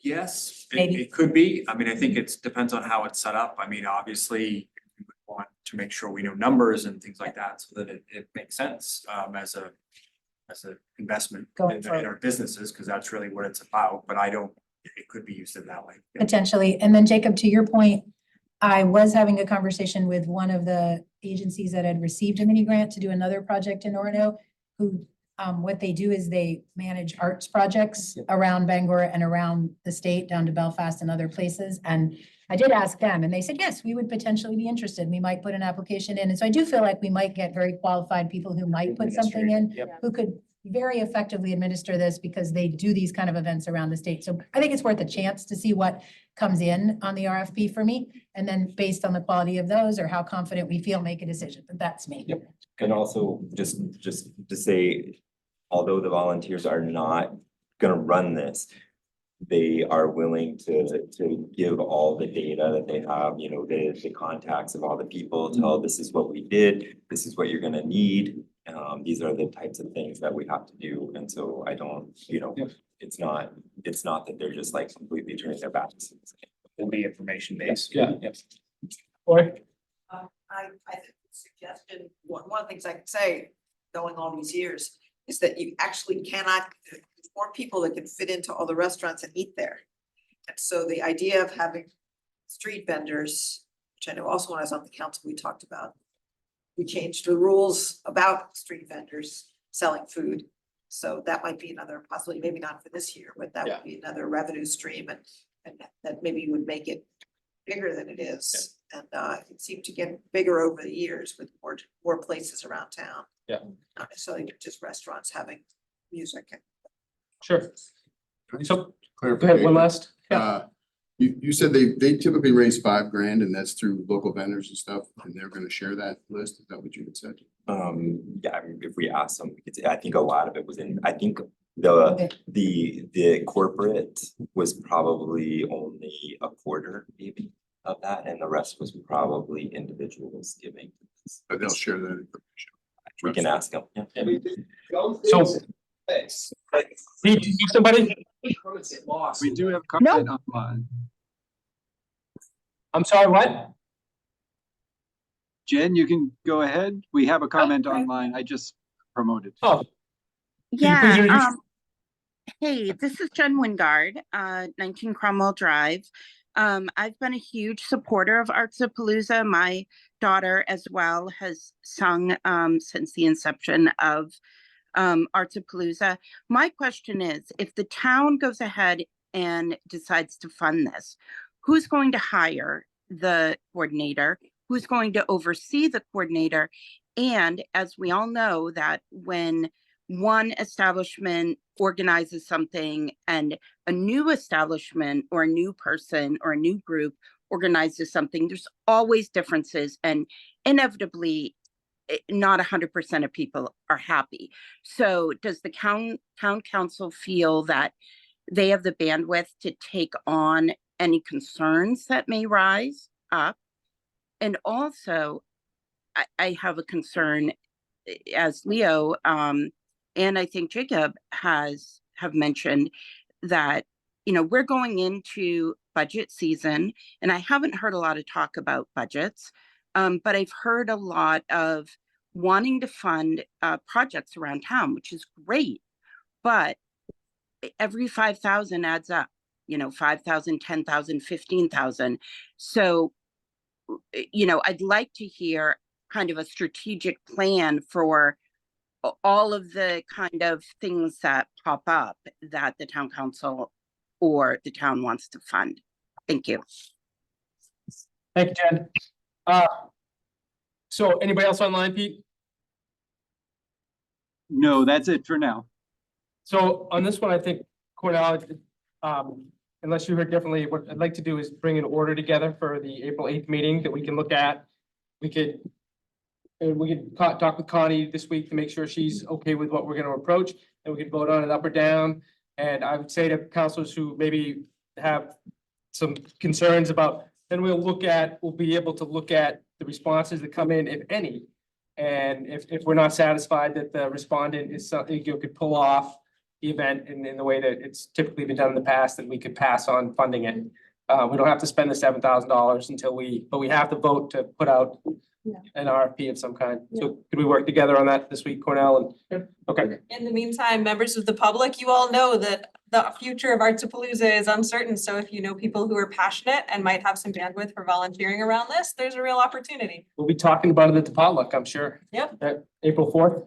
Yes, Maybe. it could be. I mean, I think it depends on how it's set up. I mean, obviously, we would want to make sure we know numbers and things like that so that it makes sense as a investment Going in forward. our businesses, because that's really what it's about. But it could be used in that way. Yeah. Potentially. And then Jacob, to your point, I was having a conversation with one of the agencies that had received a mini grant to do another project in Orono, who what they do is they manage arts projects around Bangor and around the state down to Belfast and other places. And I did ask them and they said, yes, we would potentially be interested. We might put an application in. And so I do feel like we might get very qualified people who might put something in, Yep. who could very effectively administer this because they do these kind of events around the state. So I think it's worth a chance to see what comes in on the RFP for me. And then based on the quality of those or how confident we feel, make a decision. But that's me. Yep. And also just to say, although the volunteers are not gonna run this, they are willing to give all the data that they have, the contacts of all the people, tell this is what we did, this is what you're gonna need. These are the types of things that we have to do. And so I don't, Yep. it's not that they're just like completely turning their backs. It'll be information based. Yeah. Yep. Or I think the suggestion, one of the things I can say, going all these years, is that you actually cannot, there's more people that can fit into all the restaurants and eat there. And so the idea of having street vendors, which I know also when I was on the council, we talked about, we changed the rules about street vendors selling food. So that might be another possibility, maybe not for this year, but that would be another revenue stream and that maybe would make it bigger than it is. And it seemed to get bigger over the years with more places around town. Yeah. Not necessarily just restaurants having music. sure. So go Clarification. ahead, one last. Yeah. You said they typically raise $5,000 and that's through local vendors and stuff, and they're gonna share that list. Is that what you had said? Yeah, I mean, if we ask them, I think a lot of it was I think the corporate was probably only a quarter maybe of that, and the rest was probably individuals giving. But they'll share that information. We can ask them, yeah. So somebody, We do have comment online. I'm sorry, what? Jen, you can go ahead. We have a comment online. I just promoted. Oh. Could you please introduce- Hey, this is Jen Wingard, 19 Cromwell Drive. I've been a huge supporter of Artsapalooza. My daughter as well has sung since the inception of Artsapalooza. My question is, if the town goes ahead and decides to fund this, who's going to hire the coordinator? Who's going to oversee the coordinator? And as we all know that when one establishment organizes something and a new establishment or a new person or a new group organizes something, there's always differences and inevitably not 100% of people are happy. So does the town council feel that they have the bandwidth to take on any concerns that may rise up? And also, I have a concern as Leo, and I think Jacob have mentioned that, we're going into budget season and I haven't heard a lot of talk about budgets, but I've heard a lot of wanting to fund projects around town, which is great, but every 5,000 adds up, 5,000, 10,000, 15,000. So, I'd like to hear kind of a strategic plan for all of the kind of things that pop up that the town council or the town wants to fund. Thank you. Thank you, Jen. So anybody else online, Pete? No, that's it for now. So on this one, I think Cornell, unless you heard differently, what I'd like to do is bring an order together for the April 8th meeting that we can look at. We could talk with Connie this week to make sure she's okay with what we're gonna approach, and we could vote on it up or down. And I would say to counselors who maybe have some concerns about, then we'll be able to look at the responses that come in, if any. And if we're not satisfied that the respondent is something you could pull off the event in the way that it's typically been done in the past, then we could pass on funding it. We don't have to spend the $7,000 but we have to vote to put out an RFP of some kind. So could we work together on that this week, Cornell? And, okay. In the meantime, members of the public, you all know that the future of Artsapalooza is uncertain. So if you know people who are passionate and might have some bandwidth for volunteering around this, there's a real opportunity. We'll be talking about it at the potluck, I'm sure. Yep. April 4th.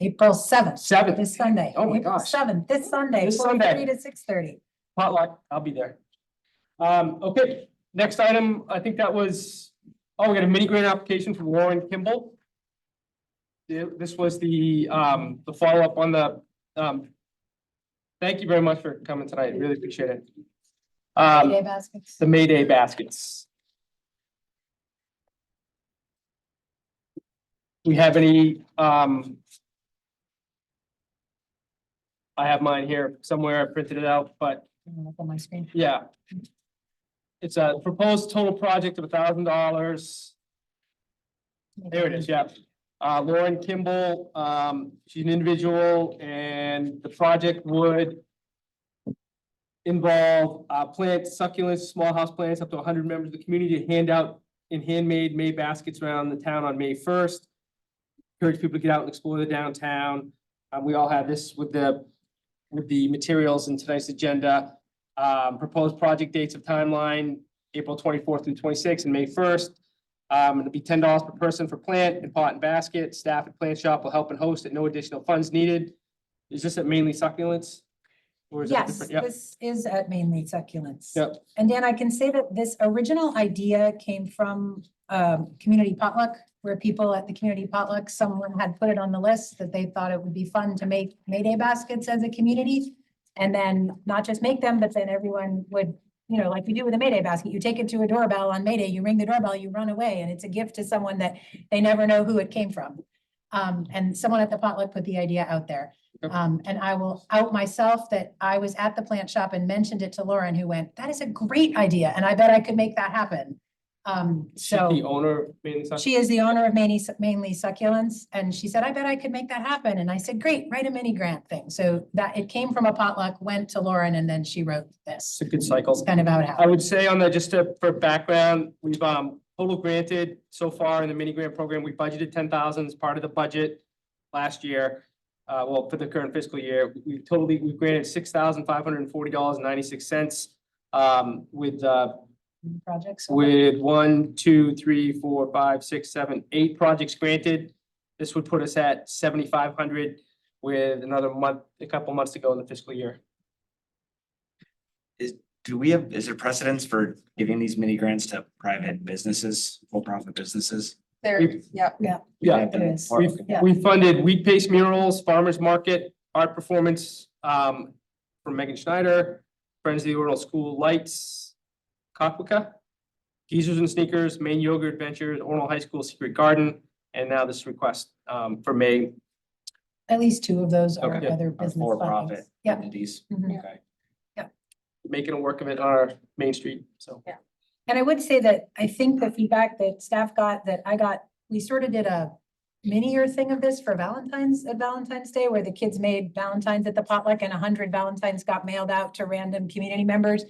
April 7th. 7th. This Sunday. Oh my April gosh. 7th, this Sunday. This 4:30 Sunday. to 6:30. Potluck, I'll be there. Okay, next item, I think that was, we got a mini grant application from Lauren Kimball. This was the follow-up on the, thank you very much for coming tonight, really appreciate it. Mayday baskets. The May Day baskets. We have any, I have mine here somewhere, I printed it out, but Up on my screen. yeah. It's a proposed total project of $1,000. There it is, yeah. Lauren Kimball, she's an individual, and the project would involve plant succulents, small house plants, up to 100 members of the community to hand out in handmade May baskets around the town on May 1st. Encourage people to get out and explore the downtown. We all have this with the materials in tonight's agenda. Proposed project dates of timeline, April 24th through 26th and May 1st. It'll be $10 per person for plant and pot and basket. Staff at plant shop will help and host at no additional funds needed. Is this at mainly succulents? Or is it Yes, different? Yep. this is at mainly succulents. Yep. And Dan, I can say that this original idea came from community potluck, where people at the community potluck, someone had put it on the list that they thought it would be fun to make May Day baskets as a community. And then not just make them, but then everyone would, like we do with a May Day basket, you take it to a doorbell on May Day, you ring the doorbell, you run away, and it's a gift to someone that they never know who it came from. And someone at the potluck put the idea out there. And I will out myself that I was at the plant shop and mentioned it to Lauren, who went, that is a great idea, and I bet I could make that happen. She's the owner of mainly succulents? She is the owner of mainly succulents, and she said, I bet I could make that happen. And I said, great, write a mini grant thing. So that it came from a potluck, went to Lauren, and then she wrote this. It's a good cycle. It's kind of how it I happened. would say on the, for background, we've total granted so far in the mini grant program, we budgeted 10,000 as part of the budget last year. For the current fiscal year, we've granted $6,540.96 with Projects. with 1, 2, 3, 4, 5, 6, 7, 8 projects granted. This would put us at 7,500 with another month, a couple months to go in the fiscal year. Is there precedence for giving these mini grants to private businesses, for-profit businesses? There, yeah. Yeah. Yeah, There is. Yeah. we funded wheat paste murals, farmers market, art performance from Megan Schneider, Friends of the Orono School Lights, Kakwika, Geezers and Sneakers, Maine Yoga Adventures, Orono High School Secret Garden, and now this request for May. At least 2 of those are Okay. other business For-profit fundings. Yeah. entities. Mhm. Okay. Making a work of it on our Main Street, so. Yeah. And I would say that I think the feedback that staff got, that I got, we sort of did a mini-year thing of this for Valentine's Day, where the kids made Valentines at the potluck and 100 Valentines got mailed out to random community members.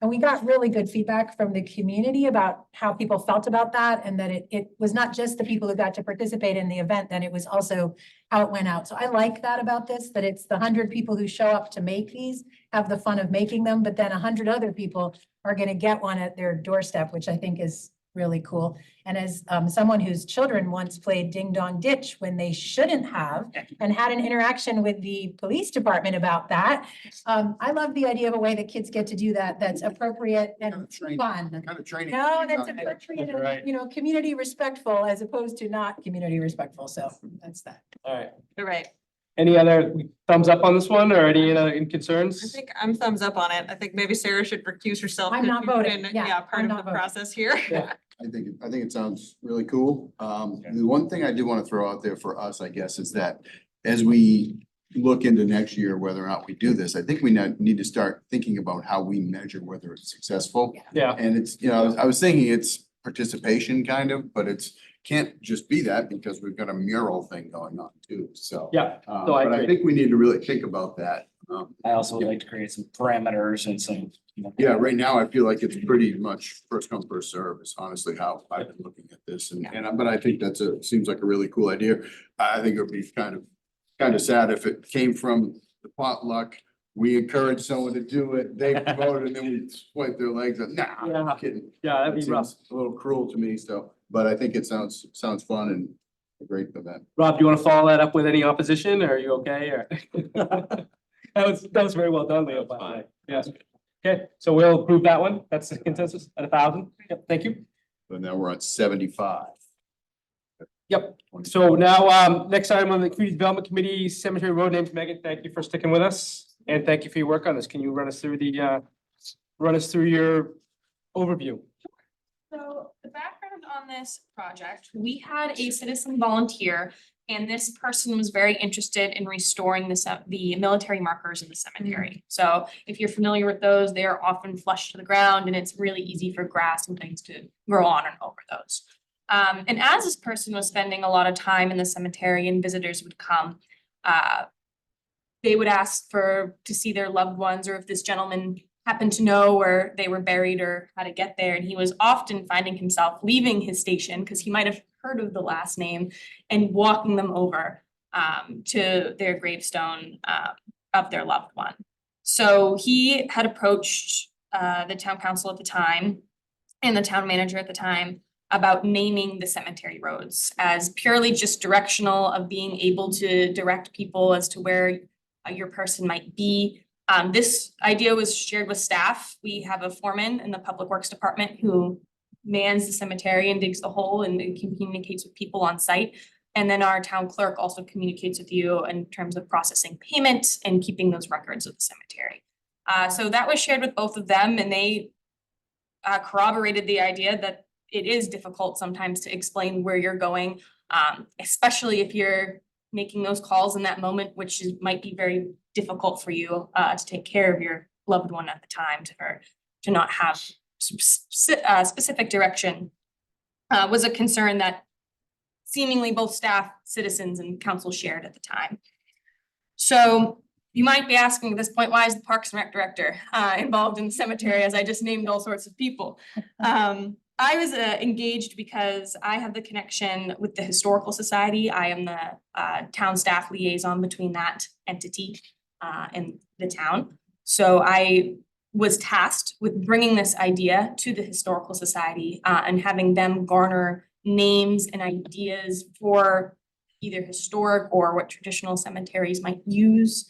And we got really good feedback from the community about how people felt about that, and that it was not just the people who got to participate in the event, then it was also how it went out. So I like that about this, that it's the 100 people who show up to make these, have the fun of making them, but then 100 other people are gonna get one at their doorstep, which I think is really cool. And as someone whose children once played ding dong ditch when they shouldn't have, and had an interaction with the police department about that. I love the idea of a way that kids get to do that, that's appropriate and fun. Kind of training. No, that's appropriate, Right. and, you know, community respectful as opposed to not community respectful, so that's that. All right. You're right. Any other thumbs up on this one or any I concerns? think I'm thumbs up on it. I think maybe Sarah should recuse herself. I'm 'cause not she's voting. been, Yeah, part I'm of not the voting. process here. Yeah. I think it sounds really cool. The one thing I do want to throw out there for us, I guess, is that as we look into next year, whether or not we do this, I think we need to start thinking about how we measure whether it's successful. Yeah. And it's, you know, I was thinking it's participation kind of, but can't just be that because we've got a mural thing going on too, so. Yeah, no, I But I agree. think we need to really think about that. I also would like to create some parameters and some, you know. Yeah, right now I feel like it's pretty much first come, first serve is honestly how I've been looking at this but I think seems like a really cool idea. I think it would be kind of sad if it came from the potluck. We encourage someone to do it, they promote it, and then we swipe their legs and nah, Yeah. I'm kidding. Yeah, that'd That be rough. seems a little cruel to me, so, but I think it sounds fun and a great event. Rob, do you want to follow that up with any opposition or are you okay or? That was very well done, Leo, by the way. Yeah. Okay, so we'll approve that one. That's the consensus at 1,000. Yep, thank you. So now we're on 75. Yep. So now, next item on the Community Development Committee, Cemetery Road names. Megan, thank you for sticking with us. And thank you for your work on this. Can you run us through your overview? So the background on this project, we had a citizen volunteer and this person was very interested in restoring the military markers in the cemetery. So if you're familiar with those, they are often flush to the ground and it's really easy for grass and things to grow on and over those. And as this person was spending a lot of time in the cemetery and visitors would come, they would ask to see their loved ones, or if this gentleman happened to know where they were buried or how to get there. And he was often finding himself leaving his station because he might have heard of the last name and walking them over to their gravestone of their loved one. So he had approached the town council at the time and the town manager at the time about naming the cemetery roads as purely just directional of being able to direct people as to where your person might be. This idea was shared with staff. We have a foreman in the Public Works Department who mans the cemetery and digs the hole and communicates with people on site. And then our town clerk also communicates with you in terms of processing payment and keeping those records of the cemetery. So that was shared with both of them and they corroborated the idea that it is difficult sometimes to explain where you're going, especially if you're making those calls in that moment, which might be very difficult for you to take care of your loved one at the time, to not have specific direction was a concern that seemingly both staff, citizens, and council shared at the time. So you might be asking at this point, why is the Parks and Rec director involved in the cemetery, as I just named all sorts of people? I was engaged because I have the connection with the Historical Society. I am the town staff liaison between that entity and the town. So I was tasked with bringing this idea to the Historical Society and having them garner names and ideas for either historic or what traditional cemeteries might use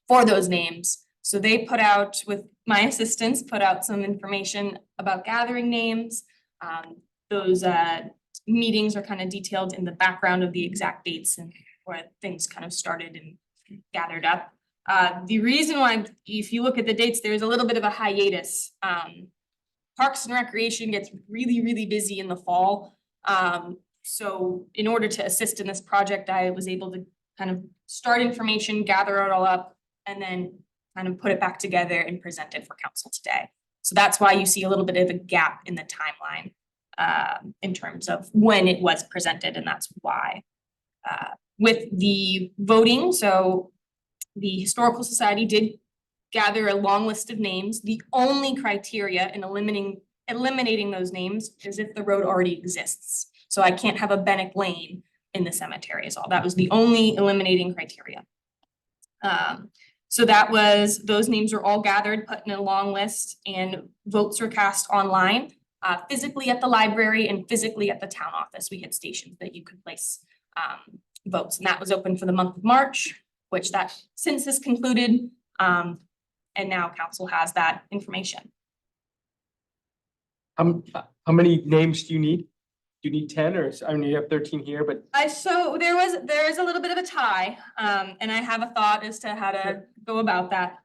for those names. So they put out, with my assistance, put out some information about gathering names. Those meetings are kind of detailed in the background of the exact dates and where things kind of started and gathered up. The reason why, if you look at the dates, there's a little bit of a hiatus. Parks and Recreation gets really, really busy in the fall. So in order to assist in this project, I was able to kind of start information, gather it all up, and then kind of put it back together and present it for council today. So that's why you see a little bit of a gap in the timeline in terms of when it was presented, and that's why. With the voting, so the Historical Society did gather a long list of names. The only criteria in eliminating those names is if the road already exists. So I can't have a Bennick Lane in the cemetery is all. That was the only eliminating criteria. So those names were all gathered, put in a long list, and votes were cast online. physically at the library and physically at the town office. We had stations that you could place votes, and that was open for the month of March, which that since has concluded. And now council has that information. How many names do you need? Do you need 10 or, I mean, you have 13 here, but So there is a little bit of a tie, and I have a thought as to how to go about that.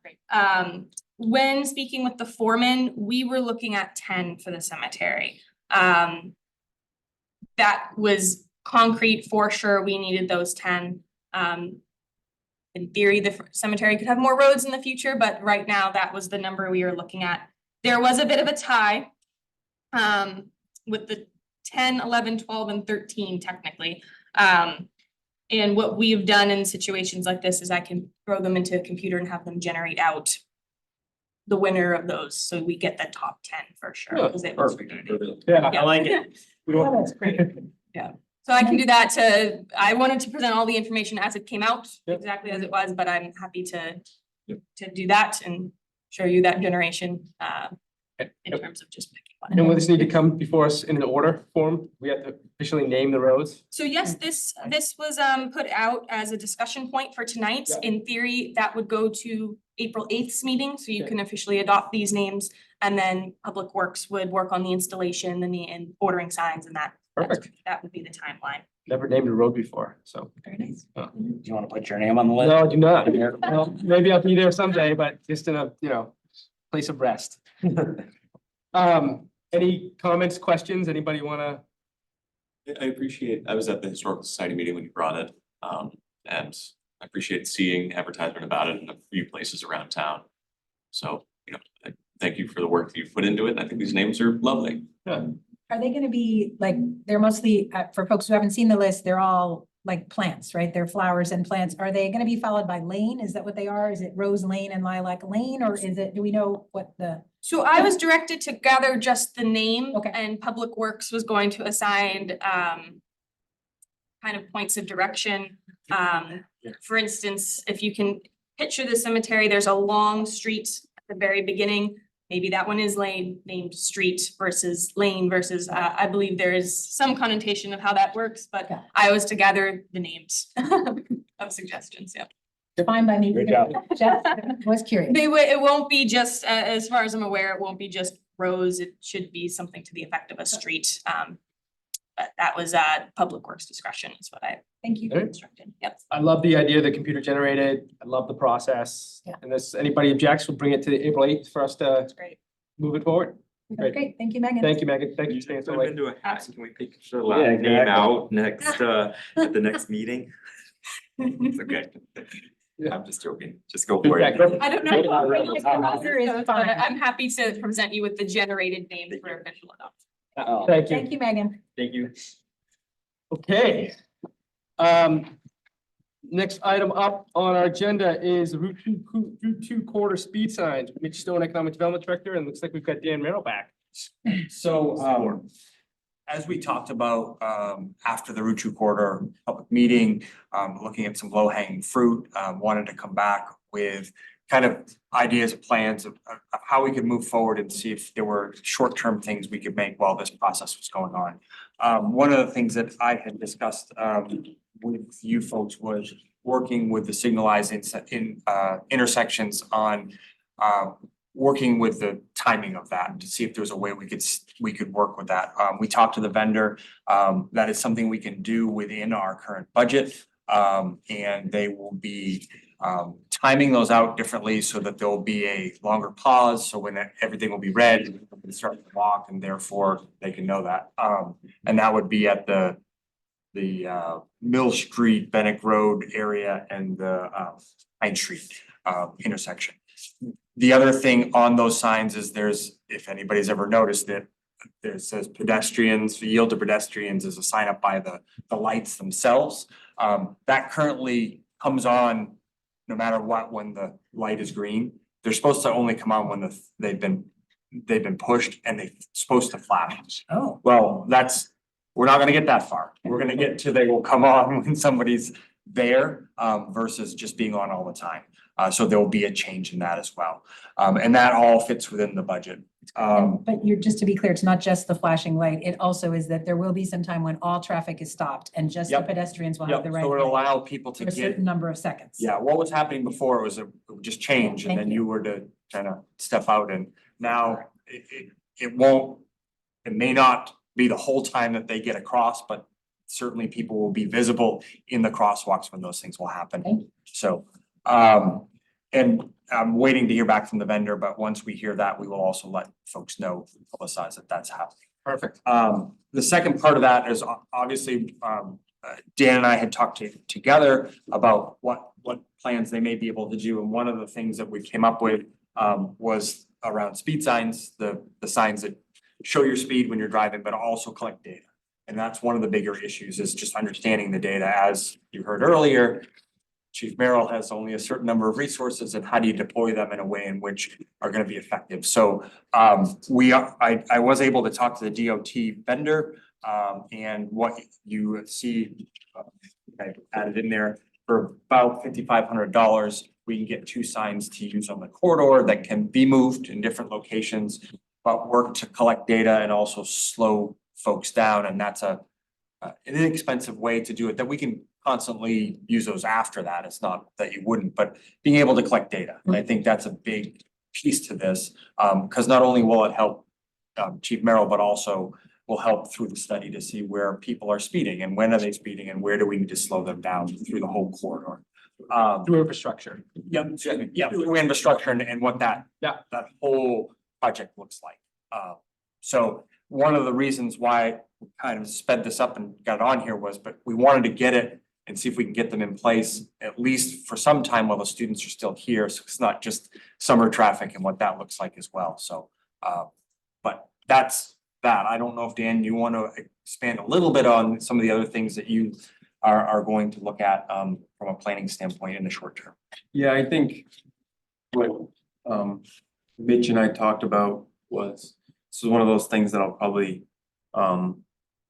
When speaking with the foreman, we were looking at 10 for the cemetery. That was concrete for sure. We needed those 10. In theory, the cemetery could have more roads in the future, but right now that was the number we were looking at. There was a bit of a tie with the 10, 11, 12, and 13 technically. And what we've done in situations like this is I can throw them into a computer and have them generate out the winner of those, so we get the top 10 for sure. Yeah, 'Cause it was- yeah, I like it. We don't- Oh, that's great. Yeah, so I can do that I wanted to present all the information as it came out, exactly as it was, but I'm happy to do that and show you that generation in terms of just picking one. And will this need to come before us in an order form? We have to officially name the roads? So yes, this was put out as a discussion point for tonight. Yeah. In theory, that would go to April 8th meeting, so you Yeah. can officially adopt these names. And then Public Works would work on the installation and ordering signs and that. Perfect. That would be the timeline. Never named a road before, so. Very nice. Do you want to put your name on the list? No, I do not. Well, maybe I'll be there someday, but just in a, place of rest. Any comments, questions? Anybody wanna? I appreciate, I was at the Historical Society meeting when you brought it, and I appreciate seeing advertisement about it in a few places around town. So, I thank you for the work that you've put into it. I think these names are lovely. Yeah. Are they gonna be like, they're mostly, for folks who haven't seen the list, they're all like plants, right? They're flowers and plants. Are they gonna be followed by lane? Is that what they are? Is it Rose Lane and Lilac Lane, or is it, do we know what the? So I was directed to gather just the name. Okay. And Public Works was going to assign kind of points of direction. For instance, if you can picture the cemetery, there's a long street at the very beginning. Maybe that one is named street versus lane versus, I believe there is some connotation of how that works, but Okay. I was to gather the names of suggestions, yeah. Fine by me. Good job. Jeff was curious. It won't be just, as far as I'm aware, it won't be just rows. It should be something to the effect of a street. But that was Public Works discretion is what I Thank you. instructed. Yep. I love the idea that computer generated. I love the process. Yeah. And this, anybody objects, we'll bring it to the April 8th for us to That's great. move it forward. That's great. Thank you, Megan. Thank you, Megan. Thank you for staying so late. do a hack, can we pick the Yeah, last name exactly. out next, at the next meeting? It's okay. Yeah. I'm just joking, just go for it. I don't know. Browser is fine. I'm happy to present you with the generated names for official adoption. Thank you. Thank you, Megan. Thank you. Okay. Next item up on our agenda is Route 2 corridor speed signs. Mitch Stone, Economic Development Director, and looks like we've got Dan Merrill back. So, as we talked about, after the Route 2 corridor public meeting, looking at some low hanging fruit, wanted to come back with kind of ideas, plans of how we could move forward and see if there were short-term things we could make while this process was going on. One of the things that I had discussed, with you folks was working with the signalizing intersections on, working with the timing of that to see if there's a way we could work with that. We talked to the vendor, that is something we can do within our current budget. And they will be timing those out differently so that there'll be a longer pause, so when everything will be red, we can start to walk and therefore they can know that. And that would be at the Mill Street, Bennett Road area and the Pine Street intersection. The other thing on those signs is if anybody's ever noticed it, there says pedestrians, yield to pedestrians is a sign up by the lights themselves. That currently comes on no matter what, when the light is green. They're supposed to only come on when they've been pushed and they're supposed to flash. Oh. Well, we're not gonna get that far. We're gonna get to they will come on when somebody's there versus just being on all the time. So there will be a change in that as well. And that all fits within the budget. But you're, just to be clear, it's not just the flashing light. It also is that there will be some time when all traffic is stopped and just the Yep. pedestrians will have Yep, the right so of it way allow people to for a get, certain number of seconds. yeah, what was happening before was it would just change and Thank then you. you were to kind of step out and now it won't, it may not be the whole time that they get across, but certainly people will be visible in the crosswalks when those things will happen. So, and I'm waiting to hear back from the vendor, but once we hear that, we will also let folks know, publicize that that's happening. Perfect. The second part of that is obviously, Dan and I had talked together about what plans they may be able to do. And one of the things that we came up with, was around speed signs, the signs that show your speed when you're driving, but also collect data. And that's one of the bigger issues is just understanding the data. As you heard earlier, Chief Merrill has only a certain number of resources and how do you deploy them in a way in which are gonna be effective? So I was able to talk to the DOT vendor and what you see, I added in there for about $5,500, we can get 2 signs to use on the corridor that can be moved in different locations, but work to collect data and also slow folks down. And that's an inexpensive way to do it that we can constantly use those after that. It's not that you wouldn't, but being able to collect data. And I think that's a big piece to this, because not only will it help Chief Merrill, but also will help through the study to see where people are speeding and when are they speeding and where do we need to slow them down through the whole corridor. Through infrastructure. Yeah, through infrastructure and what that whole project looks like. So one of the reasons why we kind of sped this up and got it on here was, but we wanted to get it and see if we can get them in place at least for some time while the students are still here. So it's not just summer traffic and what that looks like as well. So, but that's that. I don't know if Dan, you want to expand a little bit on some of the other things that you are going to look at from a planning standpoint in the short term. Yeah, I think what Mitch and I talked about was, this is one of those things that I'll probably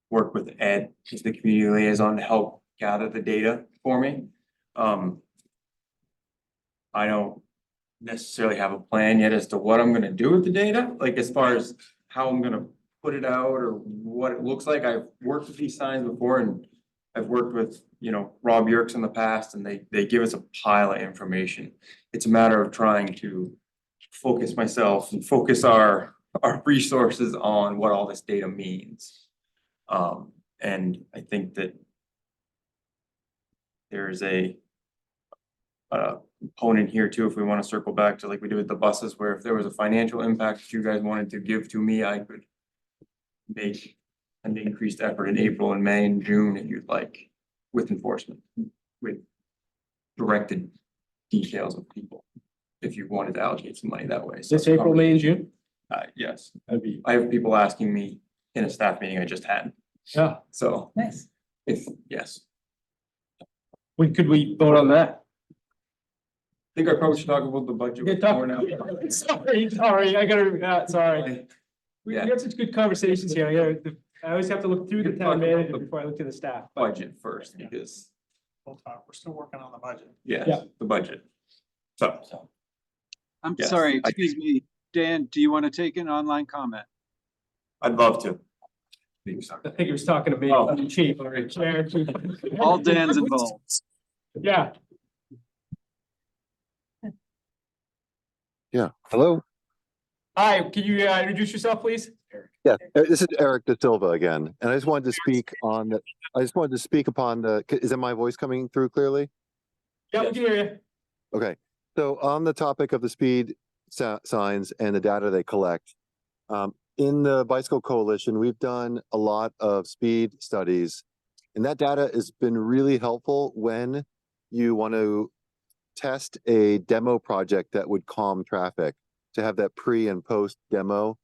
work with Ed, as the community liaison, to help gather the data for me. I don't necessarily have a plan yet as to what I'm gonna do with the data, like as far as how I'm gonna put it out or what it looks like. I've worked with these signs before and I've worked with, you know, Rob Yerkes in the past and they give us a pile of information. It's a matter of trying to focus myself and focus our resources on what all this data means. And I think that there's a component here too, if we want to circle back to like we did with the buses, where if there was a financial impact that you guys wanted to give to me, I could make an increased effort in April and May and June if you'd like, with enforcement, with directed details of people, if you wanted to allocate some money that way. So This April, May and June? Yes, I have people asking me in a staff meeting I just had. Yeah. So Nice. yes. Could we vote on that? I think I probably should talk about the budget more now. Sorry, I gotta, sorry. We Yeah. had such good conversations here. I always have to look through the town manager before I look to the staff. Budget first, because, We'll talk, we're still working on the budget. yes, the budget. So. I'm Yes, sorry, I excuse me, Dan, do you want to take an online comment? I'd love to. I think he was talking to me, chief, or chair. All Dan's involved. Yeah. Yeah, hello? Hi, can you introduce yourself, please? Yeah, this is Eric De Silva again, and I just wanted to speak on the, is that my voice coming through clearly? Yeah, we can hear you. Okay, so on the topic of the speed signs and the data they collect, in the Bicycle Coalition, we've done a lot of speed studies, and that data has been really helpful when you want to test a demo project that would calm traffic, to have that pre and post demo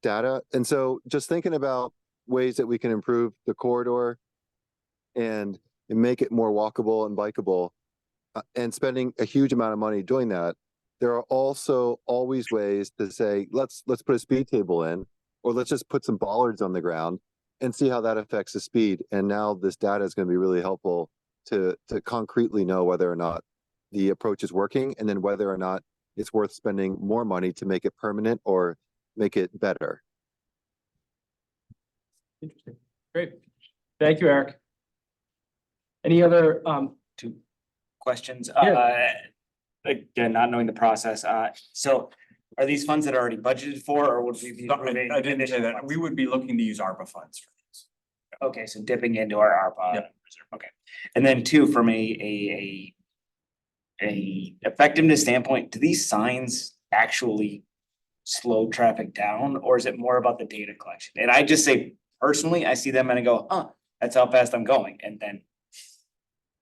data. And so just thinking about ways that we can improve the corridor and make it more walkable and bikeable, and spending a huge amount of money doing that, there are also always ways to say, let's put a speed table in, or let's just put some bollards on the ground and see how that affects the speed. And now this data is going to be really helpful to concretely know whether or not the approach is working, and then whether or not it's worth spending more money to make it permanent or make it better. Interesting. Great. Thank you, Eric. Any other, Two questions. Yeah. Again, not knowing the process, so are these funds that are already budgeted for, or would we be? approving I didn't say additional that. funds? We would be looking to use ARPA funds for this. Okay, so dipping into our ARPA Yeah. reserve, okay. And then two, from a effectiveness standpoint, do these signs actually slow traffic down, or is it more about the data collection? And I just say, personally, I see them and I go, that's how fast I'm going, and then.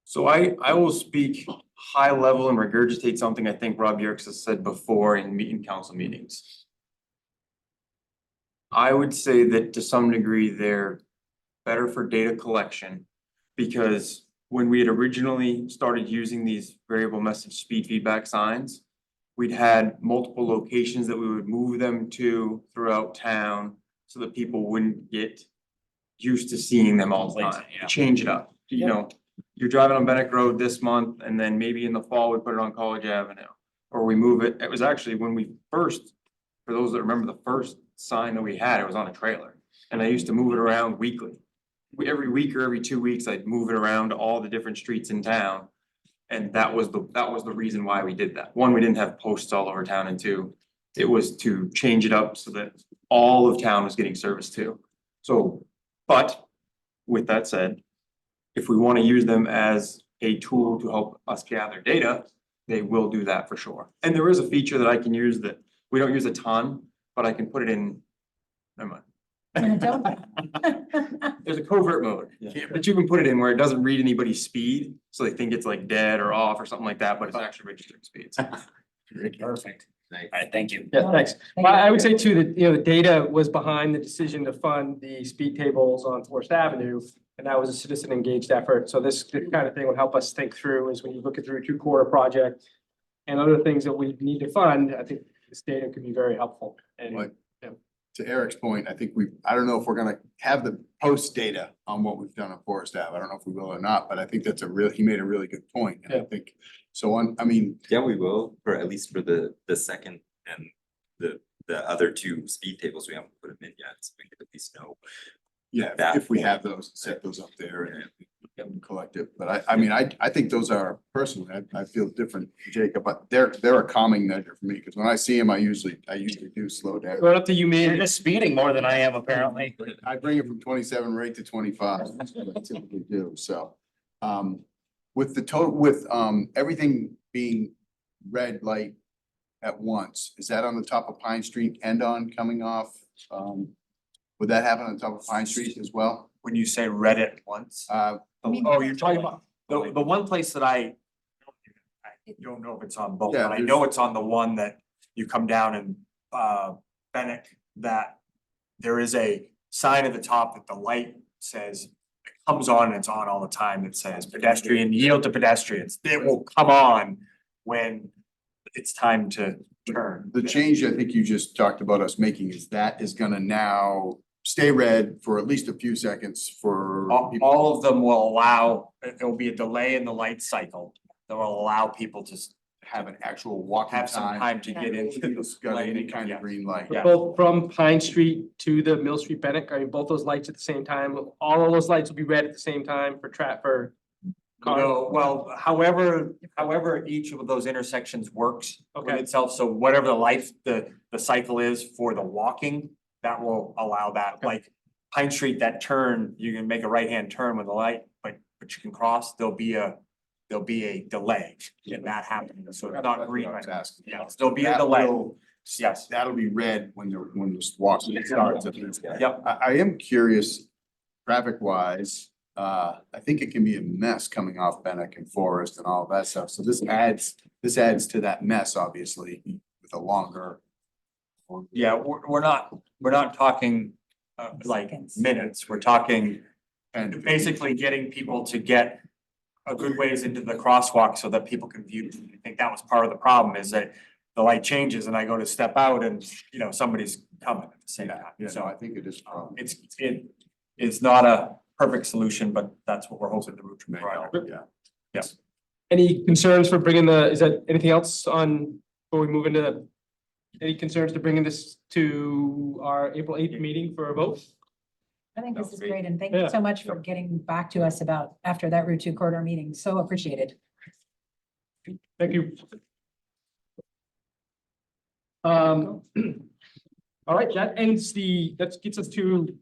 So I will speak high level and regurgitate something I think Rob Yerkes has said before in council meetings. I would say that to some degree, they're better for data collection, because when we had originally started using these variable message speed feedback signs, we'd had multiple locations that we would move them to throughout town so that people wouldn't get used to seeing them all the time. Yeah. Change it up, you know, you're driving on Bennett Road this month, and then maybe in the fall, we put it on College Avenue. Or we move it, it was actually when we first, for those that remember the first sign that we had, it was on a trailer. And I used to move it around weekly. Every week or every 2 weeks, I'd move it around to all the different streets in town. And that was the reason why we did that. One, we didn't have posts all over town, and two, it was to change it up so that all of town was getting service too. So, but with that said, if we want to use them as a tool to help us gather data, they will do that for sure. And there is a feature that I can use that we don't use a ton, but I can put it in, never mind. There's a covert mode, but you can put it in where it doesn't read anybody's speed, so they think it's like dead or off or something like that, but it's actually registering speeds. Perfect. All right, thank you. Yeah, thanks. Well, I would say too, that, the data was behind the decision to fund the speed tables on Forest Avenue. And that was a citizen engaged effort. So this kind of thing would help us think through is when you look at through a 2-quarter project and other things that we need to fund, I think this data could be very helpful. And Right. To Eric's point, I think I don't know if we're gonna have the post data on what we've done on Forest Ave. I don't know if we will or not, but I think that's he made a really good point. And I think, Yeah, we will, for at least for the second and the other 2 speed tables, we haven't put them in yet, so we can at least know. yeah, that if we point. have those, set those up there and get them collected. But I think those are personally, I feel different, Jacob, but they're a calming measure for me, because when I see them, I usually do slow down. Going up to you, man. You're just speeding more than I am, apparently. I bring it from 27 right to 25. That's what I typically do, so. With everything being red light at once, is that on the top of Pine Street and on coming off? Would that happen on top of Pine Street as well? When you say read it once, oh, you're talking about, the one place that I don't know if it's on both, Yeah, but I know it's on the one that you come down and, Bennett, that there is a sign at the top that the light says, it comes on and it's on all the time, that says pedestrian, yield to pedestrians. It will come on when it's time to turn. The change I think you just talked about us making is gonna now stay red for at least a few seconds for people. All of them will allow, there will be a delay in the light cycle that will allow people to have an actual walking have some time to get into the It's got any lane. kind of green light. Yeah. Both from Pine Street to the Mill Street Bennett, I mean, both those lights at the same time, all of those lights will be red at the same time for cars. No, well, however each of those intersections works with Okay. itself, so whatever the life, the cycle is for the walking, that will allow that, like Pine Street, that turn, you can make a right-hand turn with the light, but you can cross, there'll be a delay in that happening, so it's not green right now. Yeah, there'll be a That delay. will- Yes. That'll be red when the walking starts. Yep. I am curious, traffic wise, I think it can be a mess coming off Bennick and Forest and all of that stuff. So this adds to that mess, obviously, with a longer. Yeah, we're not talking like minutes, we're talking And basically getting people to get a good ways into the crosswalk so that people can view. I think that was part of the problem, is that the light changes and I go to step out and, somebody's coming at the same time. Yeah, So no, I think it is. it's not a perfect solution, but that's what we're hoping the route to provide. Yeah. Any concerns for bringing is that anything else on, before we move into, any concerns to bringing this to our April 8th meeting for a vote? I think this That's is great. great, and thank Yeah. you so much for getting back to us about after that Route 2 corridor meeting. So appreciated. Thank you. All right, that gets us to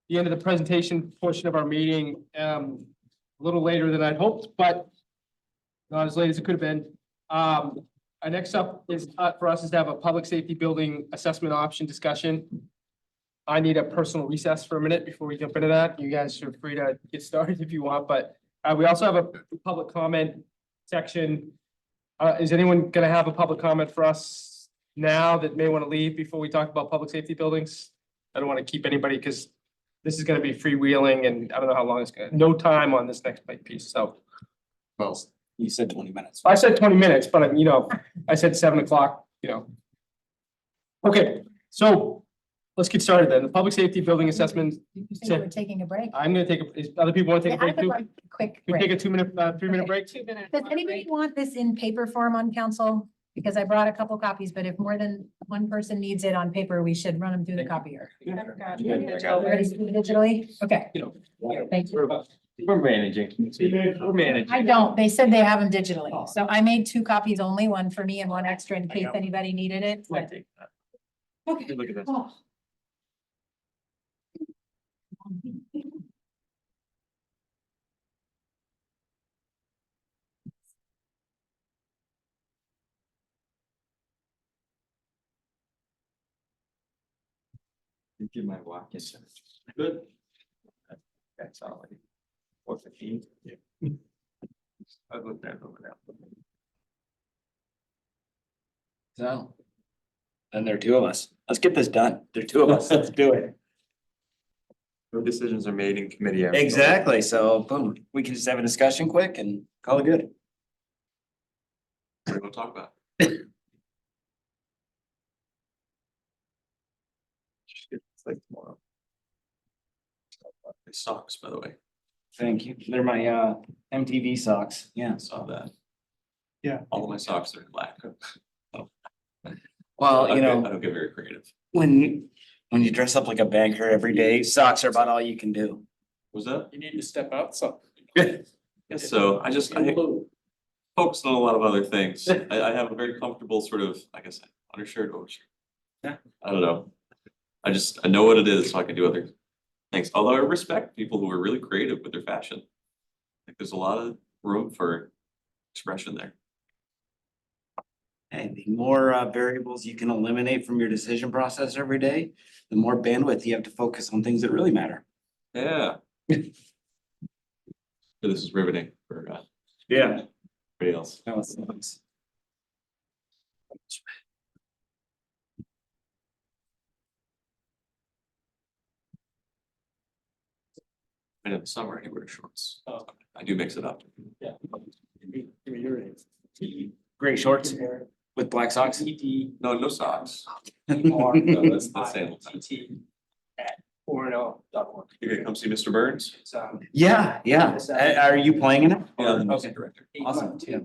the end of the presentation portion of our meeting. A little later than I'd hoped, but not as late as it could have been. Next up is for us is to have a public safety building assessment option discussion. I need a personal recess for a minute before we jump into that. You guys are free to get started if you want, but we also have a public comment section. Is anyone gonna have a public comment for us now that may want to leave before we talk about public safety buildings? I don't want to keep anybody because this is gonna be freewheeling and I don't know how long it's gonna, no time on this next piece, so. Well, you said 20 minutes. I said 20 minutes, but I said 7 o'clock, Okay, so let's get started then. The public safety building assessment. You said we're taking a break. I'm gonna if other people want to take a Yeah, I break would too? like a quick Can we break. take a 2-minute, 3-minute break? 2 minutes. Does anybody want this in paper form on council? Because I brought a couple copies, but if more than one person needs it on paper, we should run them through the copier. Everybody's digitally? Okay. Thank you. We're managing. We're managing. I don't. They said they have them digitally. So I made 2 copies only, one for me and one extra in case anybody needed it. but- Okay. Look at this. Oh. Give my walk in. Good. That's all. 4:15. Yeah. I'll go there over there. So. Then there are 2 of us. Let's get this done. There are 2 of us. Let's do it. No decisions are made in committee. Exactly. So boom, we can just have a discussion quick and call it good. What do you want to talk about? It's like tomorrow. My socks, by the way. Thank you. They're my MTV socks. Yeah. I saw that. Yeah. All of my socks are black. Well, I don't get very creative. when you dress up like a banker every day, socks are about all you can do. Was that? You need to step out some. So I focus on a lot of other things. I have a very comfortable sort of, I guess, undershirt, overshirt. Yeah. I don't know. I know what it is, so I can do other things. Although I respect people who are really creative with their fashion. I think there's a lot of room for expression there. And the more variables you can eliminate from your decision process every day, the more bandwidth you have to focus on things that really matter. Yeah. This is riveting for Yeah. everybody else. No, it's nice. And in the summer, I wear shorts. I do mix it up. Yeah. Give me your name. Gray shorts with black socks. No socks. No, that's sandals. Orono.org. You're gonna come see Mr. Burns? It's, Yeah. Are you playing in it? Yeah, I'm the Okay. music director. Awesome. Yeah.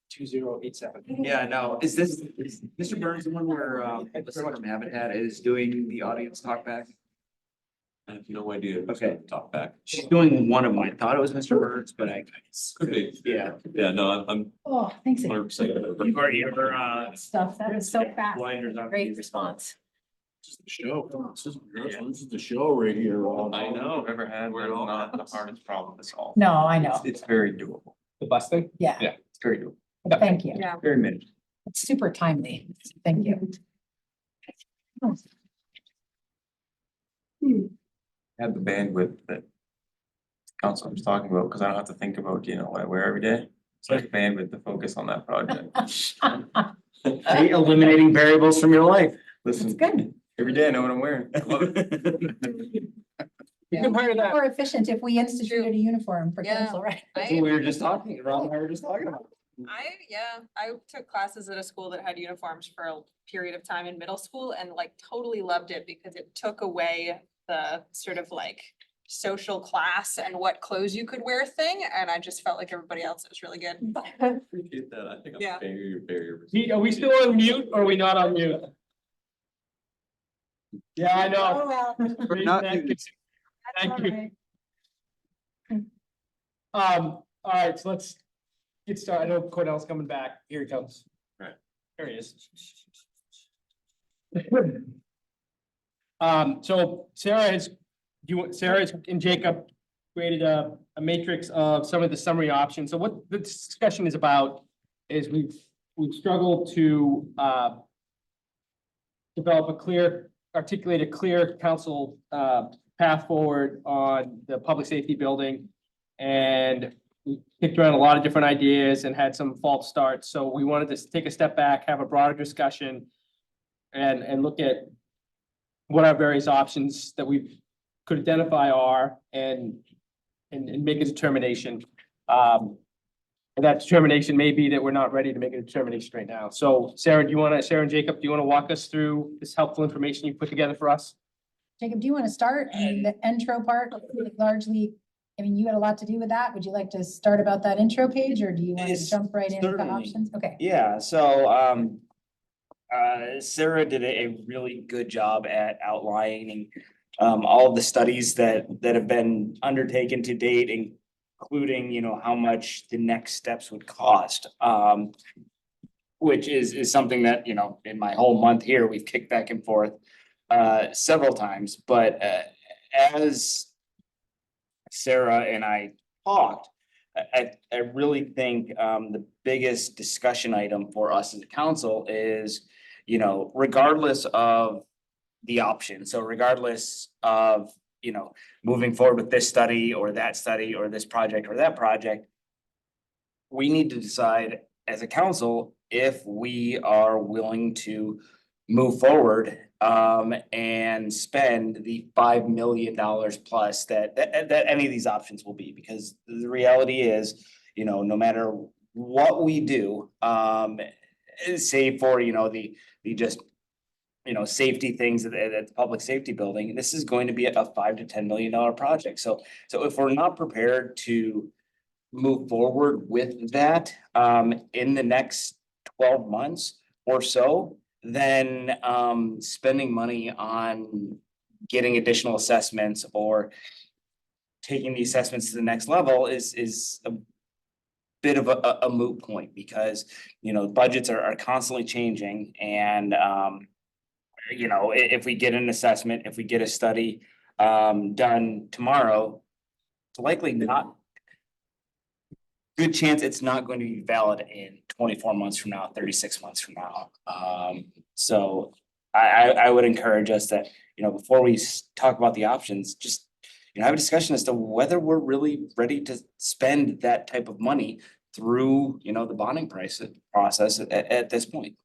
2087. Yeah, no, is Mr. Burns the one where Melissa from Habitat is doing the audience talk back? I have no idea. who's Okay. gonna Talk back. She's doing one of them. I thought it was Mr. Burns, but I. Could be. Yeah. Yeah, no, I'm Oh, thanks. 100%. You've already ever Stuff. That was so fast. blinders on. Great response. This is the show. This is the show right here. I know. Ever had, We're all not the hardest problem to solve. No, I know. It's very doable. The bus thing? Yeah, Yeah, it's very doable. thank you. Yeah. Very manageable. It's super timely. Thank you. Have the bandwidth that council was talking about, because I don't have to think about, what I wear every day. So I have bandwidth to focus on that project. Eliminating variables from your life. It's Listen, good. every day I know what I'm wearing. I love it. Yeah. More efficient if we instituted a uniform for Yeah. council, right? That's what we were just talking, Ron and I were just talking about. I took classes at a school that had uniforms for a period of time in middle school and like totally loved it because it took away the sort of like social class and what clothes you could wear thing, and I just felt like everybody else was really good. Appreciate that. I think Yeah. I'm paying your barrier. Pete, are we still on mute or are we not on mute? Yeah, I know. Raising not that muted. Thank you. All right, so let's get started. I know Cornell's coming back. Here he comes. Right. There he is. So Sarah and Jacob created a matrix of some of the summary options. So what the discussion is about is we've struggled to articulate a clear council path forward on the public safety building. And we kicked around a lot of different ideas and had some false starts. So we wanted to take a step back, have a broader discussion and look at what our various options that we could identify are and make a determination. And that determination may be that we're not ready to make a determination right now. So Sarah and Jacob, do you want to walk us through this helpful information you put together for us? Jacob, do you want to start? I mean, the intro part largely, I mean, you had a lot to do with that. Would you like to start about that intro page or do you want to Yes, jump right into the certainly. options? Okay. Yeah, so Sarah did a really good job at outlining all of the studies that have been undertaken to date, including, you know, how much the next steps would cost. Which is something that, you know, in my whole month here, we've kicked back and forth several times, but as Sarah and I talked, I really think the biggest discussion item for us as a council is, you know, regardless of the option, so regardless of, you know, moving forward with this study or this project or that project, we need to decide as a council if we are willing to move forward and spend the $5 million plus that any of these options will be, because the reality is, you know, no matter what we do, save for, you know, the just, you know, safety things at the public safety building, this is going to be a $5 to $10 million project. So if we're not prepared to move forward with that in the next 12 months or so, then spending money on getting additional assessments or taking the assessments to the next level is a bit of a moot point, because, you know, budgets are constantly changing. And you know, if we get an assessment, if we get a study done tomorrow, it's likely not, good chance it's not going to be valid in 24 months from now, 36 months from now. So I would encourage us that, you know, before we talk about the options, just, you know, have a discussion as to whether we're really ready to spend that type of money through, you know, the bonding process at this point.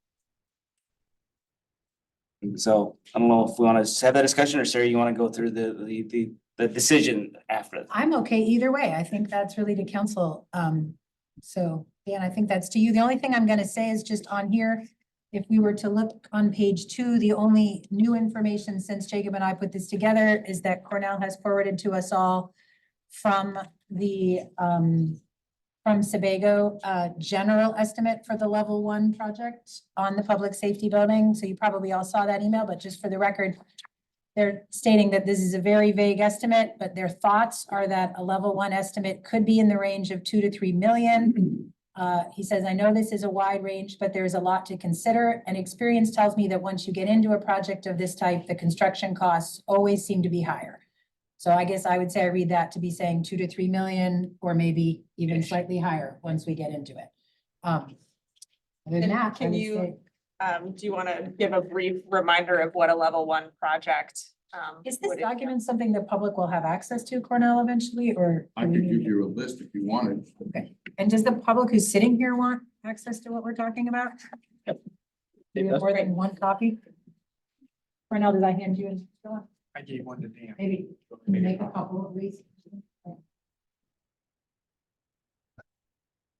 So I don't know if we want to have that discussion, or Sarah, you want to go through the decision after? I'm okay either way. I think that's really to council. So Dan, I think that's to you. The only thing I'm gonna say is just on here, if we were to look on page 2, the only new information since Jacob and I put this together is that Cornell has forwarded to us all from the from Sebago, general estimate for the level 1 project on the public safety building. So you probably all saw that email, but just for the record, they're stating that this is a very vague estimate, but their thoughts are that a level 1 estimate could be in the range of 2 to 3 million. He says, I know this is a wide range, but there's a lot to consider. And experience tells me that once you get into a project of this type, the construction costs always seem to be higher. So I guess I would say I read that to be saying 2 to 3 million, or maybe even slightly higher once we get into it. Other than that, I Can would you, say- do you want to give a brief reminder of what a level 1 project? Is this would document something the public will have access to, Cornell, eventually, or? I could give you a list if you wanted. Okay, and does the public who's sitting here want access to what we're talking about? Do you have more than one copy? Cornell, did I hand you? I gave one to Dan. Maybe make a couple of these.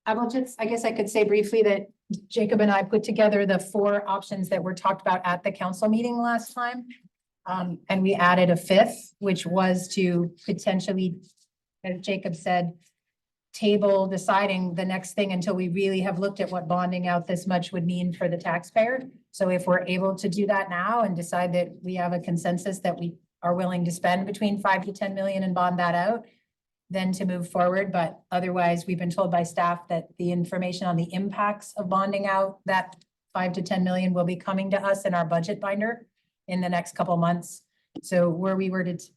I will just, I guess I could say briefly that Jacob and I put together the 4 options that were talked about at the council meeting last time. And we added a fifth, which was to potentially, as Jacob said, table deciding the next thing until we really have looked at what bonding out this much would mean for the taxpayer. So if we're able to do that now and decide that we have a consensus that we are willing to spend between 5 to 10 million and bond that out, then to move forward. But otherwise, we've been told by staff that the information on the impacts of bonding out that 5 to 10 million will be coming to us in our budget binder in the next couple months. So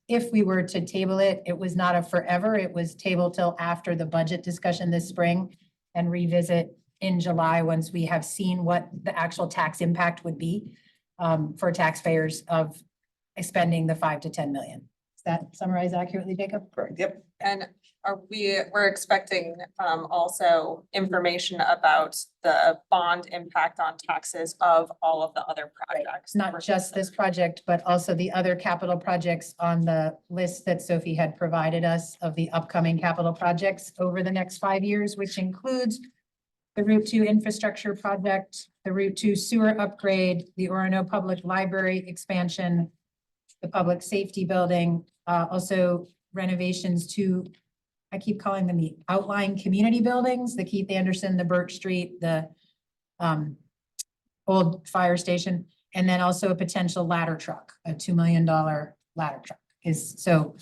if we were to table it, it was not a forever, it was tabled till after the budget discussion this spring and revisit in July once we have seen what the actual tax impact would be for taxpayers of spending the 5 to 10 million. Does that summarize accurately, Jacob? Correct. Yep. And we're expecting also information about the bond impact on taxes of all of the other projects. Not just this project, but also the other capital projects on the list that Sophie had provided us of the upcoming capital projects over the next 5 years, which includes the Route 2 infrastructure project, the Route 2 sewer upgrade, the Orono Public Library expansion, the public safety building, also renovations to, I keep calling them the outlying community buildings, the Keith Anderson, the Birch Street, the old fire station, and then also a potential ladder truck, a $2 million ladder truck so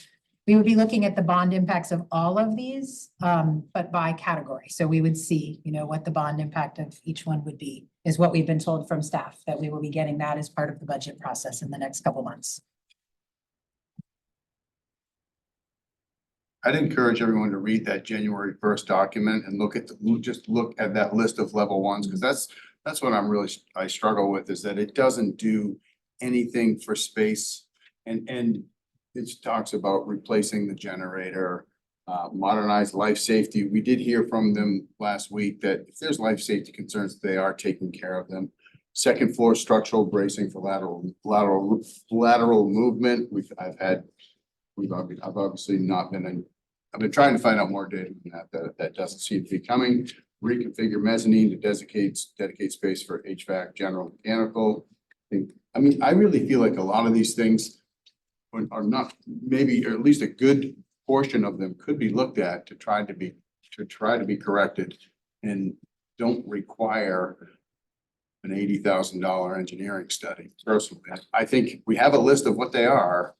we would be looking at the bond impacts of all of these, but by category. So we would see, what the bond impact of each one would be, is what we've been told from staff, that we will be getting that as part of the budget process in the next couple months. I'd encourage everyone to read that January 1st document and just look at that list of level ones, because that's what I struggle with, is that it doesn't do anything for space. And it talks about replacing the generator, modernize life safety. We did hear from them last week that if there's life safety concerns, they are taking care of them. Second floor structural bracing for lateral movement. I've obviously not been I've been trying to find out more data than that doesn't seem to be coming. Reconfigure mezzanine to dedicate space for HVAC, general mechanical. I really feel like a lot of these things are not, maybe, or at least a good portion of them could be looked at to try to be corrected and don't require an $80,000 engineering study. Personally, I think we have a list of what they are.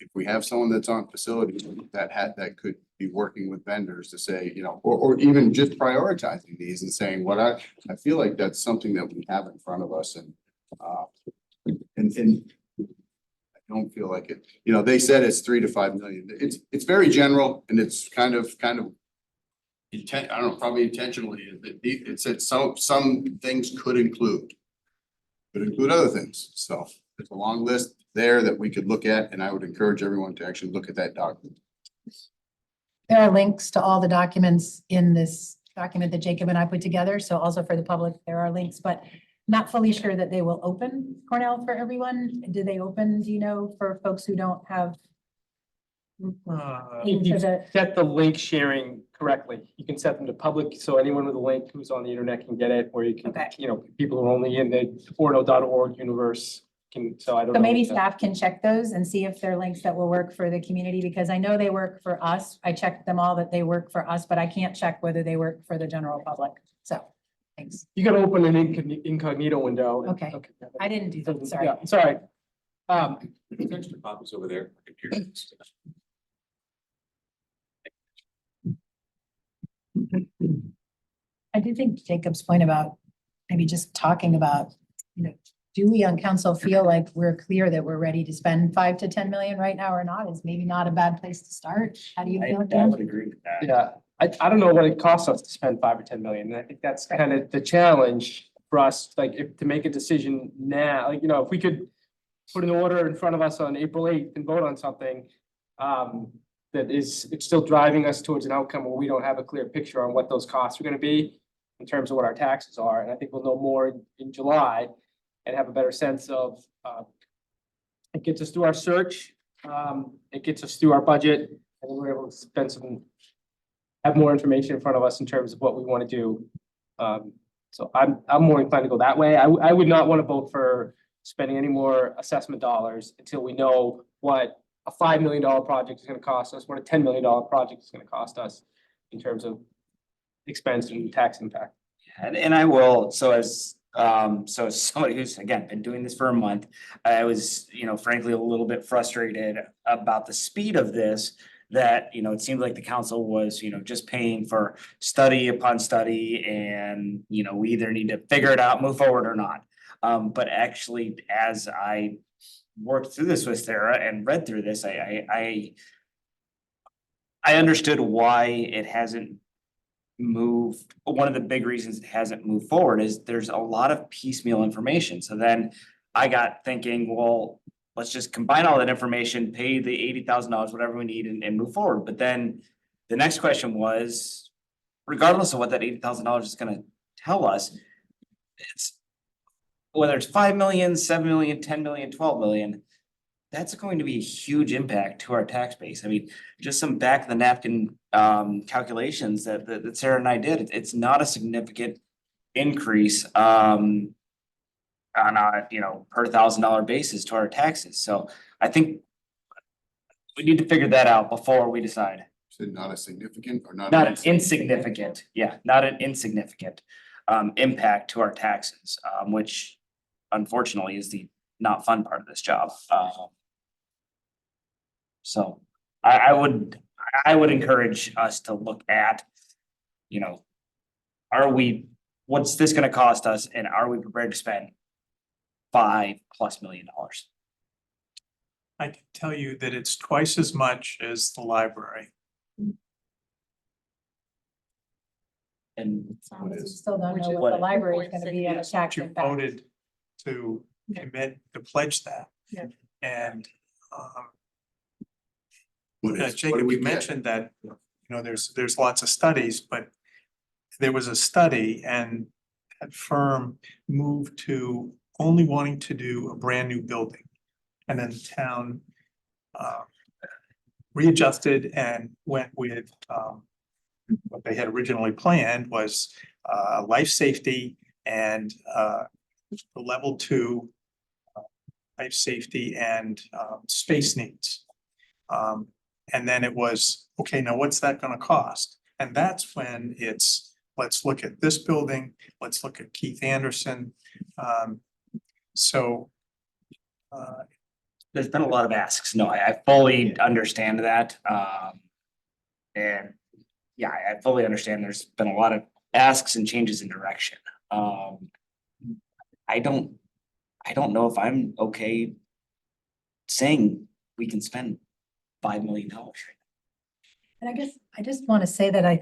If we have someone that's on facilities that could be working with vendors to say, or even just prioritizing these and saying I feel like that's something that we have in front of us, and I don't feel like it. They said it's 3 to 5 million. It's very general, and it's kind of intent. I don't know, probably intentionally. It said some things could include other things. So there's a long list there that we could look at, and I would encourage everyone to actually look at that document. There are links to all the documents in this document that Jacob and I put together. So also for the public, there are links, but not fully sure that they will open, Cornell, for everyone. Do they open, for folks who don't have? If you set the link sharing correctly, you can set them to public, so anyone with a link who's on the internet can get it, or you can, people who are only in the Orono.org universe can, so I don't know. So maybe staff can check those and see if they're links that will work for the community, because I know they work for us. I checked them all that they work for us, but I can't check whether they work for the general public. So, thanks. You gotta open an incognito window. Okay. I didn't do that, sorry. Yeah, it's all right. There's extra copies over there. I do think Jacob's point about maybe just talking about, do we on council feel like we're clear that we're ready to spend 5 to 10 million right now or not, is maybe not a bad place to start. How do you feel, I Dan? would agree with that. Yeah, I don't know what it costs us to spend 5 or 10 million. And I think that's kind of the challenge for us, to make a decision now, if we could put an order in front of us on April 8th and vote on something, it's still driving us towards an outcome where we don't have a clear picture on what those costs are going to be in terms of what our taxes are. And I think we'll know more in July and have a better sense of, it gets us through our search, it gets us through our budget, and then we're able to have more information in front of us in terms of what we want to do. So I'm more inclined to go that way. I would not want to vote for spending any more assessment dollars until we know what a $5 million project is gonna cost us, what a $10 million project is gonna cost us in terms of expense and tax impact. And I will, so as somebody who's, again, been doing this for a month, I was, frankly, a little bit frustrated about the speed of this. That, it seemed like the council was, just paying for study upon study and, we either need to figure it out, move forward or not. But actually, as I worked through this with Sarah and read through this, I understood why it hasn't moved. One of the big reasons it hasn't moved forward is there's a lot of piecemeal information. So then I got thinking, well, let's just combine all that information, pay the $80,000, whatever we need, and move forward. But then the next question was, regardless of what that $80,000 is gonna tell us, it's whether it's 5 million, 7 million, 10 million, 12 million, that's going to be a huge impact to our tax base. I mean, just some back of the napkin calculations that Sarah and I did, it's not a significant increase on a, per $1,000 basis to our taxes. So I think we need to figure that out before we decide. So not a significant or not? Not an insignificant, not an insignificant impact to our taxes, which unfortunately is the not fun part of this job. So I would encourage us to look at, what's this gonna cost us and are we prepared to spend $5+ million? I can tell you that it's twice as much as the library. And We still don't Which know is what the what- library is gonna be on the tax You impact. voted to commit, to pledge that. Yeah. And, What is- what do Jacob, we you get? mentioned that, there's lots of studies, but there was a study and that firm moved to only wanting to do a brand new building. And then the town readjusted and went with what they had originally planned was life safety and the level 2 life safety and space needs. And then it was, okay, now what's that gonna cost? And that's when it's, let's look at this building, let's look at Keith Anderson. So there's been a lot of asks. No, I fully understand that. And yeah, I fully understand there's been a lot of asks and changes in direction. I don't know if I'm okay saying we can spend $5 million. And I guess I just want to say that I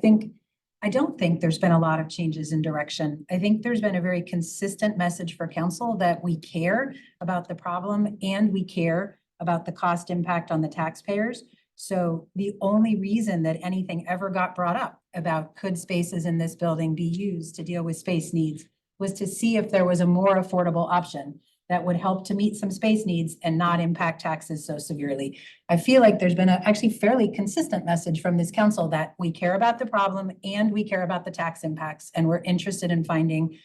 don't think there's been a lot of changes in direction. I think there's been a very consistent message for council that we care about the problem and we care about the cost impact on the taxpayers. So the only reason that anything ever got brought up about could spaces in this building be used to deal with space needs was to see if there was a more affordable option that would help to meet some space needs and not impact taxes so severely. I feel like there's been a actually fairly consistent message from this council that we care about the problem and we care about the tax impacts, and we're interested in finding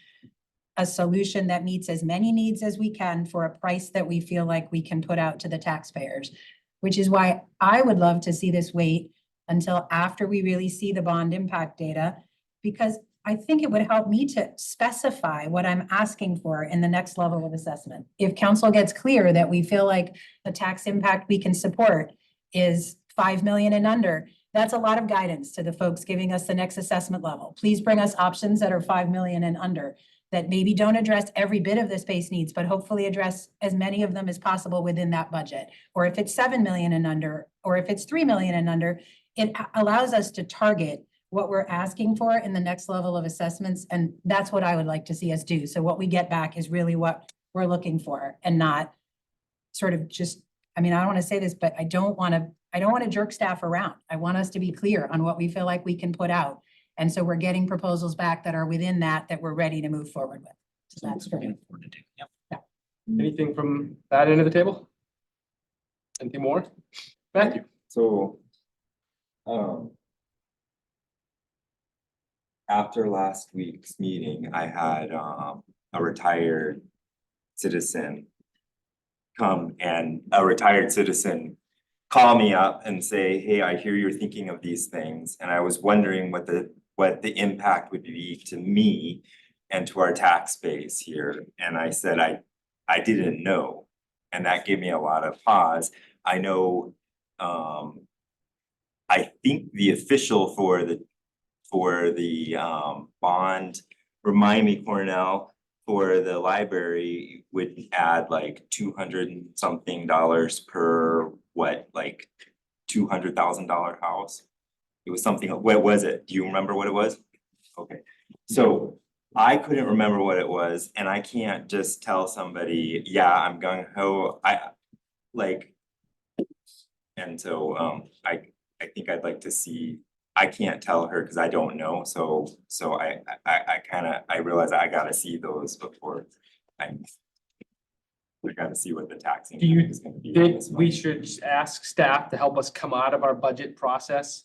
a solution that meets as many needs as we can for a price that we feel like we can put out to the taxpayers, which is why I would love to see this wait until after we really see the bond impact data, because I think it would help me to specify what I'm asking for in the next level of assessment. If council gets clear that we feel like the tax impact we can support is 5 million and under, that's a lot of guidance to the folks giving us the next assessment level. Please bring us options that are 5 million and under, that maybe don't address every bit of the space needs, but hopefully address as many of them as possible within that budget. Or if it's 7 million and under, or if it's 3 million and under, it allows us to target what we're asking for in the next level of assessments. And that's what I would like to see us do. So what we get back is really what we're looking for and not sort of just, I mean, I don't want to say this, but I don't want to jerk staff around. I want us to be clear on what we feel like we can put out. And so we're getting proposals back that are within that we're ready to move forward with. So that's great. Anything from that end of the table? Anything more? Matthew? So, after last week's meeting, I had a retired citizen come and a retired citizen call me up and say, hey, I hear you're thinking of these things, and I was wondering what the impact would be to me and to our tax base here. And I said, I didn't know, and that gave me a lot of pause. I know, I think the official for the bond, remind me, Cornell, for the library would add like $200 and something per what, like $200,000 house? It was something, what was it? Do you remember what it was? Okay, so I couldn't remember what it was, and I can't just tell somebody, yeah, I'm gung ho, and so I think I'd like to see, I can't tell her because I don't know, so I realize I gotta see those before I gotta see what the taxing Do you is gonna be. on think this we one. should ask staff to help us come out of our budget process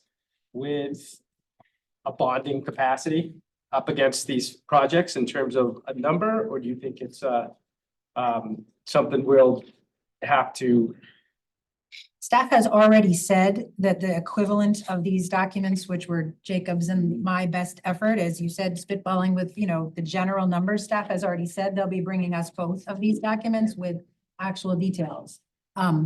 with a bonding capacity up against these projects in terms of a number, or do you think it's something we'll have to? Staff has already said that the equivalent of these documents, which were Jacob's and my best effort, as you said, spitballing with, the general numbers, staff has already said they'll be bringing us both of these documents with actual details.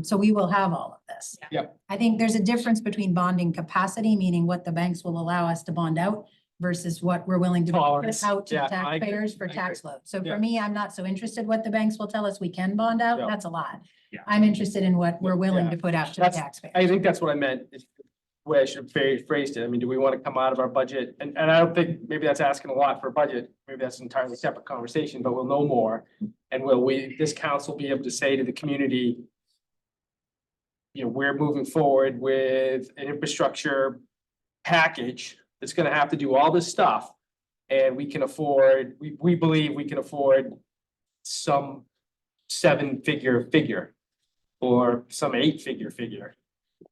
So we will have all of this. Yep. I think there's a difference between bonding capacity, meaning what the banks will allow us to bond out versus what we're willing to put Tolerance. out to Yeah, I agree. taxpayers for I agree. tax load. So Yeah. for me, I'm not so interested what the banks will tell us we can bond out. Yeah. That's a lot. Yeah. I'm interested in what we're willing Yeah. to put out to the That's- taxpayers. I think that's what I meant, is the way I should have phrased it. I mean, do we want to come out of our budget? And I don't think, maybe that's asking a lot for a budget. Maybe that's an entirely separate conversation, but we'll know more. And will this council be able to say to the community, we're moving forward with an infrastructure package that's gonna have to do all this stuff. And we can afford, we believe we can afford some 7-figure figure or some 8-figure figure.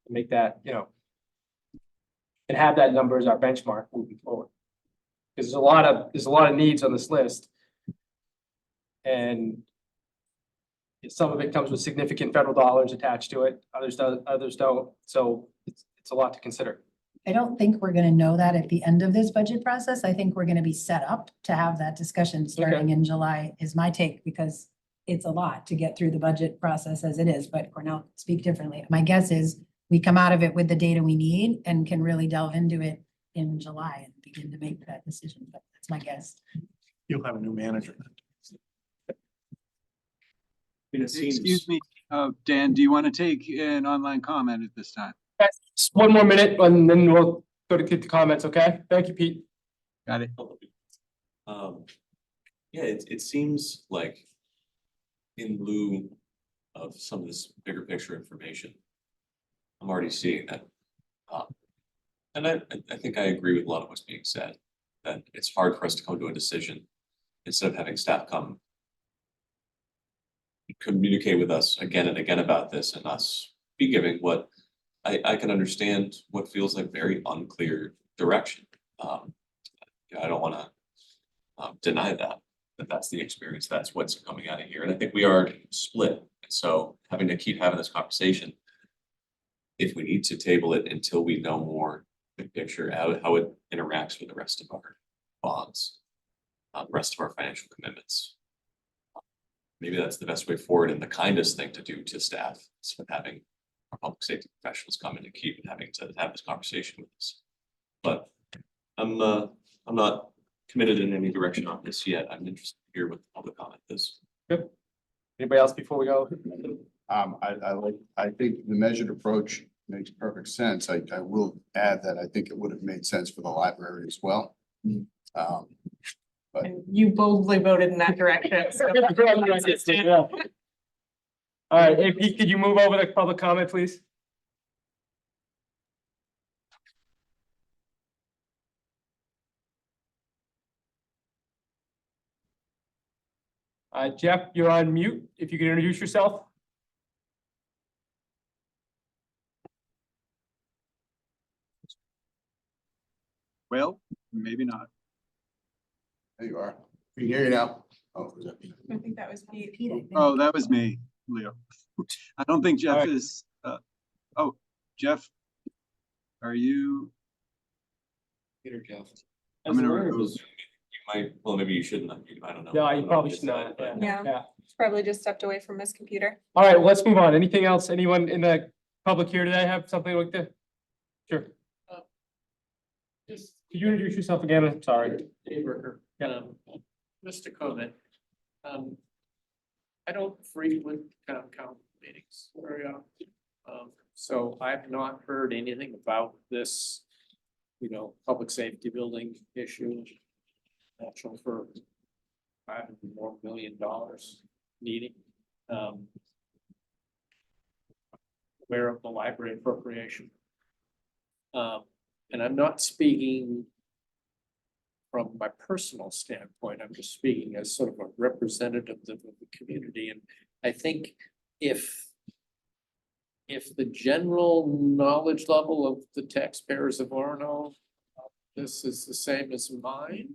Make that, and have that number as our benchmark moving forward. Because there's a lot of needs on this list. And some of it comes with significant federal dollars attached to it, others don't, so it's a lot to consider. I don't think we're gonna know that at the end of this budget process. I think we're gonna be set up to have that discussion starting in July is my take, because it's a lot to get through the budget process as it is, but Cornell speak differently. My guess is we come out of it with the data we need and can really delve into it in July and begin to make that decision, but that's my guess. You'll have a new manager. Excuse me, Dan, do you want to take an online comment at this time? Just one more minute and then we'll go to get the comments, okay? Thank you, Pete. Got it. Yeah, it seems like in lieu of some of this bigger picture information, I'm already seeing that. And I think I agree with a lot of what's being said, that it's hard for us to come to a decision instead of having staff come communicate with us again and again about this and us be giving what I can understand what feels like very unclear direction. I don't want to deny that's the experience, that's what's coming out of here. And I think we are split. So having to keep having this conversation, if we need to table it until we know more big picture, how it interacts with the rest of our bonds, the rest of our financial commitments. Maybe that's the best way forward and the kindest thing to do to staff, is having our public safety professionals come in and keep having to have this conversation with us. But I'm not committed in any direction on this yet. I'm interested to hear what the public comment is. Good. Anybody else before we go? I think the measured approach makes perfect sense. I will add that I think it would have made sense for the library as well. But And you boldly voted in that direction. So. Yeah. All right, hey Pete, could you move over to public comment, please? Jeff, you're on mute. If you could introduce yourself. Well, maybe not. there you are. We can hear you now. Oh, was that me? I think that was Pete. Pete, I think. Oh, that was me. Leo. I don't think Jeff Alright. is, oh, Jeff, are you? Peter Jeff. I'm gonna You remove. might, well, maybe you shouldn't, I don't know. No, I you don't know probably what should not, but- Yeah. Probably just stepped away from his computer. All right, well, let's move on. Anything else? Anyone in the public here today have something like that? Sure. Just Could you introduce yourself again? I'm sorry. Dave Ricker, just a comment. I don't frequent town council meetings very often. So I've not heard anything about this, public safety building issue. Actual for $5 more million needing. Aware of the library appropriation. And I'm not speaking from my personal standpoint, I'm just speaking as sort of a representative of the community, and I think if the general knowledge level of the taxpayers of Orono, this is the same as mine,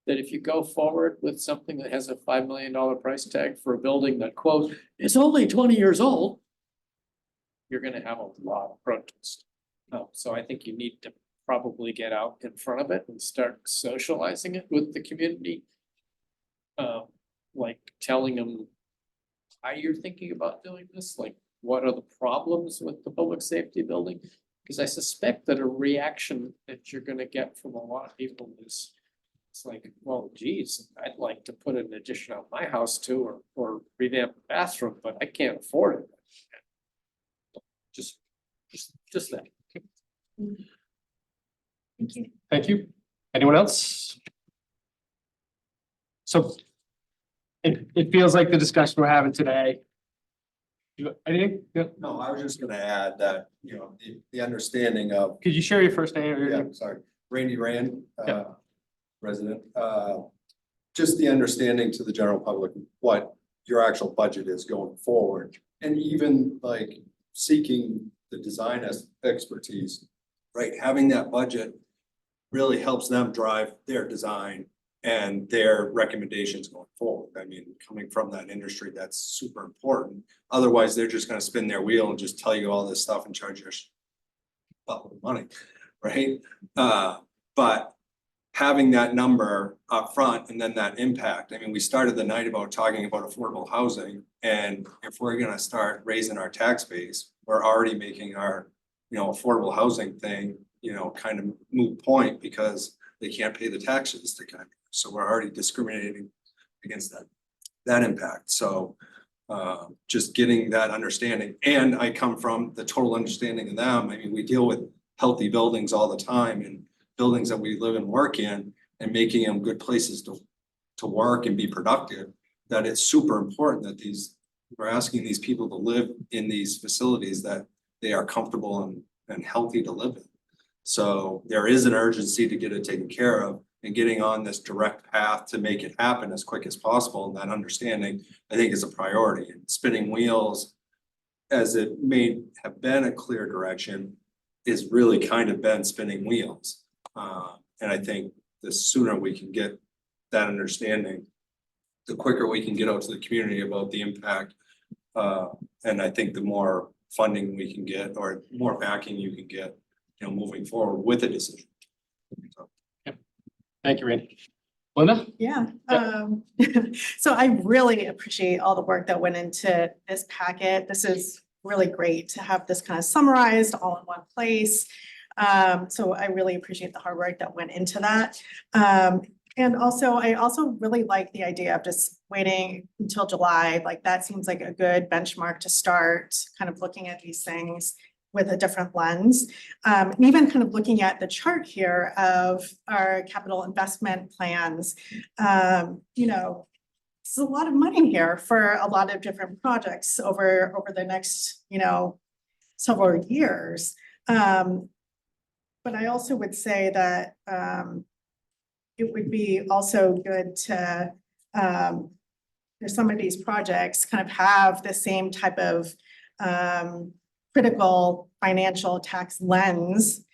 that if you go forward with something that has a $5 million price tag for a building that, quote, is only 20 years old, you're gonna have a lot of protest. So I think you need to probably get out in front of it and start socializing it with the community. Like telling them how you're thinking about doing this, like what are the problems with the public safety building? Because I suspect that a reaction that you're gonna get from a lot of people is, it's like, well, geez, I'd like to put an addition on my house too, or revamp the bathroom, but I can't afford it. Just that. Thank you. Thank you. Anyone else? So it feels like the discussion we're having today. Anything? Yeah. No, I was just gonna add that, the understanding of, Could you share your first name? yeah, sorry, Randy Rand, Yeah. resident, just the understanding to the general public, what your actual budget is going forward. And even like seeking the design expertise, right? Having that budget really helps them drive their design and their recommendations going forward. I mean, coming from that industry, that's super important. Otherwise, they're just gonna spin their wheel and just tell you all this stuff and charge you a lot of money, right? But having that number up front and then that impact, I mean, we started the night about talking about affordable housing. And if we're gonna start raising our tax base, we're already making our, affordable housing thing, kind of moot point because they can't pay the taxes to kind of, so we're already discriminating against that impact. So just getting that understanding, and I come from the total understanding of them. I mean, we deal with healthy buildings all the time and buildings that we live and work in, and making them good places to work and be productive, that it's super important that we're asking these people to live in these facilities that they are comfortable and healthy to live in. So there is an urgency to get it taken care of, and getting on this direct path to make it happen as quick as possible. And that understanding, I think, is a priority. And spinning wheels, as it may have been a clear direction, is really kind of been spinning wheels. And I think the sooner we can get that understanding, the quicker we can get out to the community about the impact. And I think the more funding we can get, or more backing you can get, moving forward with a decision. Thank you, Randy. Linda? Yeah, so I really appreciate all the work that went into this packet. This is really great to have this kind of summarized all in one place. So I really appreciate the hard work that went into that. And also, I also really like the idea of just waiting until July. Like that seems like a good benchmark to start kind of looking at these things with a different lens. And even kind of looking at the chart here of our capital investment plans, there's a lot of money here for a lot of different projects over the next, several years. But I also would say that it would be also good to, for some of these projects, kind of have the same type of critical financial tax lens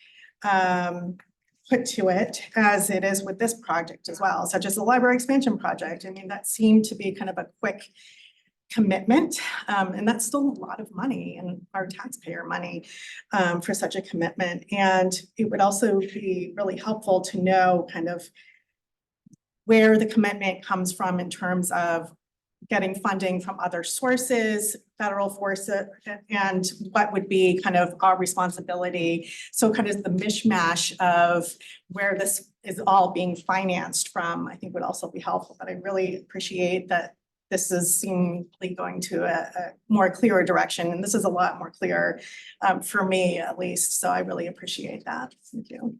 put to it as it is with this project as well, such as the library expansion project. I mean, that seemed to be kind of a quick commitment. And that's still a lot of money and our taxpayer money for such a commitment. And it would also be really helpful to know kind of where the commitment comes from in terms of getting funding from other sources, federal forces, and what would be kind of our responsibility. So kind of the mishmash of where this is all being financed from, I think would also be helpful. But I really appreciate that this is seemingly going to a more clearer direction. And this is a lot more clear for me at least. So I really appreciate that. Thank you.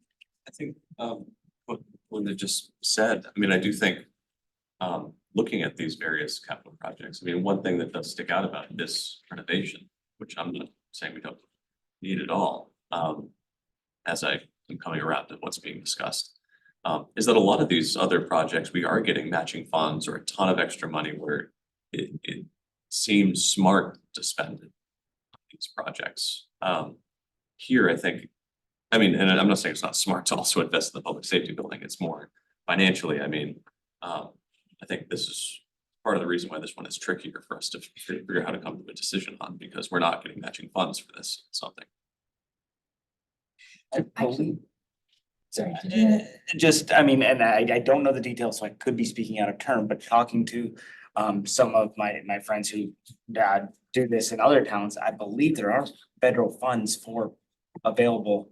I think what Linda just said, I mean, I do think looking at these various capital projects, I mean, one thing that does stick out about this renovation, which I'm not saying we don't need at all, as I am coming around to what's being discussed, is that a lot of these other projects, we are getting matching funds or a ton of extra money where it seems smart to spend it on these projects. Here, I think, I mean, and I'm not saying it's not smart to also invest in the public safety building, it's more financially, I mean, I think this is part of the reason why this one is trickier for us to figure out how to come to a decision on, because we're not getting matching funds for this, something. Actually, sorry, did you? Just, I mean, and I don't know the details, so I could be speaking out of turn, but talking to some of my friends who do this in other towns, I believe there are federal funds available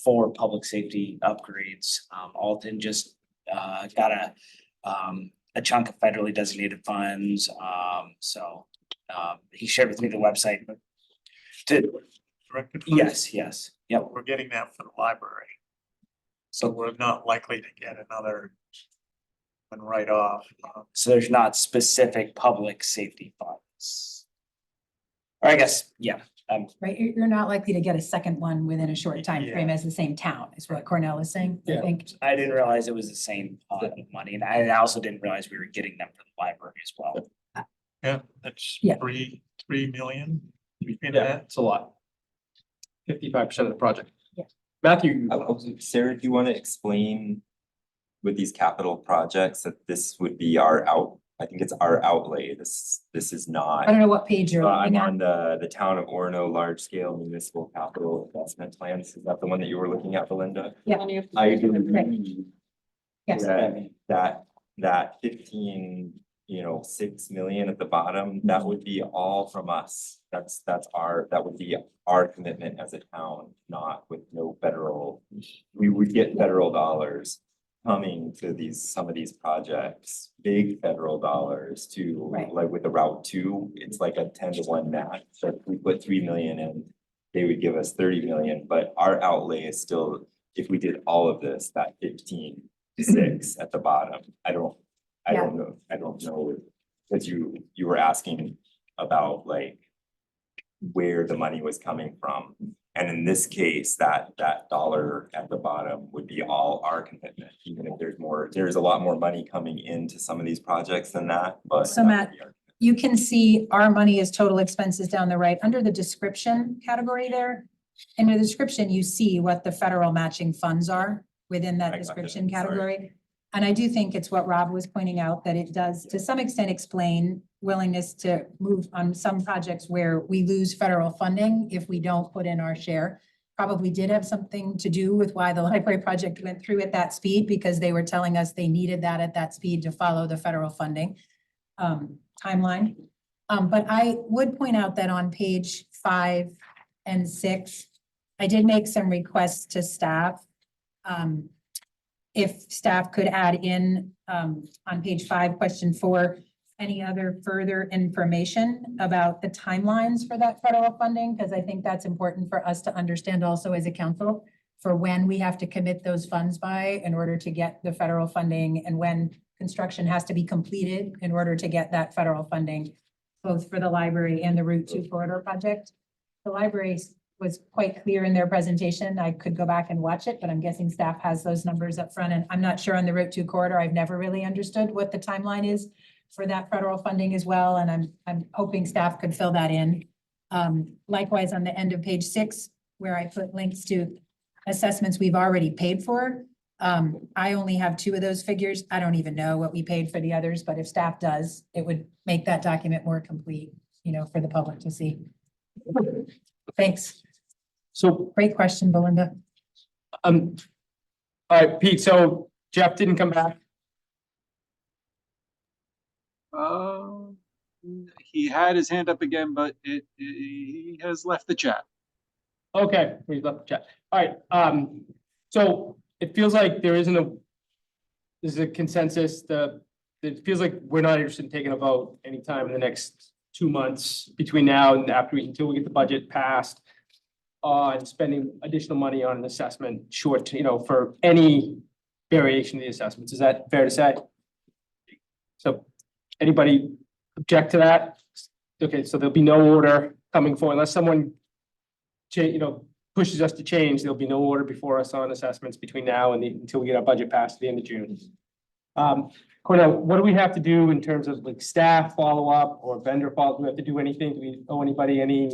for public safety upgrades. Alton just got a chunk of federally designated funds. He shared with me the website, but Directed funds? yes, yep. We're getting that for the library. So we're not likely to get another one right off. So there's not specific public safety funds. Or I guess, yeah. Right, you're not likely to get a second one within a short time frame as the same town, is what Cornell is saying, I think. I didn't realize it was the same pot of money, and I also didn't realize we were getting them for the library as well. Yeah, that's Yeah. 3 million. It's a lot. 55% of the project. Yeah. Matthew, Sarah, do you want to explain with these capital projects that this would be I think it's our outlay. This is not. I don't know what page you're I'm looking at. on the town of Orono large scale municipal capital investment plans. Is that the one that you were looking at, Belinda? Yeah. I believe Yes. that 6 million at the bottom, that would be all from us. That would be our commitment as a town, not with no federal. We would get federal dollars coming to some of these projects, big federal dollars to, Right. like with the Route 2, it's like a 10-to-1 match. So if we put 3 million in, they would give us 30 million, but our outlay is still, if we did all of this, that 15.6 at the bottom. I don't know, because you were asking about like where the money was coming from. And in this case, that dollar at the bottom would be all our commitment, even if there's a lot more money coming into some of these projects than that, but. So Matt, you can see our money is total expenses down the right, under the description category there. In the description, you see what the federal matching funds are within that description category. And I do think it's what Rob was pointing out, that it does to some extent explain willingness to move on some projects where we lose federal funding if we don't put in our share. Probably did have something to do with why the library project went through at that speed, because they were telling us they needed that at that speed to follow the federal funding timeline. But I would point out that on page 5 and 6, I did make some requests to staff. If staff could add in on page 5, question 4, any other further information about the timelines for that federal funding? Because I think that's important for us to understand also as a council for when we have to commit those funds by in order to get the federal funding, and when construction has to be completed in order to get that federal funding, both for the library and the Route 2 corridor project. The library was quite clear in their presentation. I could go back and watch it, but I'm guessing staff has those numbers up front. And I'm not sure on the Route 2 corridor. I've never really understood what the timeline is for that federal funding as well. And I'm hoping staff could fill that in. Likewise, on the end of page 6, where I put links to assessments we've already paid for, I only have 2 of those figures. I don't even know what we paid for the others, but if staff does, it would make that document more complete, you know, for the public to see. Thanks. So, Great question, Belinda. all right, Pete, so Jeff didn't come back. He had his hand up again, but he has left the chat. Okay, we left the chat. All right, so it feels like there's a consensus, it feels like we're not interested in taking a vote anytime in the next 2 months between now and until we get the budget passed on spending additional money on an assessment short, you know, for any variation of the assessments. Is that fair to say? So anybody object to that? Okay, so there'll be no order coming forward unless someone pushes us to change. There'll be no order before us on assessments between now and until we get our budget passed at the end of June. Cornell, what do we have to do in terms of like staff follow-up or vendor follow-up? Do we have to do anything? Do we owe anybody any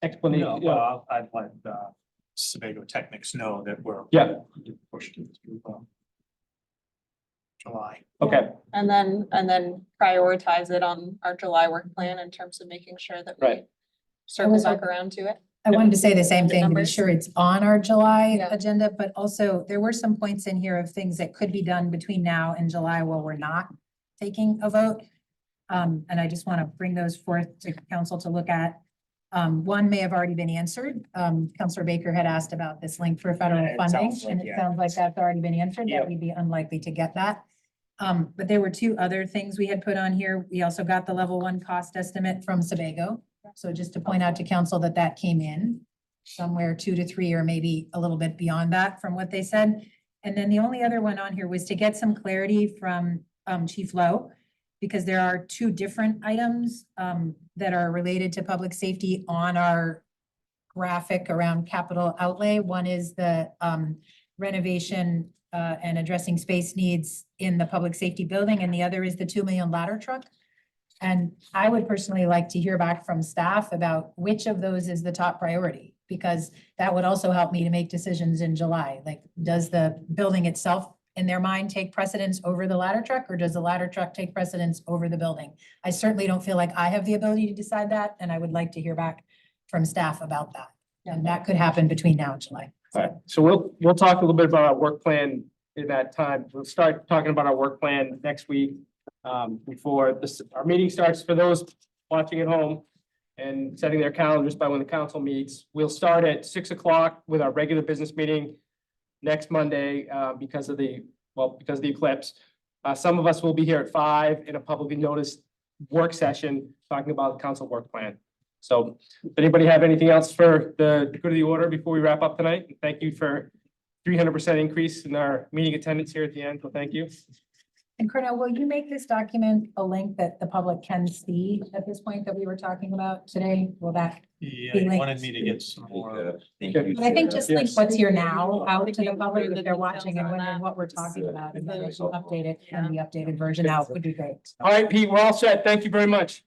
explanation? No, well, I'd let Sebago Technics know that we're. Yeah. Pushing through July. Okay, And then prioritize it on our July work plan in terms of making sure that we Right. circle back around to it. I wanted to say the same thing, to be Numbers. sure it's on our July Yeah. agenda, but also there were some points in here of things that could be done between now and July where we're not taking a vote. And I just want to bring those forth to council to look at. One may have already been answered. Counselor Baker had asked about this link for federal It funding, sounds like, and it yeah. sounds like that's already been answered, Yep. that we'd be unlikely to get that. But there were 2 other things we had put on here. We also got the level 1 cost estimate from Sebago. So just to point out to council that that came in somewhere 2 to 3, or maybe a little bit beyond that from what they said. And then the only other one on here was to get some clarity from Chief Lowe, because there are 2 different items that are related to public safety on our graphic around capital outlay. One is the renovation and addressing space needs in the public safety building, and the other is the 2 million ladder truck. And I would personally like to hear back from staff about which of those is the top priority, because that would also help me to make decisions in July. Like, does the building itself, in their mind, take precedence over the ladder truck, or does the ladder truck take precedence over the building? I certainly don't feel like I have the ability to decide that, and I would like to hear back from staff about that. And that could happen between now and July. all right. So we'll talk a little bit about our work plan in that time. We'll start talking about our work plan next week. Before our meeting starts, for those watching at home and setting their calendars by when the council meets. We'll start at 6 o'clock with our regular business meeting next Monday, because of the eclipse. Some of us will be here at 5 in a publicly noticed work session talking about the council work plan. So if anybody have anything else for the good of the order before we wrap up tonight? Thank you for 300% increase in our meeting attendance here at the end. So thank you. And Cornell, will you make this document a link that the public can see at this point that we were talking about today? Will that? Yeah, Be you linked. wanted me to get some more. But I think just link Yes. what's here now out to the Thinking public through if the they're details watching and on wondering that. what we're talking about, and then So- we'll update it and the updated version out would be great. All right, Pete, we're all set. Thank you very much.